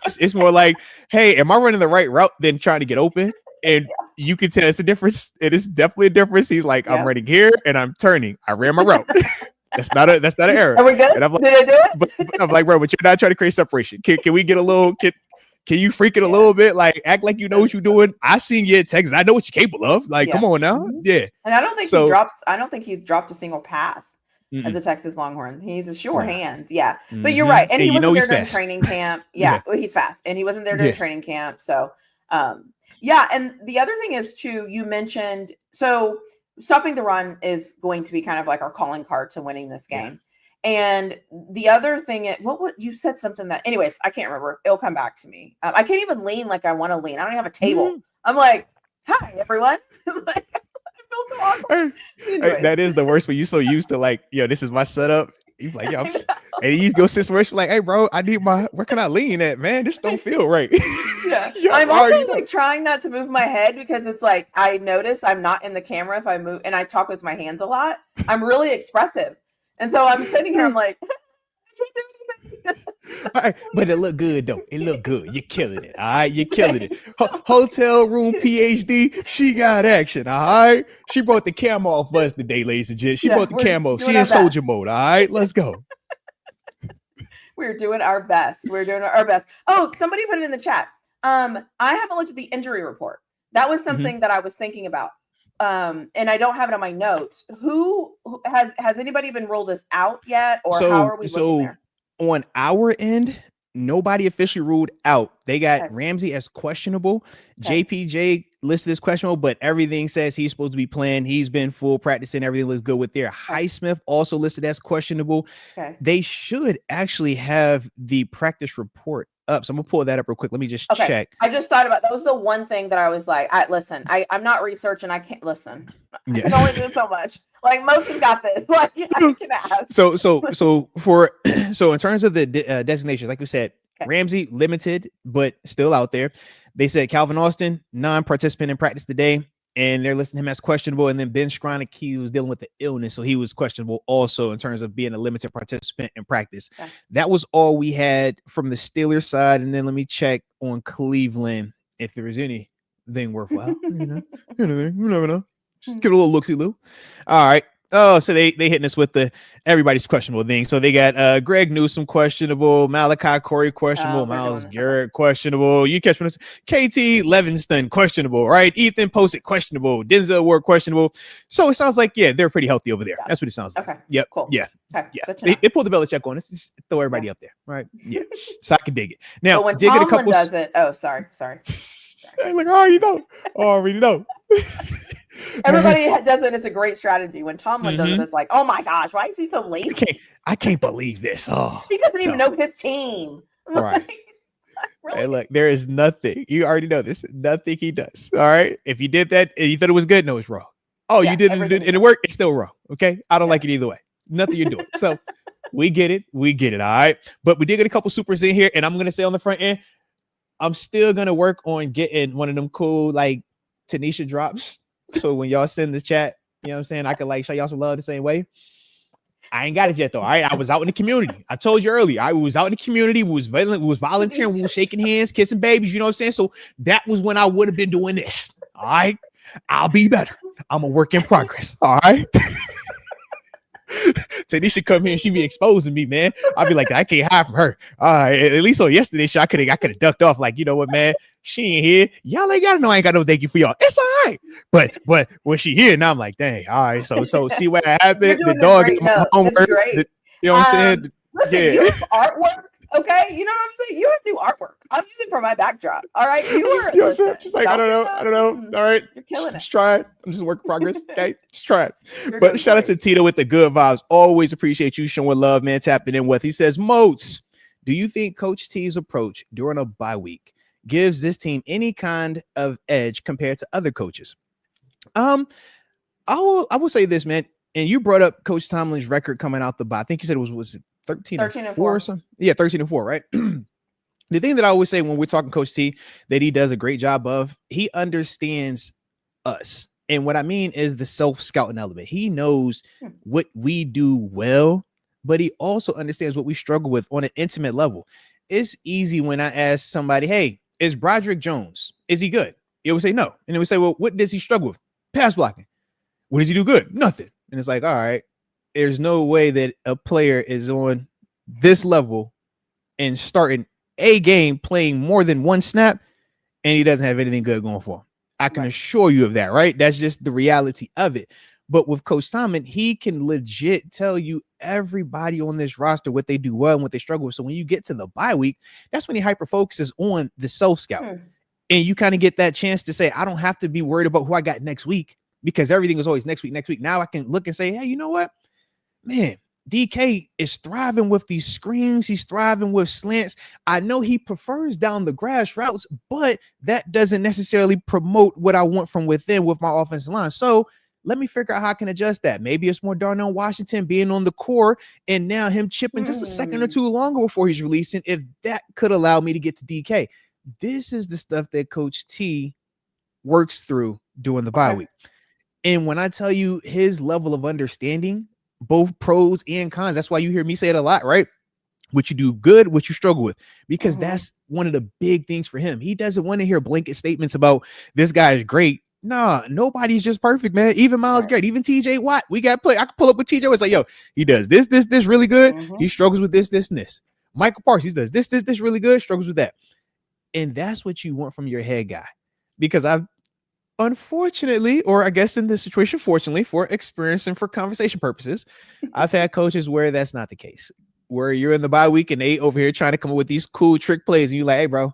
It's more like, hey, am I running the right route than trying to get open? And you can tell it's a difference. It is definitely a difference. He's like, I'm running here and I'm turning. I ran my route. That's not an error. Are we good? And I'm like, did I do it? but I'm like, bro, but you're not trying to create separation. Can we get a little? Can you freak it a little bit? Like, act like you know what you're doing. I seen you in Texas. I know what you're capable of. Like, come on now. Yeah. And I don't think he dropped a single pass as a Texas Longhorn. He's a sure hand. Yeah. But you're right. And he wasn't there during training camp. Yeah. Well, he's fast. And he wasn't there during training camp. So, and the other thing is too, you mentioned, so stopping the run is going to be kind of like our calling card to winning this game. And the other thing, you said something that, anyways, I can't remember. It'll come back to me. I can't even lean like I want to lean. I don't have a table. I'm like, hi, everyone. Like, I feel so awkward. Hey, that is the worst when you're so used to like, this is my setup. You're like, and you go sit somewhere, you're like, hey, bro, I need where can I lean at, man? This don't feel right. I'm also like trying not to move my head because it's like, I notice I'm not in the camera if I move and I talk with my hands a lot. I'm really expressive. And so I'm sitting here, I'm like, I can't do anything. All right, but it looked good, though. It looked good. You're killing it. All right, you're killing it. Hotel room PhD, she got action. All right, she brought the camo off us today, ladies and gents. She brought the camo. She in soldier mode. All right, let's go. We're doing our best. Oh, somebody put it in the chat. I haven't looked at the injury report. That was something that I was thinking about. And I don't have it on my notes. Who has anybody been ruled as out yet, or how are we looking there? On our end, nobody officially ruled out. They got Ramsey as questionable. JPJ listed as questionable, but everything says he's supposed to be playing. He's been full practicing. Everything looks good with there. Highsmith also listed as questionable. They should actually have the practice report up. So I'm gonna pull that up real quick. Let me just check. I just thought about that was the one thing that I was like, I'm not researching. I can't listen. I can only do so much. Like most have got this. Like I can ask. So in terms of the designations, like we said, Ramsey limited, but still out there. They said Calvin Austin, non-participant in practice today, and they're listing him as questionable. And then Ben Skronik, he was dealing with the illness, so he was questionable also in terms of being a limited participant in practice. That was all we had from the Steelers side. And then let me check on Cleveland if there was anything worthwhile. You never know. Just give it a little look-see-loo. All right. Oh, so they hitting us with the everybody's questionable thing. So they got Greg Newsome questionable, Malachi Corey questionable, Myles Garrett questionable. You catch me? KT Levinston questionable, right? Ethan Posett questionable, Denzel Ward questionable. So it sounds like they're pretty healthy over there. That's what it sounds like. Okay. Yep. Cool. Yeah. Okay. Yeah. They pulled the Belichick on us. Just throw everybody up there, right? Yeah. So I can dig it. Now, but when Tomlin does it, sorry. Like I already know. Everybody does it. It's a great strategy. When Tomlin does it, it's like, oh my gosh, why is he so late? I can't believe this. Oh, he doesn't even know his team. Right. Really. Hey, look, there is nothing. You already know this. Nothing he does. All right. If you did that and you thought it was good, no, it's wrong. Oh, you did it and it worked. It's still wrong. Okay. I don't like it either way. Nothing you're doing. So we get it. All right. But we did get a couple supers in here, and I'm gonna say on the front end, I'm still gonna work on getting one of them cool like TaNeisha drops. So when y'all send the chat, you know what I'm saying, I can like show y'all some love the same way. I ain't got it yet though. All right. I was out in the community. I told you earlier. I was out in the community. We was volunteering. We was shaking hands, kissing babies. You know what I'm saying? So that was when I would have been doing this. All right. I'll be better. I'm a work in progress. All right. TaNeisha come here and she be exposing me, man. I'll be like, I can't hide from her. All right. At least on yesterday's show, I could have ducked off. Like, you know what, man? She ain't here. Y'all ain't gotta know I ain't got no thank you for y'all. It's all right. But when she here, now I'm like, dang, all right. So see what happened. The dog is my homework. You know what I'm saying? Listen, you have artwork, okay? You know what I'm saying? You have new artwork. I'm using it for my backdrop. All right. Just like I don't know. All right. You're killing it. Just try it. I'm just a work in progress. Okay. Just try it. But shout out to Tito with the good vibes. Always appreciate you showing love, man. Tapping in with. He says, Moats, do you think Coach T's approach during a bye week gives this team any kind of edge compared to other coaches. I will say this, man. And you brought up Coach Tomlin's record coming out the bye. I think you said it was it 13 and 4 or something? Yeah, 13 and 4, right? The thing that I always say when we're talking Coach T that he does a great job of, he understands us. And what I mean is the self-scouting element. He knows what we do well, but he also understands what we struggle with on an intimate level. It's easy when I ask somebody, hey, is Broderick Jones, is he good? He would say no. And then we say, well, what does he struggle with? Pass blocking. What does he do good? Nothing. And it's like, all right, there's no way that a player is on this level and starting a game playing more than one snap and he doesn't have anything good going for him. I can assure you of that, right? That's just the reality of it. But with Coach Tomlin, he can legit tell you everybody on this roster what they do well and what they struggle with. So when you get to the bye week, that's when he hyper focuses on the self-scout. And you kind of get that chance to say, I don't have to be worried about who I got next week because everything is always next week. Now I can look and say, hey, you know what? Man, DK is thriving with these screens. He's thriving with slants. I know he prefers down the grass routes, but that doesn't necessarily promote what I want from within with my offensive line. So let me figure out how I can adjust that. Maybe it's more Darnell Washington being on the core and now him chipping just a second or two longer before he's releasing. If that could allow me to get to DK. This is the stuff that Coach T works through during the bye week. And when I tell you his level of understanding, both pros and cons, that's why you hear me say it a lot, right? What you do good, what you struggle with, because that's one of the big things for him. He doesn't want to hear blanket statements about this guy is great. Nah, nobody's just perfect, man. Even Miles Garrett, even TJ Watt. We got play. I can pull up with TJ. It's like, yo, he does this really good. He struggles with this, and this. Michael Parsons does this really good, struggles with that. And that's what you want from your head guy. Because I've unfortunately, or I guess in this situation, fortunately, for experience and for conversation purposes, I've had coaches where that's not the case. Where you're in the bye week and they over here trying to come up with these cool trick plays, and you're like, hey, bro,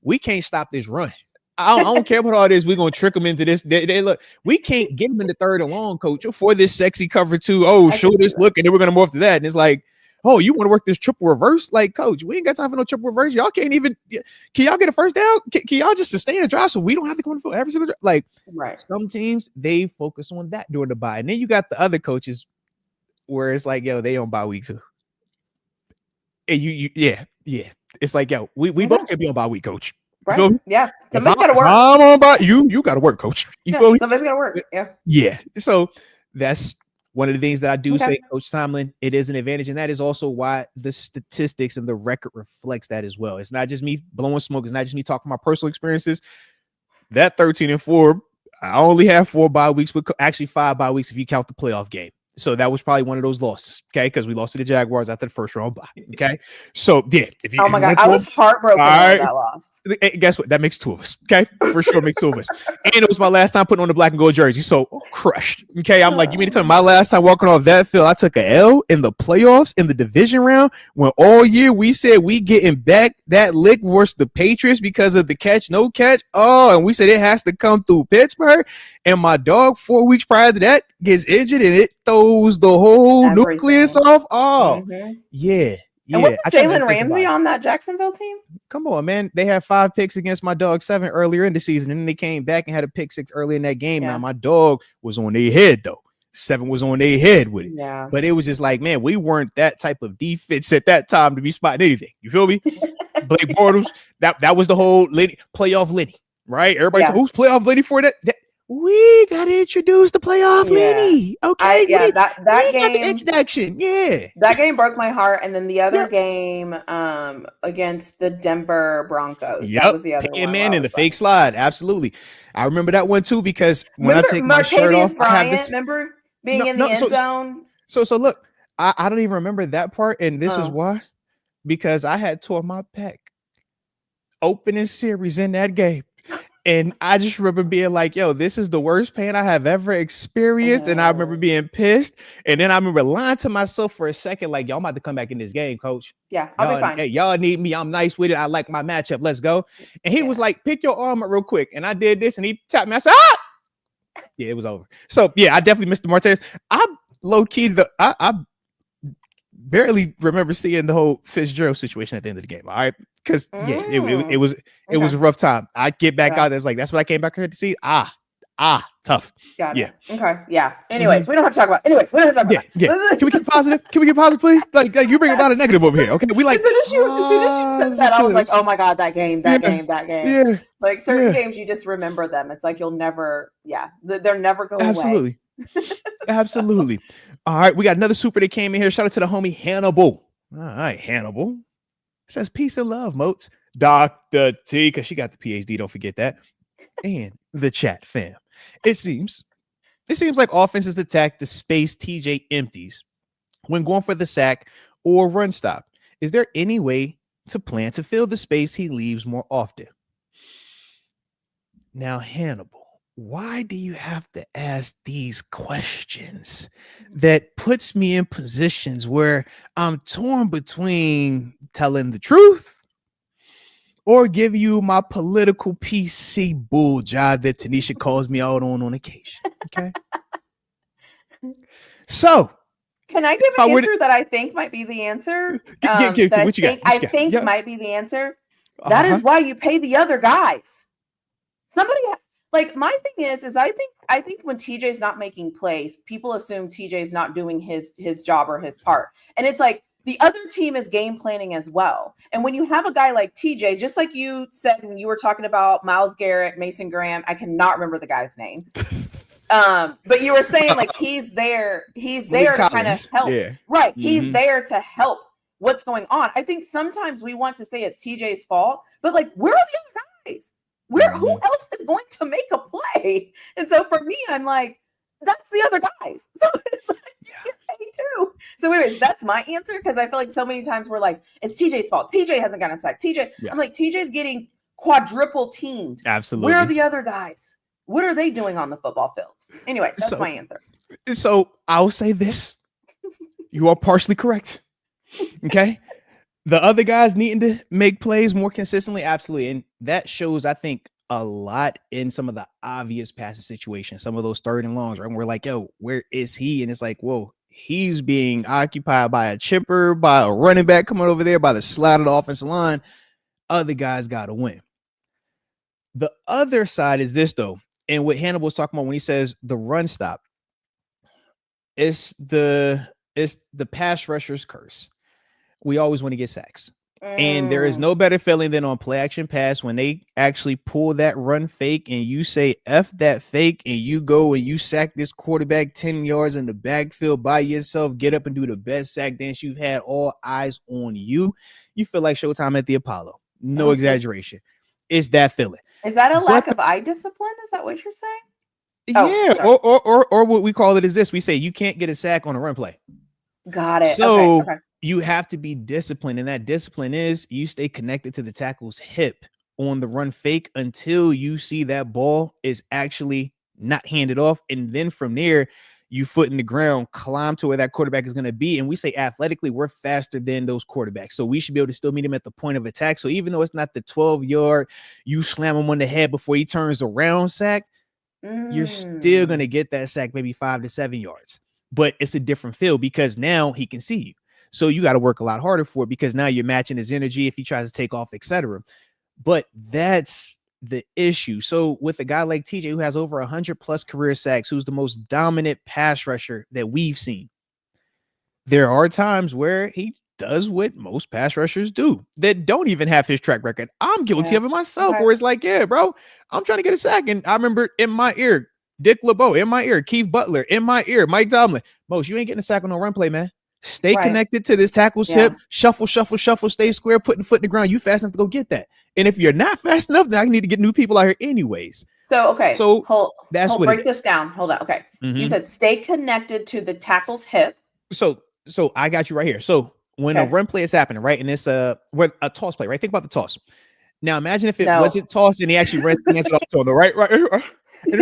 we can't stop this run. I don't care about all this. We're gonna trick them into this. They look, we can't get them in the third and long, coach, for this sexy cover two. Oh, show this look, and then we're gonna morph to that. And it's like, oh, you want to work this triple reverse? Like, coach, we ain't got time for no triple reverse. Y'all can't even. Can y'all get a first down? Can y'all just sustain a drive so we don't have to go in for every single drive? Like, some teams they focus on that during the bye, and then you got the other coaches where it's like, yo, they on bye week too. And yeah. It's like, yo, we both can be on bye week, coach. Right. Yeah. Somebody's got to work. I'm on bye. You got to work, coach. You feel me? Somebody's got to work. Yeah. Yeah. So that's one of the things that I do say, Coach Tomlin, it is an advantage. And that is also why the statistics and the record reflects that as well. It's not just me blowing smoke. It's not just me talking my personal experiences. That 13 and 4, I only have 4 bye weeks, but actually 5 bye weeks if you count the playoff game. So that was probably one of those losses, okay? Because we lost to the Jaguars after the first round bye, okay? So, yeah. If you, oh, my God. I was heartbroken over that loss. Guess what? That makes 2 of us, okay? For sure, makes 2 of us. And it was my last time putting on the black and gold jersey, so crushed, okay? I'm like, you mean to tell me my last time walking off that field, I took an L in the playoffs, in the division round, when all year we said we getting back that lick versus the Patriots because of the catch, no catch. Oh, and we said it has to come through Pittsburgh. And my dog 4 weeks prior to that gets injured and it throws the whole nucleus off. Oh, yeah. And wasn't Jalen Ramsey on that Jacksonville team? Come on, man. They had 5 picks against my dog 7 earlier in the season. And then they came back and had a pick 6 early in that game. Now, my dog was on their head, though. 7 was on their head with it. Yeah. But it was just like, man, we weren't that type of defense at that time to be spotting anything. You feel me? Blake Bortles, that was the whole playoff Lenny, right? Everybody said, who's playoff Lenny for that? We got to introduce the playoff Lenny. Okay. That game, got the introduction. Yeah. That game broke my heart. And then the other game against the Denver Broncos. Yep. That was the other one. Man, and the fake slide. Absolutely. I remember that one too, because when I take my shirt off, Bryant, I have this. Remember being in the end zone? So look, I don't even remember that part. And this is why. Because I had tore my pec opening series in that game. And I just remember being like, yo, this is the worst pain I have ever experienced. And I remember being pissed. And then I remember lying to myself for a second, like, yo, I'm about to come back in this game, coach. Yeah, I'll be fine. Hey, y'all need me. I'm nice with it. I like my matchup. Let's go. And he was like, pick your arm up real quick. And I did this and he tapped me. I said, ah! Yeah, it was over. So, yeah, I definitely missed the Martinez. I'm low key, barely remember seeing the whole Fitzgerald situation at the end of the game. All right, because it was Okay. a rough time. I get back Yeah. out there. It was like that's what I came back here to see. Tough. Got Yeah. it. Okay. Yeah. Mhm. Anyways, we don't have to talk about. Anyways, we don't have to talk Yeah, about yeah. Can we that. get positive? Can we get positive, please? Like you bring a lot of negative over here. Okay, we like As soon as you said that, I was like, oh positives. my god, that game, that Yeah, game, that game. yeah, Like certain yeah. games, you just remember them. It's like you'll never, yeah, they'll never go away. Absolutely, absolutely. All right, we got another super that came in here. Shout out to the homie Hannibal. All right, Hannibal says peace and love, Moats. Dr. T, because she got the PhD. Don't forget that. And the chat fam. It seems like offenses attack the space TJ empties when going for the sack or run stop. Is there any way to plan to fill the space he leaves more often? Now, Hannibal, why do you have to ask these questions? That puts me in positions where I'm torn between telling the truth or give you my political PC bull job that TaNeisha calls me out on occasion. Okay. So, can I give an answer that I think might be the answer? Give to what you got. I think yep. might be the answer. That is why you pay the other guys. Somebody like my thing is I think when TJ's not making plays, people assume TJ's not doing his job or his part, and it's like the other team is game planning as well. And when you have a guy like TJ, just like you said when you were talking about Myles Garrett, Mason Graham, I cannot remember the guy's name. But you were saying like he's there to kind of help. Yeah. Right. Mm-hmm. He's there to help what's going on. I think sometimes we want to say it's TJ's fault, but like where are the other guys? Who else is going to make a play? And so for me, I'm like, that's the other guys. So you're paid too. So anyways, that's my answer, because I feel like so many times we're like, it's TJ's fault. TJ hasn't gotten a sack. I'm like, TJ's getting quadruple teamed. Absolutely. Where are the other guys? What are they doing on the football field? Anyways, that's my answer. So I'll say this. You are partially correct. Okay. The other guys needing to make plays more consistently, absolutely. And that shows, I think, a lot in some of the obvious passing situations, some of those third and longs, right? And we're like, yo, where is he? And it's like, whoa, he's being occupied by a chipper, by a running back coming over there, by the slide of the offensive line. Other guys got to win. The other side is this, though. And what Hannibal was talking about when he says the run stop, it's the pass rusher's curse. We always want to get sacks. And there is no better feeling than on play action pass when they actually pull that run fake and you say F that fake and you go and you sack this quarterback 10 yards in the backfield by yourself, get up and do the best sack dance you've had, all eyes on you. You feel like Showtime at the Apollo. No exaggeration. It's that feeling. Is that a lack of eye discipline? Is that what you're saying? Yeah. Or what we call it is this. We say you can't get a sack on a run play. Got it. So you have to be disciplined, and that discipline is you stay connected to the tackle's hip on the run fake until you see that ball is actually not handed off. And then from there, you foot in the ground, climb to where that quarterback is going to be. And we say athletically, we're faster than those quarterbacks. So we should be able to still meet him at the point of attack. So even though it's not the 12-yard, you slam him on the head before he turns around sack, you're still going to get that sack maybe 5 to 7 yards. But it's a different feel because now he can see you. So you got to work a lot harder for it because now you're matching his energy if he tries to take off, etc. But that's the issue. So with a guy like TJ who has over 100+ career sacks, who's the most dominant pass rusher that we've seen, there are times where he does what most pass rushers do that don't even have his track record. I'm guilty of it myself, where it's like, yeah, bro, I'm trying to get a sack. And I remember in my ear, Dick LeBeau in my ear, Keith Butler in my ear, Mike Tomlin, Most, you ain't getting a sack on no run play, man. Stay connected to this tackle hip, shuffle, stay square, putting foot in the ground. You fast enough to go get that. And if you're not fast enough, then I need to get new people out here anyways. So break this down. Hold on. Okay. Mm-hmm. You said stay connected to the tackle's hip. So I got you right here. So when a run play is happening, right? And it's a toss play, right? Think about the toss. Now imagine if it wasn't tossed and he actually runs it off to the right. And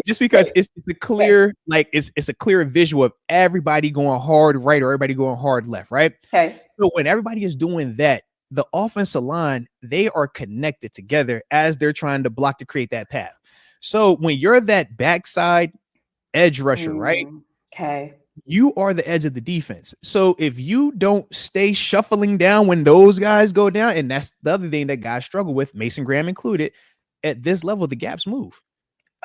just because it's a clear, it's a clear visual of everybody going hard right or everybody going hard left, right? Okay. So when everybody is doing that, the offensive line, they are connected together as they're trying to block to create that path. So when you're that backside edge rusher, right? Okay. You are the edge of the defense. So if you don't stay shuffling down when those guys go down, and that's the other thing that guys struggle with, Mason Graham included, at this level, the gaps move.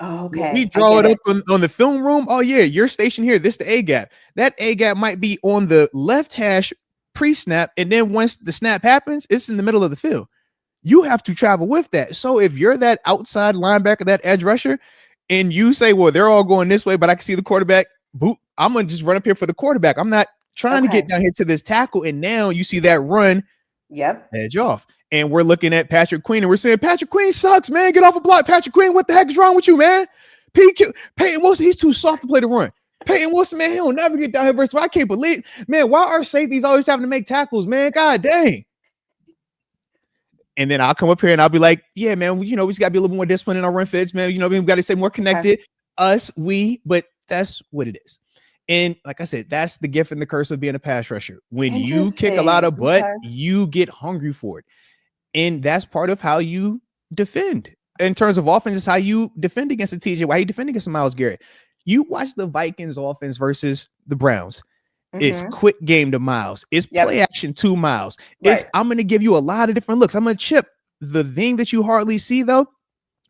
Oh, When we okay. I draw get it up it. on the film room, oh yeah, you're stationed here. This the A gap. That A gap might be on the left hash pre-snap, and then once the snap happens, it's in the middle of the field. You have to travel with that. So if you're that outside linebacker, that edge rusher, and you say, well, they're all going this way, but I can see the quarterback, boot, I'm gonna just run up here for the quarterback. I'm not trying to get Okay. down here to this tackle. And now you see that run Yep. edge off. And we're looking at Patrick Queen and we're saying, Patrick Queen sucks, man. Get off a block. Patrick Queen, what the heck is wrong with you, man? Peyton Wilson, he's too soft to play the run. Peyton Wilson, man, he'll never get down here versus. I can't believe, man, why are safeties always having to make tackles, man? God dang. And then I'll come up here and I'll be like, yeah, man, we just got to be a little more disciplined in our run fits, man. We got to stay more connected. Okay. But that's what it is. And like I said, that's the gift and the curse of being a pass rusher. When you kick a lot of butt, you get hungry for it. And that's part of how you defend. In terms of offense, is how you defend against a TJ. Why you defend against a Myles Garrett? You watch the Vikings offense versus the Browns. Mm-hmm. It's quick game to Myles. It's play action to Myles. Right. I'm going to give you a lot of different looks. I'm going to chip. The thing that you hardly see, though,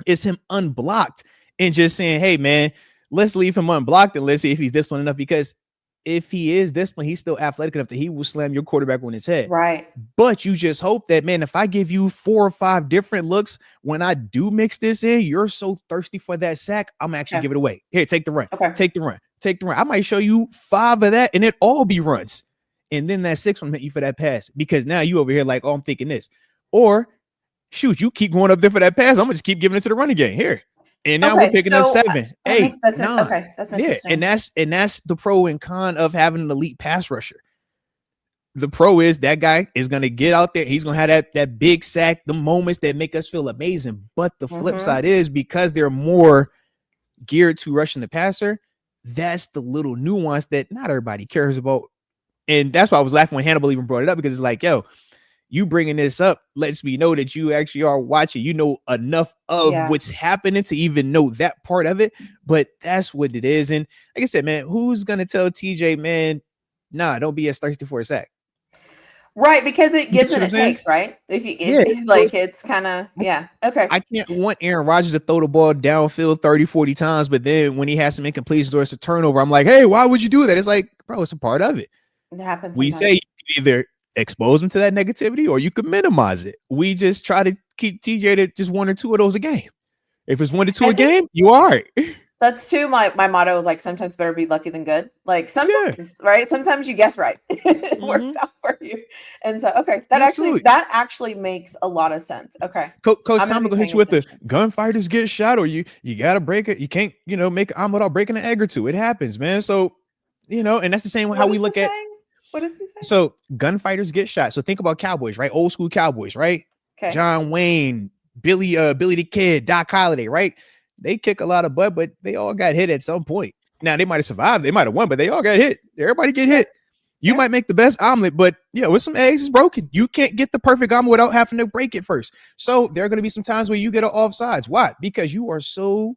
is him unblocked and just saying, hey, man, let's leave him unblocked and let's see if he's disciplined enough. Because if he is disciplined, he's still athletic enough that he will slam your quarterback on his head. Right. But you just hope that, man, if I give you 4 or 5 different looks, when I do mix this in, you're so thirsty for that sack, I'm actually give it away. Here, take the run. Okay. Take the run. I might show you 5 of that and it all be runs. And then that 6th one hit you for that pass because now you over here like, oh, I'm thinking this. Or shoot, you keep going up there for that pass. I'm gonna just keep giving it to the running game here. And now we're picking up 7, 8, 9. Okay, that's interesting. Yeah, and that's the pro and con of having an elite pass rusher. The pro is that guy is going to get out there. He's going to have that big sack, the moments that make us feel amazing. But the flip side is because they're more geared to rushing the passer, that's the little nuance that not everybody cares about. And that's why I was laughing when Hannibal even brought it up because it's like, yo, you bringing this up lets me know that you actually are watching. You know enough of what's happening to even know that part of it. But that's what it is. And like I said, man, who's going to tell TJ, man, nah, don't be as thirsty for a sack? Right, because it gives and it takes, right? If you it's kind of, okay. I can't want Aaron Rodgers to throw the ball downfield 30, 40 times, but then when he has some incompletions or it's a turnover, I'm like, hey, why would you do that? It's like, bro, it's a part of it. It happens. We say you can either expose him to that negativity or you can minimize it. We just try to keep TJ to just 1 or 2 of those a game. If it's 1 to 2 a game, you all right. That's too my motto. Like sometimes better be lucky than good. Like sometimes, right? Sometimes you guess right, it works out for you. And so, okay, that actually makes a lot of sense. Okay, Coach Tom will hit you with the gunfighters get shot, or you gotta break it. You can't make an omelet without breaking an egg or 2. It happens, man. So and that's the same way how we look at. What is he saying? So gunfighters get shot. So think about Cowboys, right? Old school Cowboys, right? Okay. John Wayne, Billy the Kid, Doc Holliday, right? They kick a lot of butt, but they all got hit at some point. Now they might have survived, they might have won, but they all got hit. Everybody get hit. You might make the best omelet, but with some eggs, it's broken. You can't get the perfect omelet without having to break it first. So there are going to be some times where you get an offsides. Why? Because you are so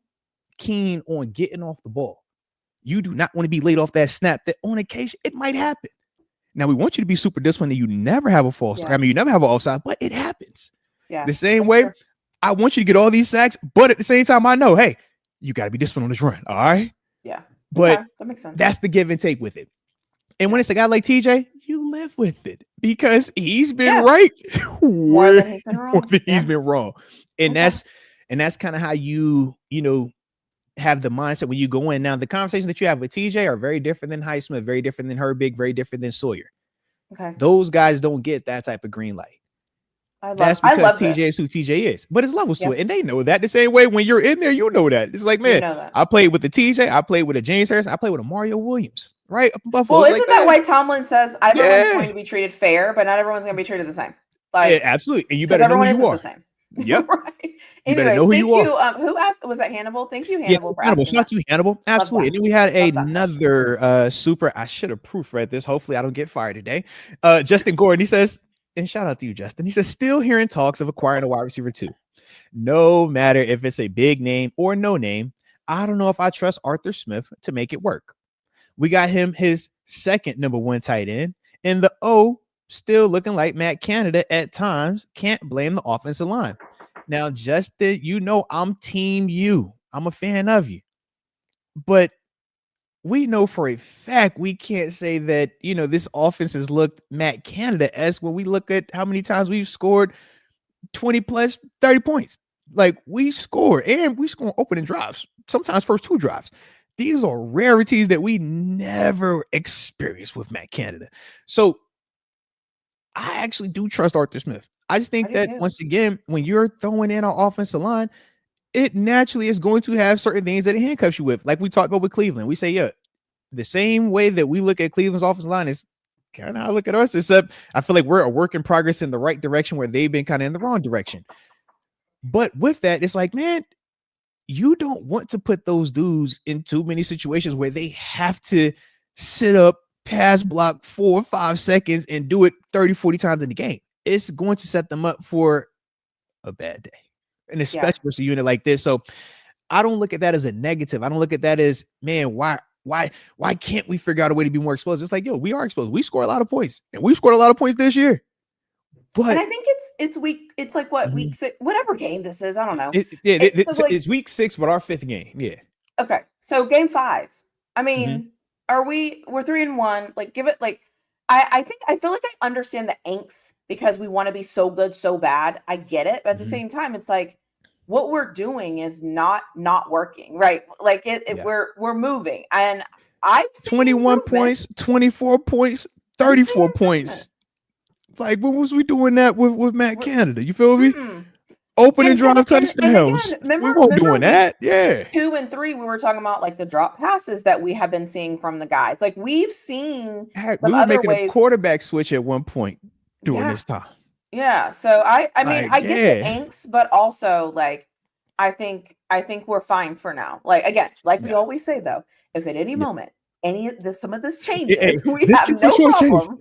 keen on getting off the ball. You do not want to be laid off that snap that on occasion it might happen. Now we want you to be super disciplined that you never have a false start. I mean, you never have an offside, but it happens. Yeah. The same way. True. I want you to get all these sacks, but at the same time, I know, hey, you got to be disciplined on this run. All right. Yeah. But that makes sense. That's the give and take with it. And when it's a guy like TJ, you live with it because he's been right more than he's been wrong. He's been wrong. And that's kind of how you have the mindset when you go in. Now, the conversations that you have with TJ are very different than Highsmith, very different than Herbig, very different than Sawyer. Okay. Those guys don't get that type of green light. That's because TJ is who TJ is, but it's levels to it, and they know that. The same way when you're in there, you know that. It's like, man, I played with the TJ, I played with a James Harris, I played with a Mario Williams, right? Buffalo. Well, isn't that why Tomlin says everyone's going to be treated fair, but not everyone's going to be treated the same? Like, absolutely, and you better know who you are. The same. Yep. Right. You better know who you are. Who asked? Was that Hannibal? Thank you, Hannibal. Yeah, Hannibal. Shout out to you, Hannibal. Absolutely. And then we had another super. I should have proofread this. Hopefully, I don't get fired today. Justin Gordon. He says. And shout out to you, Justin. He says, still hearing talks of acquiring a wide receiver too. No matter if it's a big name or no name, I don't know if I trust Arthur Smith to make it work. We got him his second number one tight end. And the O still looking like Matt Canada at times. Can't blame the offensive line. Now, Justin, I'm team you. I'm a fan of you. But we know for a fact we can't say that, this offense has looked Matt Canada-esque when we look at how many times we've scored 20 plus 30 points. Like we score opening drives, sometimes first two drives. These are rarities that we never experienced with Matt Canada. So I actually do trust Arthur Smith. I just think that once again, when you're throwing in our offensive line, it naturally is going to have certain things that it handcuffs you with. Like we talked about with Cleveland. We say, yeah, the same way that we look at Cleveland's offensive line is kind of how I look at us, except I feel like we're a work in progress in the right direction where they've been kind of in the wrong direction. But with that, it's like, man, you don't want to put those dudes in too many situations where they have to sit up, pass block 4 or 5 seconds and do it 30, 40 times in the game. It's going to set them up for a bad day. And especially with a unit like this. So I don't look at that as a negative. I don't look at that as, man, why can't we figure out a way to be more explosive? It's like, yo, we are explosive. We score a lot of points. And we've scored a lot of points this year. But and I think it's week. It's like what week 6, whatever game this is. I don't know. It's week 6, but our 5th game. Yeah. Okay. So game 5. I mean, we're 3-1. Like, give it like. I feel like I understand the angst because we want to be so good, so bad. I get it. But at the same time, it's like what we're doing is not working, right? Like we're moving, and I've seen 21 points, 24 points, 34 points. Like, when was we doing that with Matt Canada? You feel me? Opening drive touchdowns. We weren't doing that. Yeah. 2 and 3, we were talking about like the drop passes that we have been seeing from the guys. Like we've seen. We were making a quarterback switch at one point during this time. Yeah. So I mean, I get the angst, but also like I think we're fine for now. Like again, we always say though, if at any moment some of this changes, we have no problem.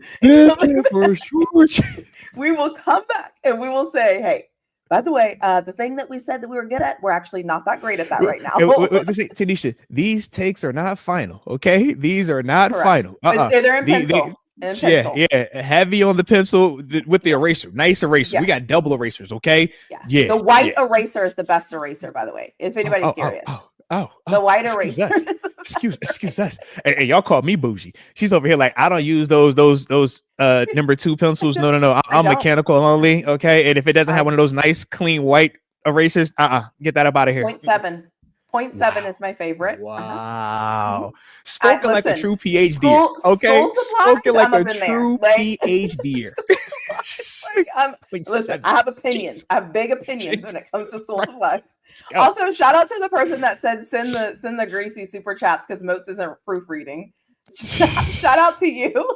We will come back and we will say, hey, by the way, the thing that we said that we were good at, we're actually not that great at that right now. TaNeisha, these takes are not final, okay? These are not final. They're in pencil. Yeah. Heavy on the pencil with the eraser. Nice eraser. We got double erasers, okay? Yeah. The white eraser is the best eraser, by the way, if anybody's curious. The white eraser. Excuse us. And y'all call me bougie. She's over here like, I don't use those number 2 pencils. No. I'm mechanical only. Okay. And if it doesn't have one of those nice, clean white erasers, get that up out of here. 0.7 is my favorite. Wow. Spoken like a true PhD. Okay. Spoken like a true PhD. Listen, I have opinions. I have big opinions when it comes to school supplies. Also, shout out to the person that said send the greasy super chats because Moats isn't proofreading. Shout out to you. That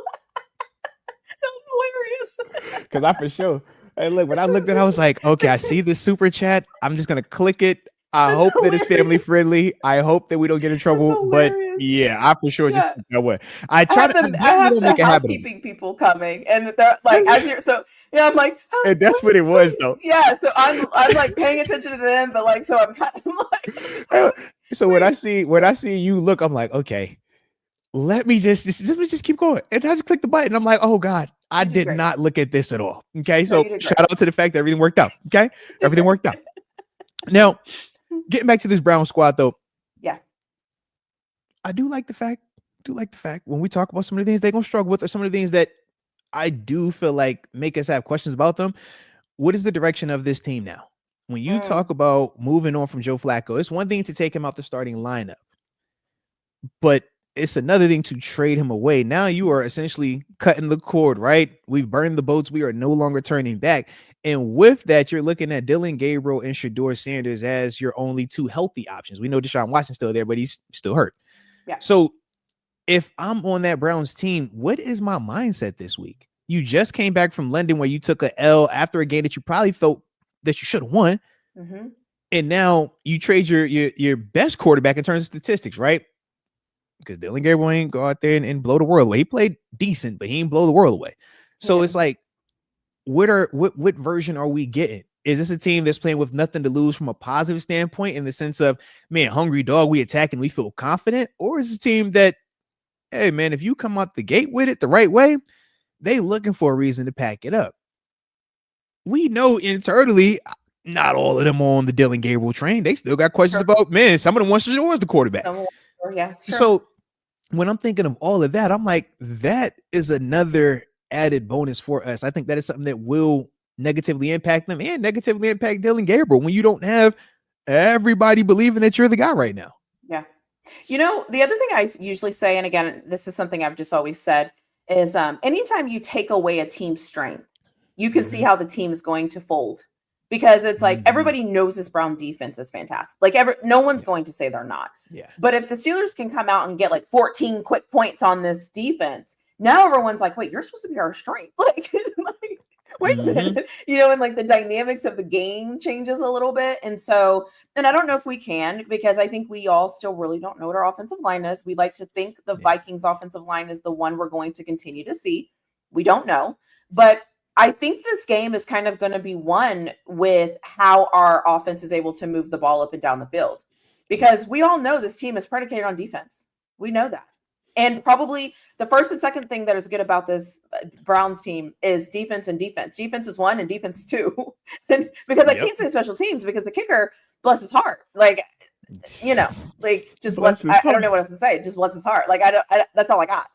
was hilarious. Because I for sure. Hey, look, when I looked at it, I was like, okay, I see the super chat. I'm just gonna click it. I hope that it's family friendly. I hope that we don't get in trouble. But yeah, I for sure just that way. I have the housekeeping people coming, and they're like, I'm like, and that's what it was though. Yeah, so I'm like paying attention to them, but like, so I'm kind of like, so when I see you look, I'm like, okay, let me just keep going, and I just click the button. I'm like, oh God, I did not look at this at all. Okay, so shout out to the fact that everything worked out. Okay, everything worked out. Now, getting back to this Brown squad, though. Yeah. I do like the fact when we talk about some of the things they're going to struggle with or some of the things that I do feel like make us have questions about them. What is the direction of this team now? When you talk about moving on from Joe Flacco, it's one thing to take him out the starting lineup, but it's another thing to trade him away. Now you are essentially cutting the cord, right? We've burned the boats. We are no longer turning back. And with that, you're looking at Dylan Gabriel and Shedeur Sanders as your only 2 healthy options. We know Deshaun Watson's still there, but he's still hurt. Yeah. So if I'm on that Browns team, what is my mindset this week? You just came back from London where you took a L after a game that you probably felt that you should have won. Mm-hmm. And now you trade your best quarterback in terms of statistics, right? Because Dylan Gabriel ain't go out there and blow the world away. He played decent, but he ain't blow the world away. So it's like, what version are we getting? Is this a team that's playing with nothing to lose from a positive standpoint in the sense of, man, hungry dog, we attack and we feel confident? Or is this a team that, hey man, if you come out the gate with it the right way, they looking for a reason to pack it up. We know internally, not all of them are on the Dylan Gabriel train. They still got questions about, man, some of them want Shador as the quarterback. Yeah, sure. So when I'm thinking of all of that, I'm like, that is another added bonus for us. I think that is something that will negatively impact them and negatively impact Dylan Gabriel when you don't have everybody believing that you're the guy right now. Yeah. You know, the other thing I usually say, and again, this is something I've just always said, is anytime you take away a team's strength, you can see how the team is going to fold. Because it's like everybody knows this Brown defense is fantastic. Like no one's going to say they're not. Yeah. But if the Steelers can come out and get like 14 quick points on this defense, now everyone's like, wait, you're supposed to be our strength. Like wait a minute. You know, and like the dynamics of the game changes a little bit. And so, and I don't know if we can, because I think we all still really don't know what our offensive line is. We like to think the Vikings offensive line is the one we're going to continue to see. We don't know. But I think this game is kind of going to be won with how our offense is able to move the ball up and down the field, because we all know this team is predicated on defense. We know that. And probably the first and second thing that is good about this Browns team is defense and defense. Defense is 1 and defense is 2. And because I can't say special teams, because the kicker, bless his heart, like, you know, like just bless I don't know what else to say. Just bless his heart. Like that's all I got.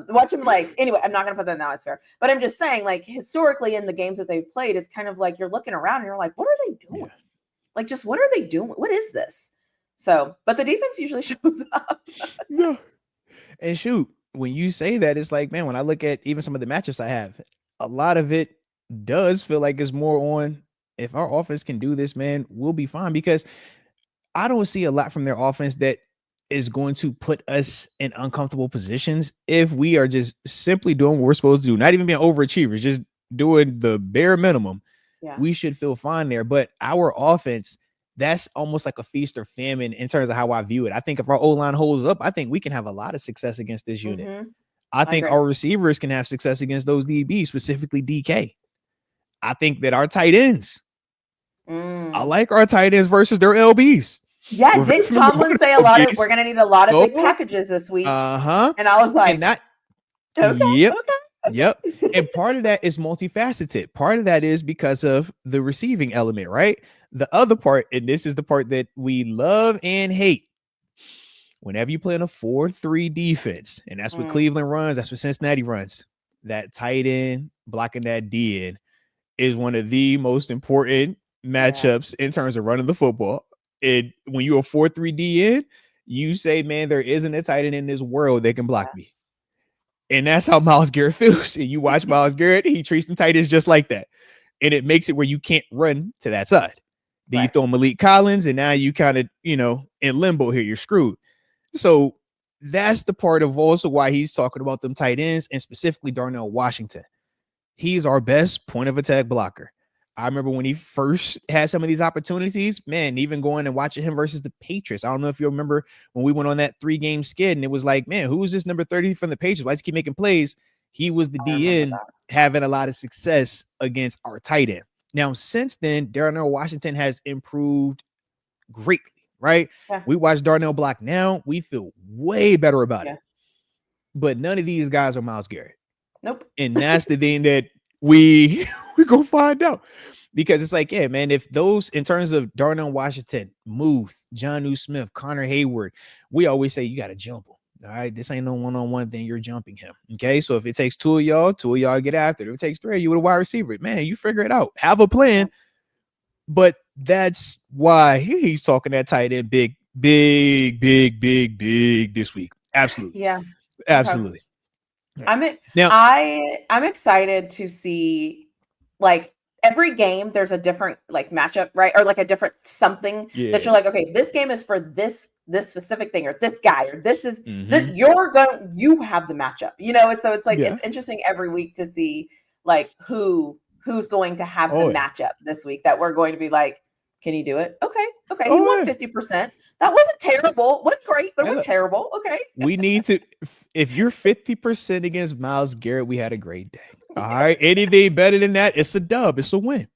Watch him, like, anyway, I'm not going to put that in the atmosphere, but I'm just saying, like, historically in the games that they've played, it's kind of like you're looking around and you're like, what are they doing? Like, just what are they doing? What is this? So, but the defense usually shows up. No. And shoot, when you say that, it's like, man, when I look at even some of the matchups I have, a lot of it does feel like it's more on, if our offense can do this, man, we'll be fine, because I don't see a lot from their offense that is going to put us in uncomfortable positions if we are just simply doing what we're supposed to do, not even being overachievers, just doing the bare minimum. Yeah. We should feel fine there. But our offense, that's almost like a feast or famine in terms of how I view it. I think if our O-line holds up, I think we can have a lot of success against this unit. I think our receivers can have success against those DBs, specifically DK. I think that our tight ends, I like our tight ends versus their LBs. Yeah, did Tomlin say we're going to need a lot of big packages this week? And I was like, Yep. And part of that is multifaceted. Part of that is because of the receiving element, right? The other part, and this is the part that we love and hate, whenever you play in a 4-3 defense, and that's what Cleveland runs, that's what Cincinnati runs, that tight end blocking that D end is one of the most important matchups in terms of running the football. When you're a 4-3 DN, you say, man, there isn't a tight end in this world that can block me. And that's how Myles Garrett feels. And you watch Myles Garrett, he treats them tight ends just like that. And it makes it where you can't run to that side. Then you throw Malik Collins, and now you kind of, in limbo here. You're screwed. So that's the part of also why he's talking about them tight ends, and specifically Darnell Washington. He's our best point of attack blocker. I remember when he first had some of these opportunities, man, even going and watching him versus the Patriots. I don't know if you remember when we went on that 3-game skid, and it was like, man, who is this number 30 from the Patriots? Why does he keep making plays? He was the DN having a lot of success against our tight end. Now, since then, Darnell Washington has improved greatly, right? Yeah. We watch Darnell block now. We feel way better about it. But none of these guys are Myles Garrett. Nope. And that's the thing that we go find out, because it's like, yeah, man, if those, in terms of Darnell Washington, Muth, Jonnu Smith, Connor Hayward, we always say you got to jump them. All right, this ain't no one-on-one thing. You're jumping him. Okay, so if it takes two of y'all get after it. If it takes 3 of you with a wide receiver, man, you figure it out. Have a plan. But that's why he's talking that tight end big this week. Absolutely. Yeah. Absolutely. I'm excited to see, like, every game there's a different like matchup, right? Or like a different something that you're like, okay, this game is for this specific thing, or this guy, or this is this, you have the matchup, so it's like it's interesting every week to see like who's going to have the matchup this week that we're going to be like, can he do it? Okay. He won 50%. That wasn't terrible. Wasn't great, but it wasn't terrible. Okay. We need to, if you're 50% against Myles Garrett, we had a great day. All right. Anything better than that, it's a dub. It's a win.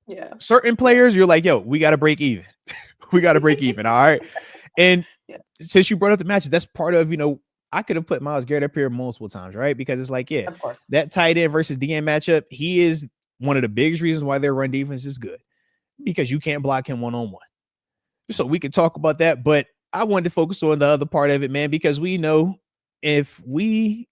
Yeah. Certain players, you're like, yo, we got to break even. All right. And since you brought up the matches, that's part of, I could have put Myles Garrett up here multiple times, right? Because it's like, yeah, Of course. that tight end versus DN matchup, he is one of the biggest reasons why their run defense is good, because you can't block him one-on-one. So we could talk about that, but I wanted to focus on the other part of it, man, because we know if we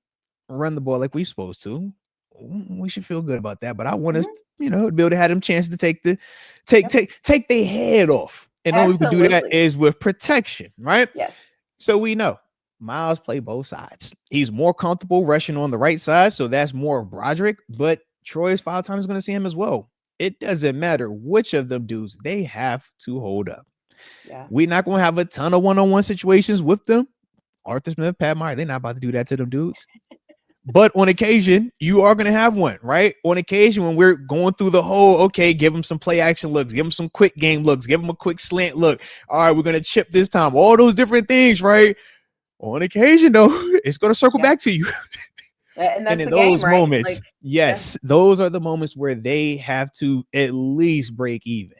run the ball like we're supposed to, we should feel good about that. But I want us, to be able to have them chances to take their head off. And the only way we can do that is with protection, right? Yes. So we know Myles play both sides. He's more comfortable rushing on the right side, so that's more of Broderick, but Troy's foul time is going to see him as well. It doesn't matter which of them dudes, they have to hold up. Yeah. We're not going to have a ton of one-on-one situations with them. Arthur Smith, Pat Meyer, they're not about to do that to them dudes. But on occasion, you are going to have one, right? On occasion, when we're going through the whole, okay, give them some play action looks, give them some quick game looks, give them a quick slant look. All right, we're going to chip this time. All those different things, right? On occasion, though, it's going to circle back to you. And that's in the those game, moments, right? yes, those are the moments where they have to at least break even.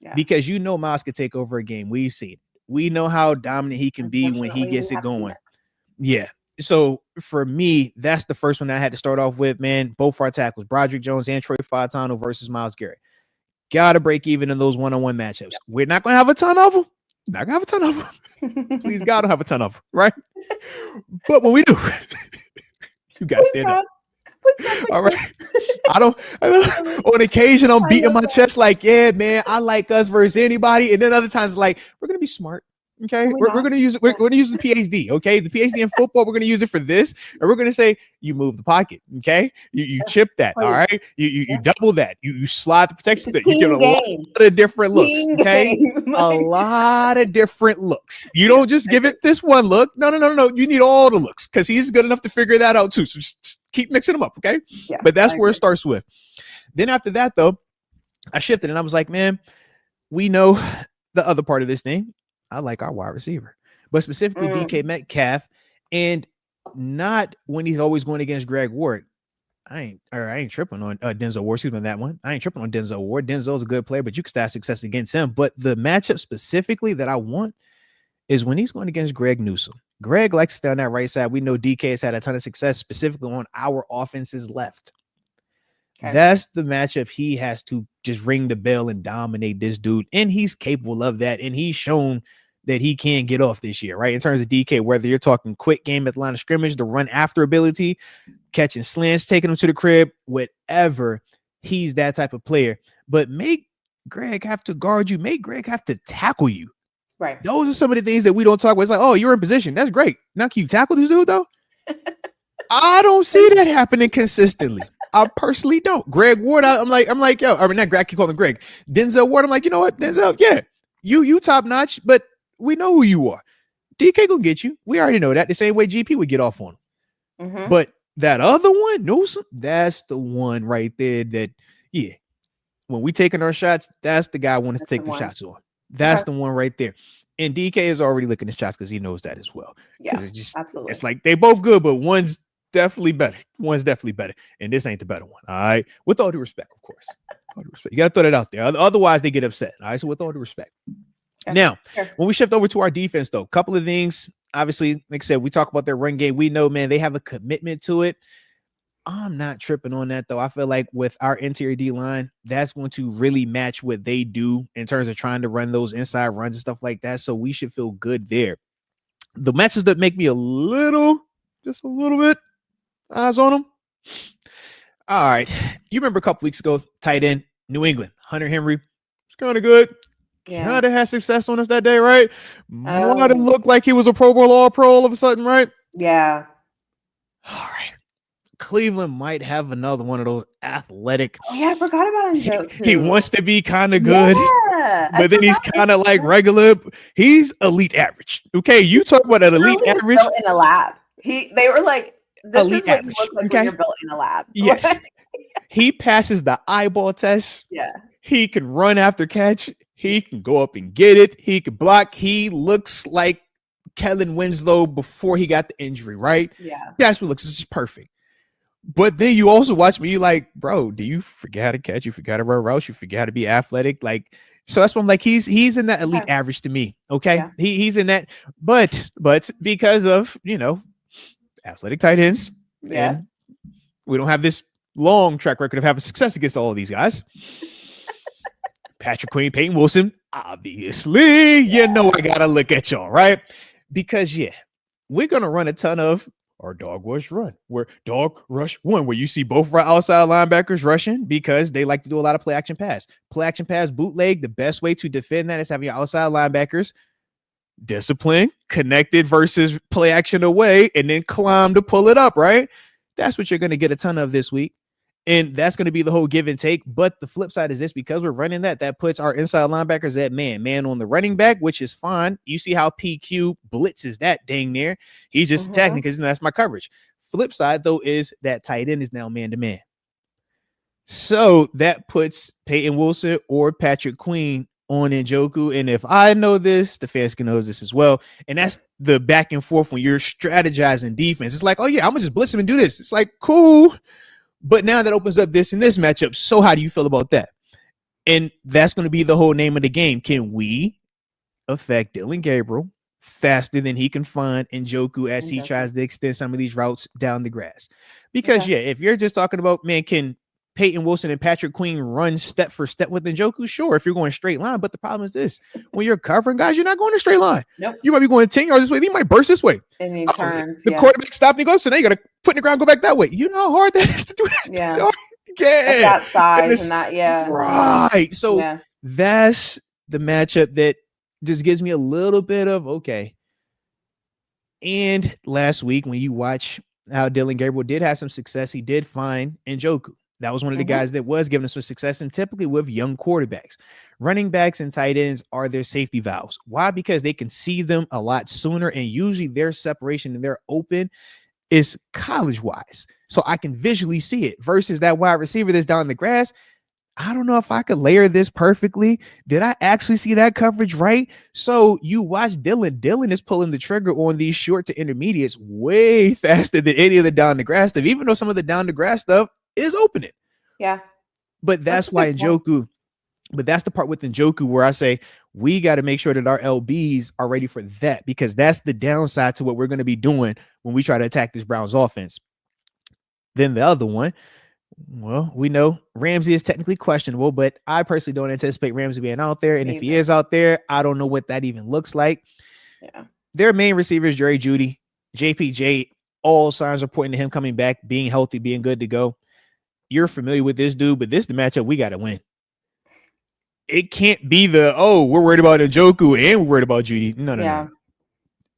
Yeah. Because Miles could take over a game. We've seen it. We know how dominant he can be when he gets it going. Yeah. So for me, that's the first one I had to start off with, man. Both our tackles, Broderick Jones and Troy Fautanu versus Myles Garrett. Gotta break even in those one-on-one matchups. Yep. We're not gonna have a ton of them. Not gonna have a ton of them. Please God, don't have a ton of them, right? But when we do, you gotta stand up. All right. On occasion, I'm beating my chest like, yeah, man, I like us versus anybody. And then other times, like, we're gonna be smart. Okay, we're going to use it. We're going to use the PhD. Okay, the PhD in football. We're going to use it for this, and we're going to say you move the pocket. Okay, you chip that. All right, you double that. You slide the protection. That you get a lot of different looks. Okay, a lot of different looks. You don't just give it this one look. No. You need all the looks because he's good enough to figure that out too. So just keep mixing them up. Okay, but that's where it starts with. Then after that, though, I shifted and I was like, man, we know the other part of this thing. I like our wide receiver, but specifically DK Metcalf, and not when he's always going against Greg Ward. I ain't tripping on Denzel Ward. Excuse me on that one. I ain't tripping on Denzel Ward. Denzel's a good player, but you can have success against him. But the matchup specifically that I want is when he's going against Greg Newsome. Greg likes to stay on that right side. We know DK has had a ton of success specifically on our offense's left. Okay. That's the matchup he has to just ring the bell and dominate this dude. And he's capable of that. And he's shown that he can get off this year, right? In terms of DK, whether you're talking quick game at the line of scrimmage, the run after ability, catching slants, taking them to the crib, whatever, he's that type of player. But make Greg have to guard you. Make Greg have to tackle you. Right. Those are some of the things that we don't talk about. It's like, oh, you're in position. That's great. Now can you tackle this dude, though? I don't see that happening consistently. I personally don't. Greg Ward, I'm like, yo, I mean, not Greg, I keep calling him Greg. Denzel Ward, I'm like, you know what, Denzel, yeah, you top notch, but we know who you are. DK gonna get you. We already know that. The same way GP would get off on him. Mm-hmm. But that other one, Newsome, that's the one right there that, yeah, when we taking our shots, that's the guy I want us to take the shots on. That's the one right there. And DK is already looking at shots because he knows that as well. Yeah, it's just, absolutely. It's like they both good, but one's definitely better. One's definitely better. And this ain't the better one. All right. With all due respect, of course. All due respect. You got to throw that out there. Otherwise, they get upset. All right. So with all due respect. Okay. Now, when we shift over to our defense, though, a couple of things. Obviously, like I said, we talk about their run game. We know, man, they have a commitment to it. I'm not tripping on that, though. I feel like with our interior D line, that's going to really match what they do in terms of trying to run those inside runs and stuff like that. So we should feel good there. The matches that make me just a little bit eyes on them. All right. You remember a couple weeks ago, tight end, New England, Hunter Henry. It's kind of good. Yeah. Kind of had success on us that day, right? Might have looked like he was a Pro Bowl All-Pro all of a sudden, right? Yeah. All right. Cleveland might have another one of those athletic. Oh, yeah, I forgot about him, Joe. He wants to be kind of good, but then he's kind of like regular. He's elite average. Okay, you talk about an elite average. Built in a lab. They were like, this elite is what average. You look like when you're built in a lab. Yes. He passes the eyeball test. Yeah. He can run after catch. He can go up and get it. He can block. He looks like Kellen Winslow before he got the injury, right? Yeah. That's what looks just perfect. But then you also watch me like, bro, do you forget how to catch? You forget how to run routes? You forget how to be athletic? Like, so that's what I'm like, he's in that elite average to me. Okay. Yeah. He's in that, but because of, athletic tight ends, Yeah. and we don't have this long track record of having success against all of these guys. Patrick Queen, Peyton Wilson, obviously, you know I gotta look at y'all, right? Because we're gonna run a ton of our dog rush run, where dog rush one, where you see both of our outside linebackers rushing because they like to do a lot of play action pass. Play action pass, bootleg. The best way to defend that is having your outside linebackers discipline, connected versus play action away, and then climb to pull it up, right? That's what you're gonna get a ton of this week. And that's going to be the whole give and take. But the flip side is this, because we're running that puts our inside linebackers at man on the running back, which is fine. You see how PQ blitzes that dang near. He's just attacking because that's my coverage. Flip side, though, is that tight end is now man-to-man. So that puts Peyton Wilson or Patrick Queen on Njoku. And if I know this, the fans can know this as well. And that's the back and forth when you're strategizing defense. It's like, oh, yeah, I'm going to just blitz him and do this. It's like, cool. But now that opens up this and this matchup. So how do you feel about that? And that's going to be the whole name of the game. Can we affect Dylan Gabriel faster than he can find Njoku as he tries to extend some of these routes down the grass? Because, if you're just talking about, man, can Peyton Wilson and Patrick Queen run step for step with Njoku? Sure, if you're going straight line. But the problem is this. When you're covering guys, you're not going a straight line. Nope. You might be going 10 yards this way. You might burst this way. And he turns. The quarterback stopped and goes, so now you got to put in the ground, go back that way. You know how hard that is to do that? Yeah. At that size and that, Right. So that's the matchup that just gives me a little bit of, okay. And last week, when you watch how Dylan Gabriel did have some success, he did find Njoku. That was one of the guys that was giving us some success, and typically with young quarterbacks. Running backs and tight ends are their safety valves. Why? Because they can see them a lot sooner, and usually their separation and their open is college-wise. So I can visually see it versus that wide receiver that's down the grass. I don't know if I could layer this perfectly. Did I actually see that coverage right? So you watch Dylan. Dylan is pulling the trigger on these short to intermediates way faster than any of the down the grass stuff, even though some of the down the grass stuff is opening. Yeah. But that's why Njoku, but that's the part with Njoku where I say we got to make sure that our LBs are ready for that, because that's the downside to what we're going to be doing when we try to attack this Browns offense. Then the other one, well, we know Ramsey is technically questionable, but I personally don't anticipate Ramsey being out there. And if he is out there, I don't know what that even looks like. Yeah. Their main receivers, Jerry Jeudy, JPJ, all signs are pointing to him coming back, being healthy, being good to go. You're familiar with this dude, but this is the matchup we got to win. It can't be we're worried about Njoku and we're worried about Jeudy. No.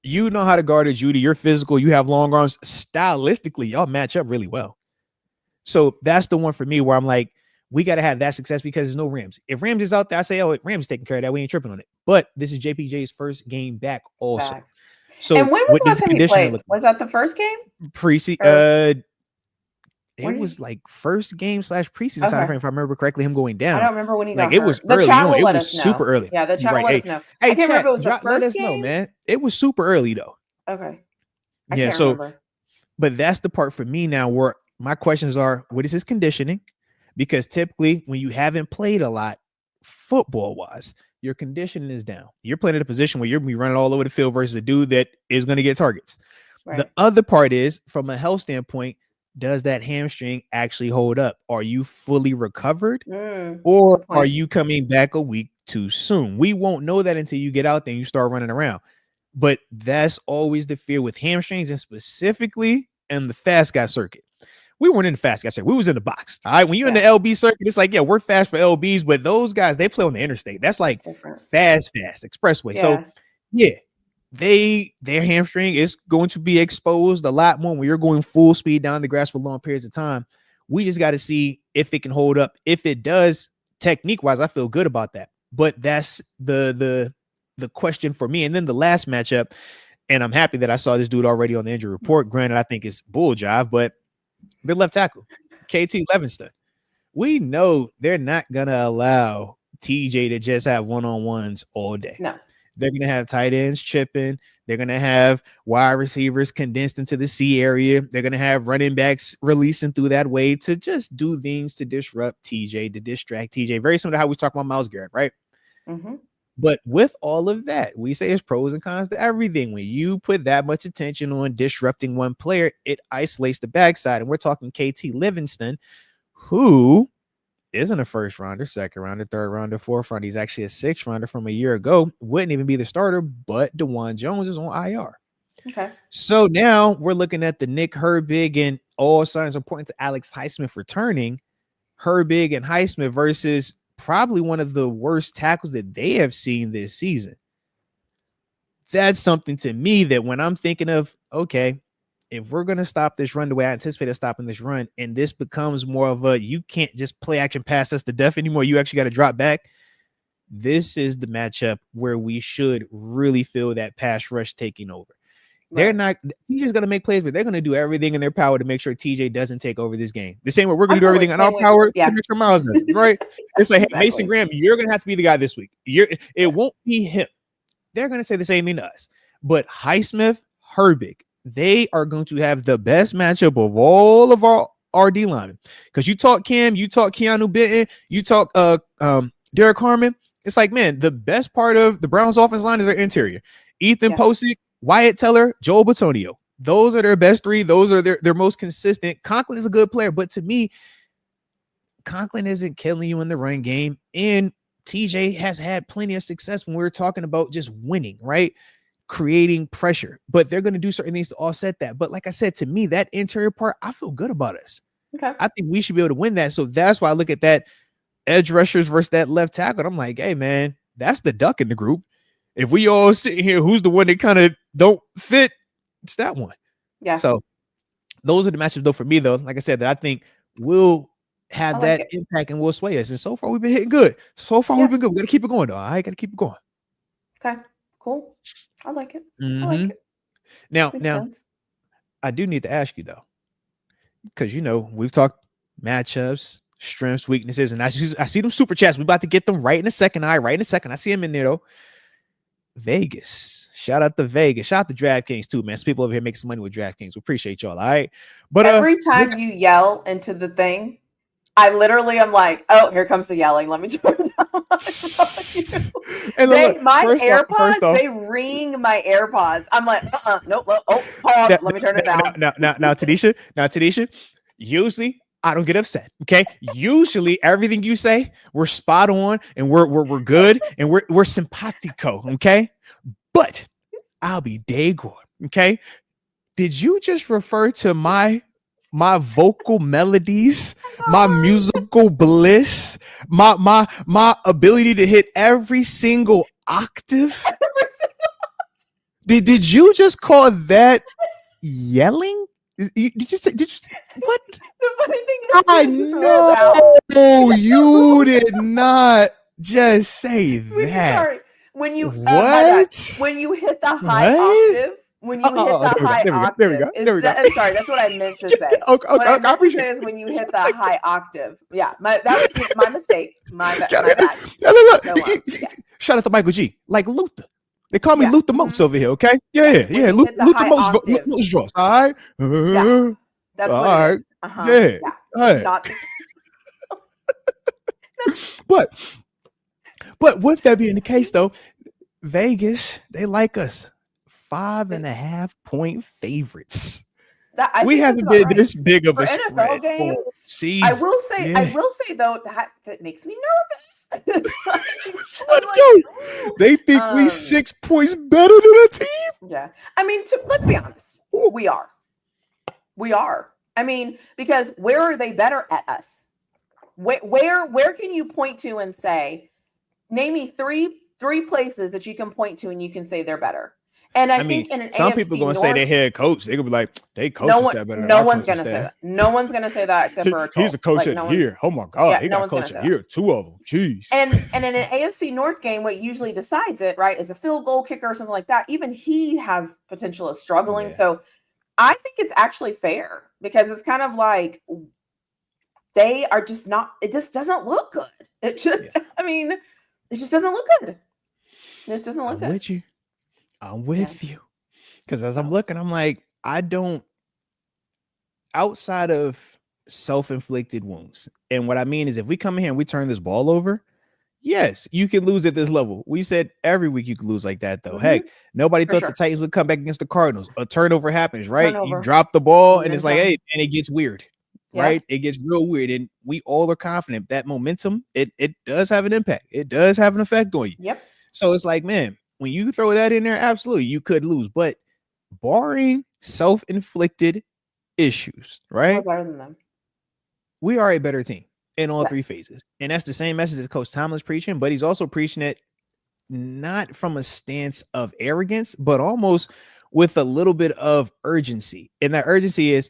You know how to guard a Jeudy. You're physical. You have long arms. Stylistically, y'all match up really well. So that's the one for me where I'm like, we got to have that success because there's no Rams. If Rams is out there, I say, oh, Rams taking care of that. We ain't tripping on it. But this is JPJ's first game back also. So and when was that going to be played? Was that the first game? Preseason. It was like first game / preseason time frame, if I remember correctly, him going down. I don't remember when he got hurt. It was the early. chat will it let was us know. Super early. Yeah, the chat will let us know. Hey, I can't remember if it was the first let us game. know, man. It was super early though. Okay. I can't remember. But that's the part for me now where my questions are, what is his conditioning? Because typically when you haven't played a lot football-wise, your conditioning is down. You're playing in a position where you're going to be running all over the field versus a dude that is going to get targets. Right. The other part is, from a health standpoint, does that hamstring actually hold up? Are you fully recovered or are you coming back a week too soon? We won't know that until you get out there and you start running around. But that's always the fear with hamstrings, and specifically in the fast guy circuit. We weren't in the fast guy circuit. We was in the box. All right. When you're in the LB circuit, it's like, we're fast for LBs, but those guys, they play on the interstate. That's like fast expressway. So their hamstring is going to be exposed a lot more when you're going full speed down the grass for long periods of time. We just got to see if it can hold up. If it does, technique wise, I feel good about that. But that's the question for me. And then the last matchup, and I'm happy that I saw this dude already on the injury report. Granted, I think it's bull jive, but their left tackle, KT Levingston. We know they're not gonna allow TJ to just have one-on-ones all day. No. They're going to have tight ends chipping. They're going to have wide receivers condensed into the C area. They're going to have running backs releasing through that way to just do things to disrupt TJ, to distract TJ. Very similar to how we talk about Myles Garrett, right? Mm-hmm. But with all of that, we say it's pros and cons to everything. When you put that much attention on disrupting one player, it isolates the backside. And we're talking KT Livingston, who isn't a first rounder, second rounder, third rounder, fourth rounder. He's actually a sixth rounder from a year ago. Wouldn't even be the starter, but DeJuan Jones is on IR. Okay. So now we're looking at the Nick Herbig, and all signs are pointing to Alex Highsmith returning. Herbig and Highsmith versus probably one of the worst tackles that they have seen this season. That's something to me that when I'm thinking of, okay, if we're going to stop this run the way I anticipated stopping this run, and this becomes more of a, you can't just play action pass us to death anymore. You actually got to drop back. This is the matchup where we should really feel that pass rush taking over. They're not, TJ's going to make plays, but they're going to do everything in their power to make sure TJ doesn't take over this game. The same way we're going to do everything in our power to make sure Miles does, right? It's like, hey, Mason Graham, you're going to have to be the guy this week. It won't be him. They're going to say the same thing to us. But Highsmith, Herbig, they are going to have the best matchup of all of our D linemen. Because you talk Cam, you talk Keanu Benton, you talk Derek Harmon. It's like, man, the best part of the Browns offense line is their interior. Ethan Posick, Wyatt Teller, Joel Bitonio. Those are their best three. Those are their most consistent. Conklin is a good player, but to me, Conklin isn't killing you in the run game. And TJ has had plenty of success when we're talking about just winning, right? Creating pressure. But they're going to do certain things to offset that. But like I said, to me, that interior part, I feel good about us. Okay. I think we should be able to win that. So that's why I look at that edge rushers versus that left tackle. And I'm like, hey, man, that's the duck in the group. If we all sitting here, who's the one that kind of don't fit? It's that one. Yeah. So those are the matchups, though, for me, though. Like I said, that I think will have that impact and will sway us. And so far, we've been hitting good. We've been good. We got to keep it going, though. I got to keep it going. Okay, cool. I like it. Mm-hmm. I like it. Now, sense. I do need to ask you, though, because, we've talked matchups, strengths, weaknesses, and I see them super chats. We're about to get them right in a second. I see them in there, though. Vegas. Shout out to Vegas. Shout out to DraftKings too, man. Some people over here make some money with DraftKings. We appreciate y'all. All right. But every time you yell into the thing, I literally am like, oh, here comes the yelling. Let me turn it down. My AirPods, they ring my AirPods. I'm like, nope. Oh, pause. Let me turn it down. Now, TaNeisha, usually I don't get upset. Okay. Usually everything you say, we're spot on and we're good and we're simpatico. Okay. But I'll be daggone. Okay. Did you just refer to my vocal melodies, my musical bliss, my ability to hit every single octave? Did you just call that yelling? Did you say what? The funny thing is, I know you did not just say that. Sorry. When you when you hit the high octave, when you hit the high octave, there we go. I'm sorry, that's what I meant to say. Okay, what I appreciate it. Is when you hit the high octave. Yeah, that was my mistake. My bad. Shout out to Michael G. Like Luther. They call me Luther Moats over here, okay? Yeah. Luther Moats draws. All right. That's all what it is. Yeah. All right. But with that being the case, though, Vegas, they like us 5.5 point favorites. We haven't been this big of a NFL game. I will say though that makes me nervous. They think we 6 points better than a team. Yeah, I mean, let's be honest. We are. I mean, because where are they better at us? Where can you point to and say, name me three places that you can point to and you can say they're better? And I think in an some AFC people going to say their head coach. They're going to be like, they coach that better. No one's going to say that. No one's going to say that except for a troll. He's a coach at here. Oh my God. He got a coach at here. 2 of them. Jeez. And in an AFC North game, what usually decides it, right, is a field goal kicker or something like that. Even he has potential of struggling. Yeah. So I think it's actually fair because it's kind of like they are just not, it just doesn't look good. It just, I mean, it just doesn't look good. It just doesn't look good. I'm with you. Because as I'm looking, I'm like, I don't, outside of self-inflicted wounds. And what I mean is if we come in here and we turn this ball over, Yes, you can lose at this level. We said every week you could lose like that, though. Mm-hmm. Heck, nobody For thought the sure. Titans would come back against the Cardinals. A turnover happens, right? You Turnover. drop the ball, and it's like, Momentum. hey, and it gets weird, Yeah. right? It gets real weird, and we all are confident that momentum it does have an impact. It does have an effect on you. Yep. So it's like, man, when you throw that in there, absolutely, you could lose. But barring self-inflicted issues, We're right? better than them. We are a better team in all Yes. three phases. And that's the same message that Coach Tomlin's preaching, but he's also preaching it not from a stance of arrogance, but almost with a little bit of urgency. And that urgency is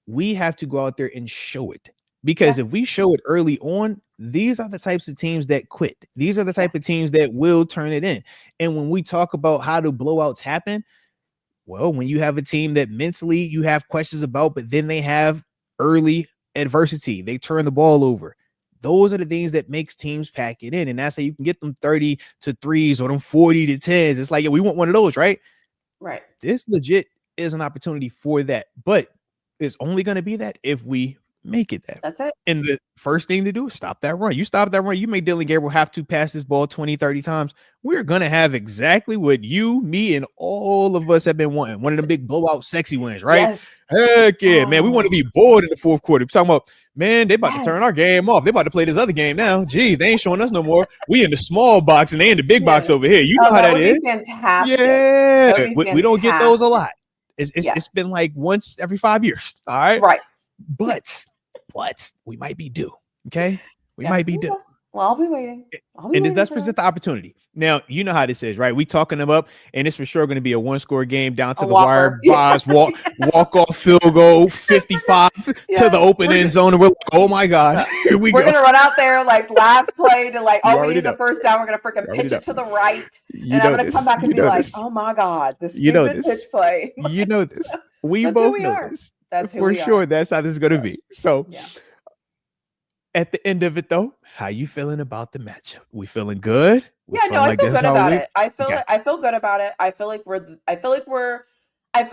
we have to go out there and show it. Because Yeah. if we show it early on, these are the types of teams that quit. These are the Yeah. type of teams that will turn it in. And when we talk about how do blowouts happen, well, when you have a team that mentally you have questions about, but then they have early adversity, they turn the ball over. Those are the things that makes teams pack it in. And that's how you can get them 30 to 3s or them 40 to 10s. It's like, yeah, we want one of those, right? Right. This legit is an opportunity for that. But it's only going to be that if we make it that. That's it. And the first thing to do is stop that run. You stop that run, you make Dylan Gabriel have to pass this ball 20, 30 times. We're going to have exactly what you, me, and all of us have been wanting. One of the big blowout sexy wins, right? Yes. Heck yeah, man. We want to be bored in the fourth quarter. We're talking about, man, they about to turn our game off. They about to play this other game now. Jeez, they ain't showing us no more. We in the small box and they in the big box over here. You know how that would is. Be fantastic. Yeah. Be fantastic. We don't get those a lot. It's been like once every 5 years. All right. Right. But we might be due. Okay. We might be due. Well, I'll be waiting. And this does present the opportunity. Now, you know how this is, right? We talking them up, and it's for sure going to be a one-score game down to the wire, buys, walk-off field goal, 55 to the open end zone, and we're like, oh my God, here we go. We're going to run out there like last play to like, we need a first down. We're going to freaking pitch it to the right. And I'm going to come back and be like, oh my God, this stupid pitch play. You know this. We both know this. That's who for we sure. are. That's how this is going to be. So at the end of it, though, how you feeling about the matchup? We feeling good? I feel good about it. I feel good about it. I feel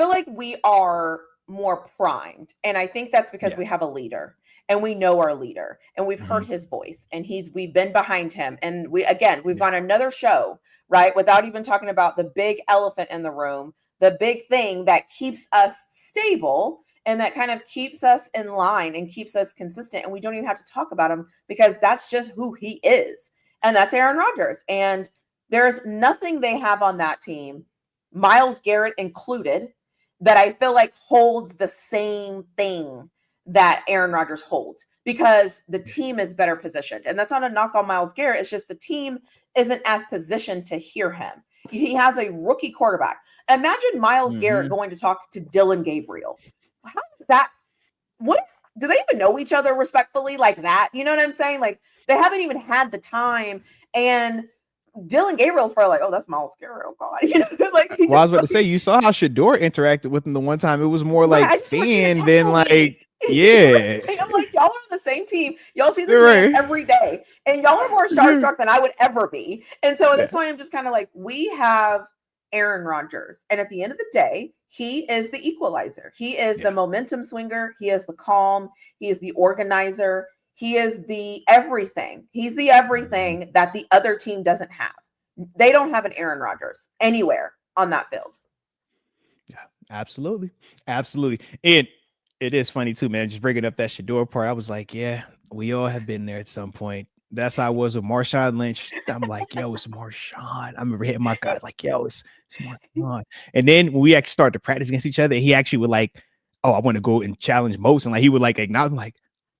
like we are more primed. And I think that's because we have a leader and we know our leader and we've heard his voice and we've been behind him. And we've gone another show, right? Without even talking about the big elephant in the room, the big thing that keeps us stable and that kind of keeps us in line and keeps us consistent. And we don't even have to talk about him because that's just who he is. And that's Aaron Rodgers. And there's nothing they have on that team, Myles Garrett included, that I feel like holds the same thing that Aaron Rodgers holds because the team is better positioned. And that's not a knock on Myles Garrett. It's just the team isn't as positioned to hear him. He has a rookie quarterback. Imagine Myles Garrett going to talk to Dylan Gabriel. How is that? Do they even know each other respectfully like that? You know what I'm saying? Like they haven't even had the time. And Dylan Gabriel's probably like, oh, that's Myles Garrett. Oh God. You know, like I was about to say, you saw how Shador interacted with him the one time. It was more like fan than like, yeah. I'm like, y'all are on the same team. Y'all see this man every day. And y'all are more starstruck than I would ever be. And so that's why I'm just kind of like, we have Aaron Rodgers. And at the end of the day, he is the equalizer. He is the momentum swinger. He is the calm. He is the organizer. He is the everything. He's the everything that the other team doesn't have. They don't have an Aaron Rodgers anywhere on that field. Yeah, absolutely. Absolutely. And it is funny too, man. Just bringing up that Shador part. I was like, yeah, we all have been there at some point. That's how I was with Marshawn Lynch. I'm like, yo, it's Marshawn. I remember hitting my guy like, yo, it's Marshawn. And then when we actually started to practice against each other, he actually would like, oh, I want to go and challenge Moats. And like he would like acknowledge, like,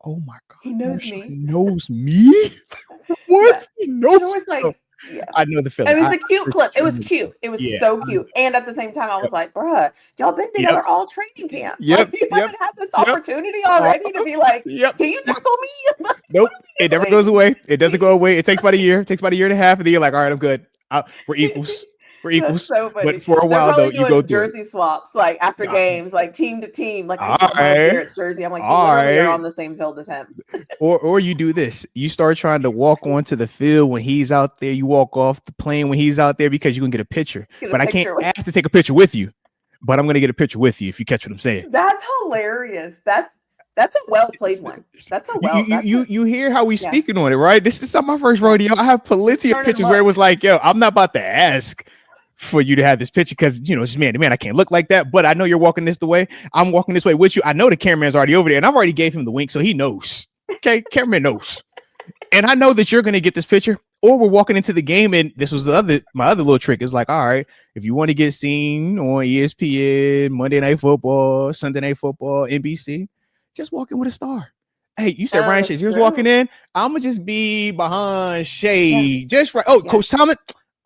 oh my God, he knows Marshawn me. Knows me? What? He knows me. I know the feeling. It was a cute clip. It was cute. It was so cute. And at the same time, I was like, bruh, y'all been together all training camp. Like, you haven't had this opportunity already to be like, can you tackle me? Nope. It never goes away. It doesn't go away. It takes about a year. It takes about a year and a half. And then you're like, all right, I'm good. We're equals. We're equals. So funny. But for a while, though, you go through jersey swaps, like after games, like team to team. Like I saw Garrett's jersey. I'm like, you literally are on the same field as him. or you do this. You start trying to walk onto the field when he's out there. You walk off the plane when he's out there because you can get a picture. But I can't ask to take a picture with you. But I'm going to get a picture with you if you catch what I'm saying. That's hilarious. That's a well played one. That's a well. You hear how we speaking on it, right? This is not my first rodeo. I have plenty of pictures where it was like, yo, I'm not about to ask for you to have this picture because it's man to man. I can't look like that, but I know you're walking this the way. I'm walking this way with you. I know the cameraman's already over there, and I've already gave him the wink, so he knows. Okay, cameraman knows, and I know that you're gonna get this picture. Or we're walking into the game, and this was my other little trick. It's like, all right, if you want to get seen on ESPN, Monday Night Football, Sunday Night Football, NBC, just walk in with a star. Hey, you said Ryan Shays. He was walking in. I'm gonna just be behind shade, just right. Oh, Coach Thomas,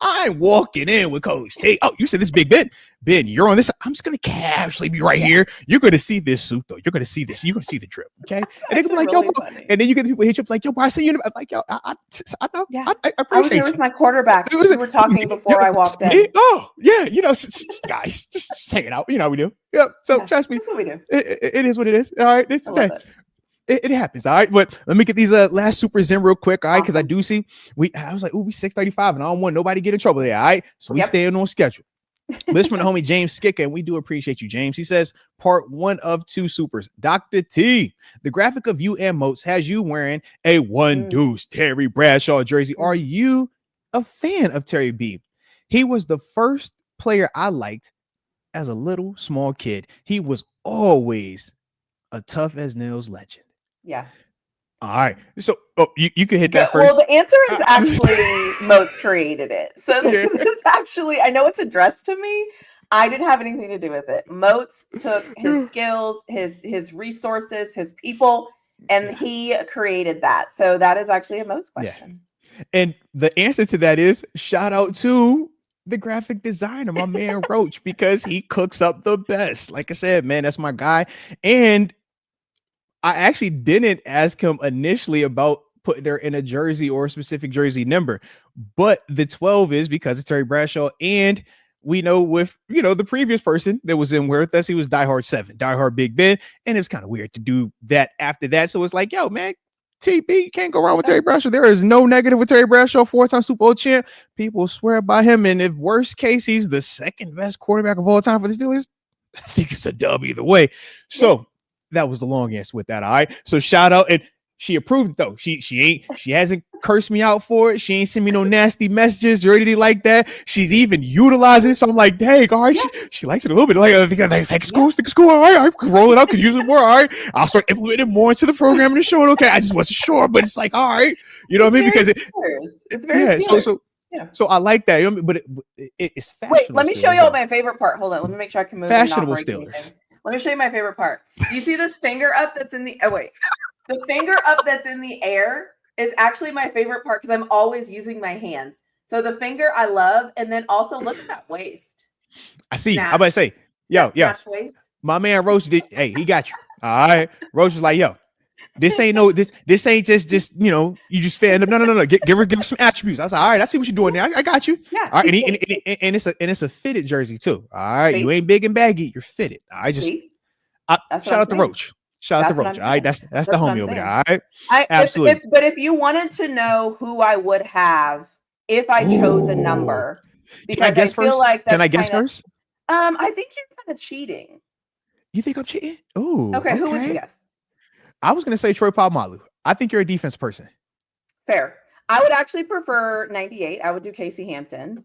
I ain't walking in with Coach T. Oh, you said this Big Ben. Ben, you're on this. I'm just gonna casually be right here. You're gonna see this suit though. You're gonna see this. You're gonna see the drip. Okay. And they gonna be like, really yo, and then you get the people hit you up like, yo, I see you. I'm like, yo, I know. Yeah. I appreciate I was there with my quarterback. We were talking before I walked in. Oh, yeah. Guys, just hanging out. We do. Yeah. So trust me. That's what we do. It is what it is. All right. It happens. All right. But let me get these last super zen real quick. All right. Because I do see I was like, we 6:35 and I don't want nobody to get in trouble there. All right. So we staying on schedule. This from the homie James Skicka, and we do appreciate you, James. He says, part 1 of 2 supers. Dr. T, the graphic of you and Moats has you wearing a one deuce Terry Bradshaw jersey. Are you a fan of Terry B? He was the first player I liked as a little small kid. He was always a tough as nails legend. Yeah. All right. So you can hit that first. Well, the answer is actually Moats created it. So this actually, I know it's addressed to me. I didn't have anything to do with it. Moats took his skills, his resources, his people, and he created that. So that is actually a Moats question. Yeah. And the answer to that is shout out to the graphic designer, my man Roach, because he cooks up the best. Like I said, man, that's my guy. And I actually didn't ask him initially about putting her in a jersey or a specific jersey number, but the 12 is because it's Terry Bradshaw. And we know with, the previous person that was in with us, he was diehard 7, diehard Big Ben. And it was kind of weird to do that after that. So it's like, yo, man, TB, you can't go wrong with Terry Bradshaw. There is no negative with Terry Bradshaw, 4-time Super Bowl champ. People swear by him. And if worst case, he's the second best quarterback of all time for the Steelers, I think it's a dub either way. So that was the long answer with that. All right. So shout out. And she approved it though. She hasn't cursed me out for it. She ain't sent me no nasty messages or anything like that. She's even utilizing it. So I'm like, dang, all right. She likes it a little bit. Like school. All right. I can roll it out. Could use it more. All right. I'll start implementing more into the program and the show. Okay. I just wasn't sure, but it's like, all right. You know what I mean? Because it's very So I like that. But it's fashionable. Wait, let me show you all my favorite part. Hold on. Let me make sure I can move. Fashionable Steelers. Let me show you my favorite part. You see this finger up that's in the the finger up that's in the air is actually my favorite part because I'm always using my hands. So the finger I love, and then also look at that waist. I see. I'm about to say, yo, waist. My man Roach did. Hey, he got you. All right. Roach was like, yo, this ain't this ain't just you just fan. No. Give her some attributes. I was like, all right, I see what you're doing there. I got you. Yeah. All right, and it's a fitted jersey too. All right, you ain't big and baggy. You're fitted. I just shout out to Roach. Shout out to Roach. All right, that's the homie over there. All right, absolutely. But if you wanted to know who I would have if I chose a number, because I feel like that's can I guess first? I think you're kind of cheating. You think I'm cheating? Oh, okay. Who would you guess? I was going to say Troy Polamalu. I think you're a defense person. Fair. I would actually prefer 98. I would do Casey Hampton.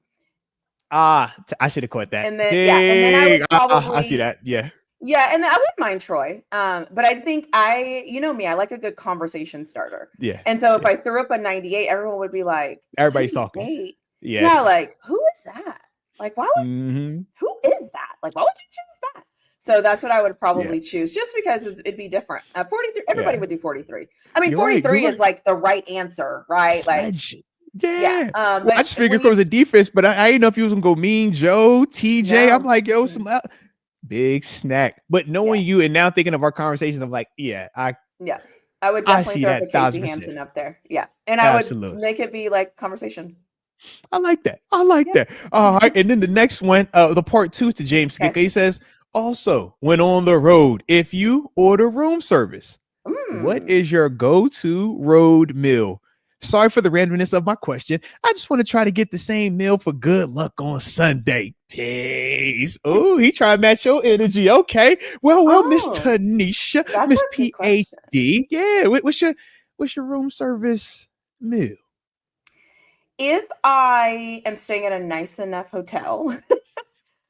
I should have caught that. And then I would probably, I see that. Yeah. Yeah, and I wouldn't mind Troy. But I think you know me, I like a good conversation starter. Yeah. And so if I threw up a 98, everyone would be like, everybody's talking. Yes. Yeah, like, who is that? Like, why would who is that? Like, why would you choose that? So that's what I would probably choose, just because it'd be different. 43, everybody would do 43. I mean, 43 is like the right answer, right? Sledge. Like, but I just figured it was a defense, but I didn't know if he was gonna go Mean Joe, TJ. No. I'm like, yo, some big snack. But knowing you and now thinking of our conversations, I'm like, I would definitely throw the Casey Hampton up there. Yeah, and I would make it be like conversation. I like that. That. All right, and then the next one, the part 2 to James Skicka. He says, also, when on the road, if you order room service, what is your go-to road meal? Sorry for the randomness of my question. I just want to try to get the same meal for good luck on Sunday. Peace. Oh, he tried to match your energy. Okay. Well, Miss Oh, TaNeisha, that's Miss a good question. PhD. Yeah. What's your room service meal? If I am staying at a nice enough hotel,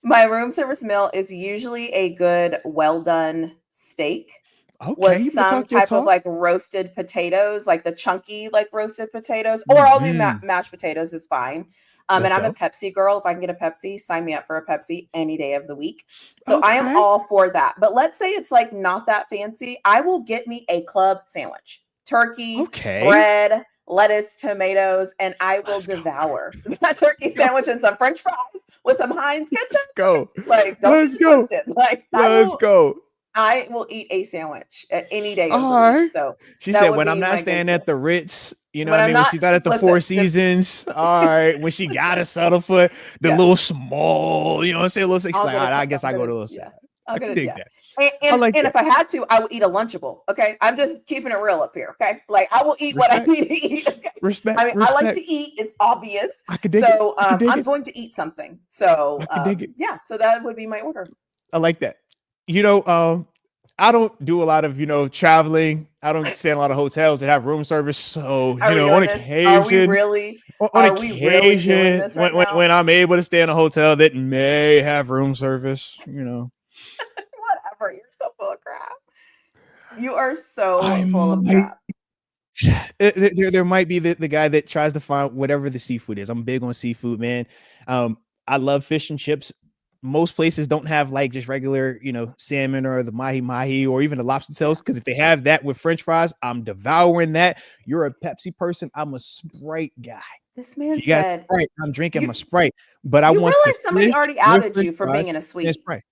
my room service meal is usually a good, well done steak Okay, with you better some talk your type of talk. like roasted potatoes, like the chunky like roasted potatoes, or I'll do Mm-hmm. mashed potatoes is fine. And Let's I'm a go. Pepsi girl. If I can get a Pepsi, sign me up for a Pepsi any day of the week. So I am Okay. all for that. But let's say it's like not that fancy. I will get me a club sandwich, turkey, Okay. bread, lettuce, tomatoes, and I will Let's go. devour that turkey Go. sandwich and some French fries with some Heinz ketchup. Let's go. Like, don't get Let's it go. twisted. Like, Let's go. I will eat a sandwich at any day of the All week. right. So She that said, would when I'm be not my staying go-to. at the Ritz, you know what When I I'm mean? When not, she's not at the listen, Four Seasons, all right. When she got to settle for the yeah, little small, you know what I'm saying? Little, she's I'll like, get all a, right, I guess I I'll go get to a, a little yeah, salad. I'll I get can it, dig yeah. that. And, I and like and that. if I had to, I would eat a Lunchable. Okay, I'm just keeping it real up here. Okay, like I will eat what I Respect. need to eat. Okay, I Respect. mean I like to Respect. eat. It's obvious. I can dig it. So I can dig I'm it. going to eat something. So I can dig it. yeah, so that would be my order. I like that. You know, I don't do a lot of, traveling. I don't stay in a lot of hotels that have room service. So, Are we on doing this? occasion, on Are we really doing occasion, this right when now? I'm able to stay in a hotel that may have room service, Whatever. You're so full of crap. You are so I full of might. crap. There might be the guy that tries to find whatever the seafood is. I'm big on seafood, man. I love fish and chips. Most places don't have like just regular, salmon or the mahi mahi or even the lobster tails. Yeah. Because if they have that with French fries, I'm devouring that. You're a Pepsi person. I'm a Sprite guy. This If man you got said, Sprite, I'm drinking you my Sprite. But I you want the realize somebody fish already with outed French you for fries being in a and suite. Sprite.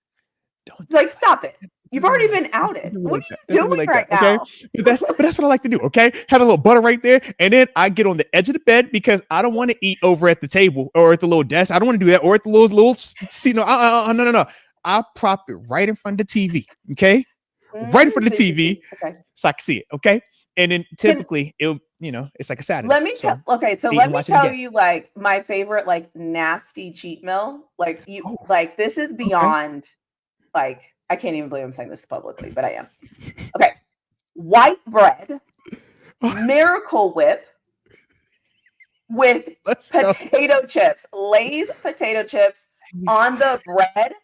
Don't do Like, it like stop it. that. You've Don't do already it like been that. Don't outed. do it What like are that. you Don't do it doing like that. right Okay. now? But that's what I like to do. Okay. Have a little butter right there. And then I get on the edge of the bed because I don't want to eat over at the table or at the little desk. I don't want to do that. Or at the little see, no, no. I prop it right in front of the TV. Okay. Right in front of the TV Okay. so I can see it. Okay. And then Can typically it's like a Saturday. let me tell So okay, so eat let and me watch it tell again. you like my favorite like nasty cheat meal. Like Oh, this is okay. beyond like I can't even believe I'm saying this publicly, but I am. Okay. White bread, Miracle Whip with Let's go. potato chips, Lay's potato chips on the bread,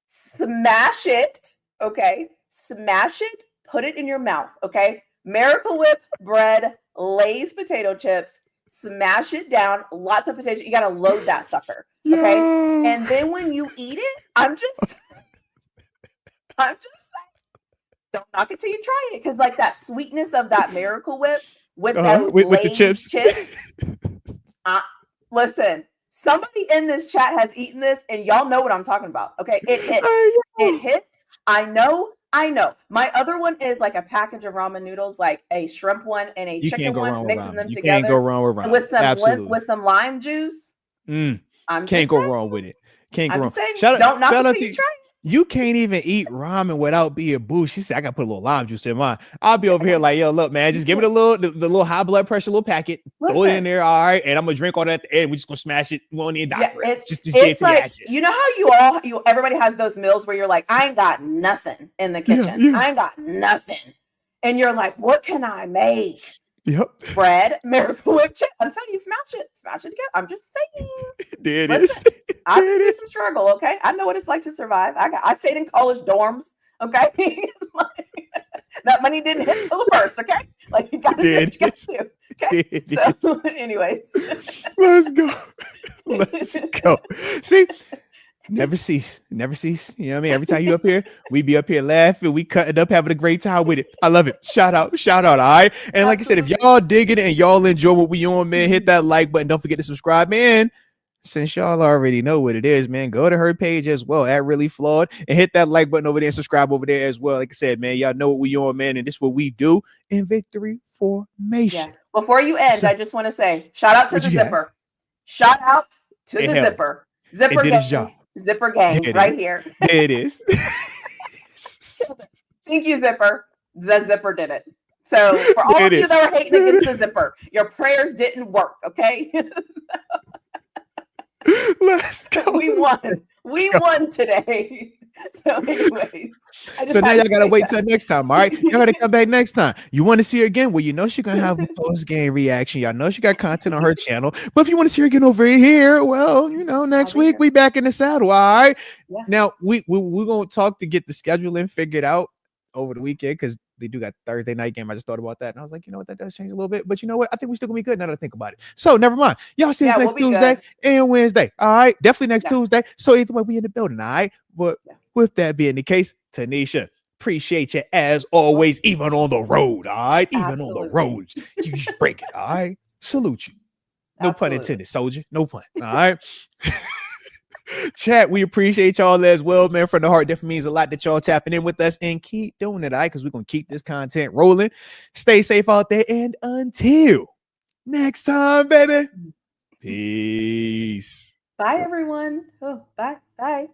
smash it, okay? Smash it, put it in your mouth, okay? Miracle Whip bread, Lay's potato chips, smash it down, lots of potato. You got to load that sucker, okay? Yo. And then when you eat it, I'm just saying, don't knock it till you try it, because like that sweetness of that Miracle Whip with those With the Lay's chips. chips. Listen, somebody in this chat has eaten this, and y'all know what I'm talking about. Okay, it hits. It hits. I know. My other one is like a package of ramen noodles, like a shrimp one and a You can't chicken go one, wrong with mixing ramen. them You can't go together wrong with ramen. with some Absolutely. with some lime juice. I'm Can't just go saying. wrong with it. Can't go I'm wrong. just saying. Shout Don't knock it out till to you you. try You can't even eat ramen without being boo. She said, I gotta put a little lime juice in mine. I'll be over here like, yo, look, man, just give me the little high blood pressure little packet, throw it in there, all right, and I'm gonna drink all that at the end. We're just gonna smash it. We won't need Yeah, doctor. Just get it's to the like ashes. you know how everybody has those meals where you're like, I ain't got nothing in the kitchen. Yeah. I ain't got nothing. And you're like, what can I make? Yep. Bread, Miracle Whip chip. I'm telling you, smash it together. I'm just saying. There it is. I've been through some struggle. Okay, I know what it's like to survive. I stayed in college dorms. Okay, that money didn't hit till the first. Okay, like you got to do what you got to do. Okay, so anyways, let's go. Let's go. See. Never cease. You know what I mean? Every time you up here, we be up here laughing. We cutting up, having a great time with it. I love it. Shout out. All right. And like I said, if y'all dig it and y'all enjoy what we on, man, hit that like button. Don't forget to subscribe, man. Since y'all already know what it is, man, go to her page as well at Really Flawed and hit that like button over there and subscribe over there as well. Like I said, man, y'all know what we on, man, and this is what we do in Victory Formation. Yeah. Before you end, I just want to say shout out to the zipper. Shout out to the zipper. Zipper did his job. Zipper gang right here. There it is. Thank you, Zipper. The zipper did it. So for all It of you is. that were hating against the zipper, your prayers didn't work. Okay. Let's go. We won. We won today. So, anyways, I just So now had y'all to gotta say wait that. till next time. All right. Y'all gotta come back next time. You want to see her again? Well, you know she's gonna have a post-game reaction. Y'all know she got content on her channel. But if you want to see her again over here, well, you know, next be week here. we back in the saddle. All right. Yeah. Now we're gonna talk to get the scheduling figured out over the weekend because they do got Thursday night game. I just thought about that and I was like, you know what, that does change a little bit. But you know what? I think we're still gonna be good now that I think about it. So never mind. Y'all see us Yeah, we'll next be Tuesday good. and Wednesday. All right. Definitely next Yeah. Tuesday. So either way, we in the building. All right. But Yeah. with that being the case, TaNeisha, appreciate you as always, even on the road. All right. Even on the Absolutely. road. You just break it. All right. Salute you. No pun Absolutely. intended, soldier. No pun. All right. Chat, we appreciate y'all as well, man. From the heart, definitely means a lot that y'all tapping in with us and keep doing it, all right? Because we're gonna keep this content rolling. Stay safe out there, and until next time, baby. Peace. Bye, everyone. Oh, bye. Bye.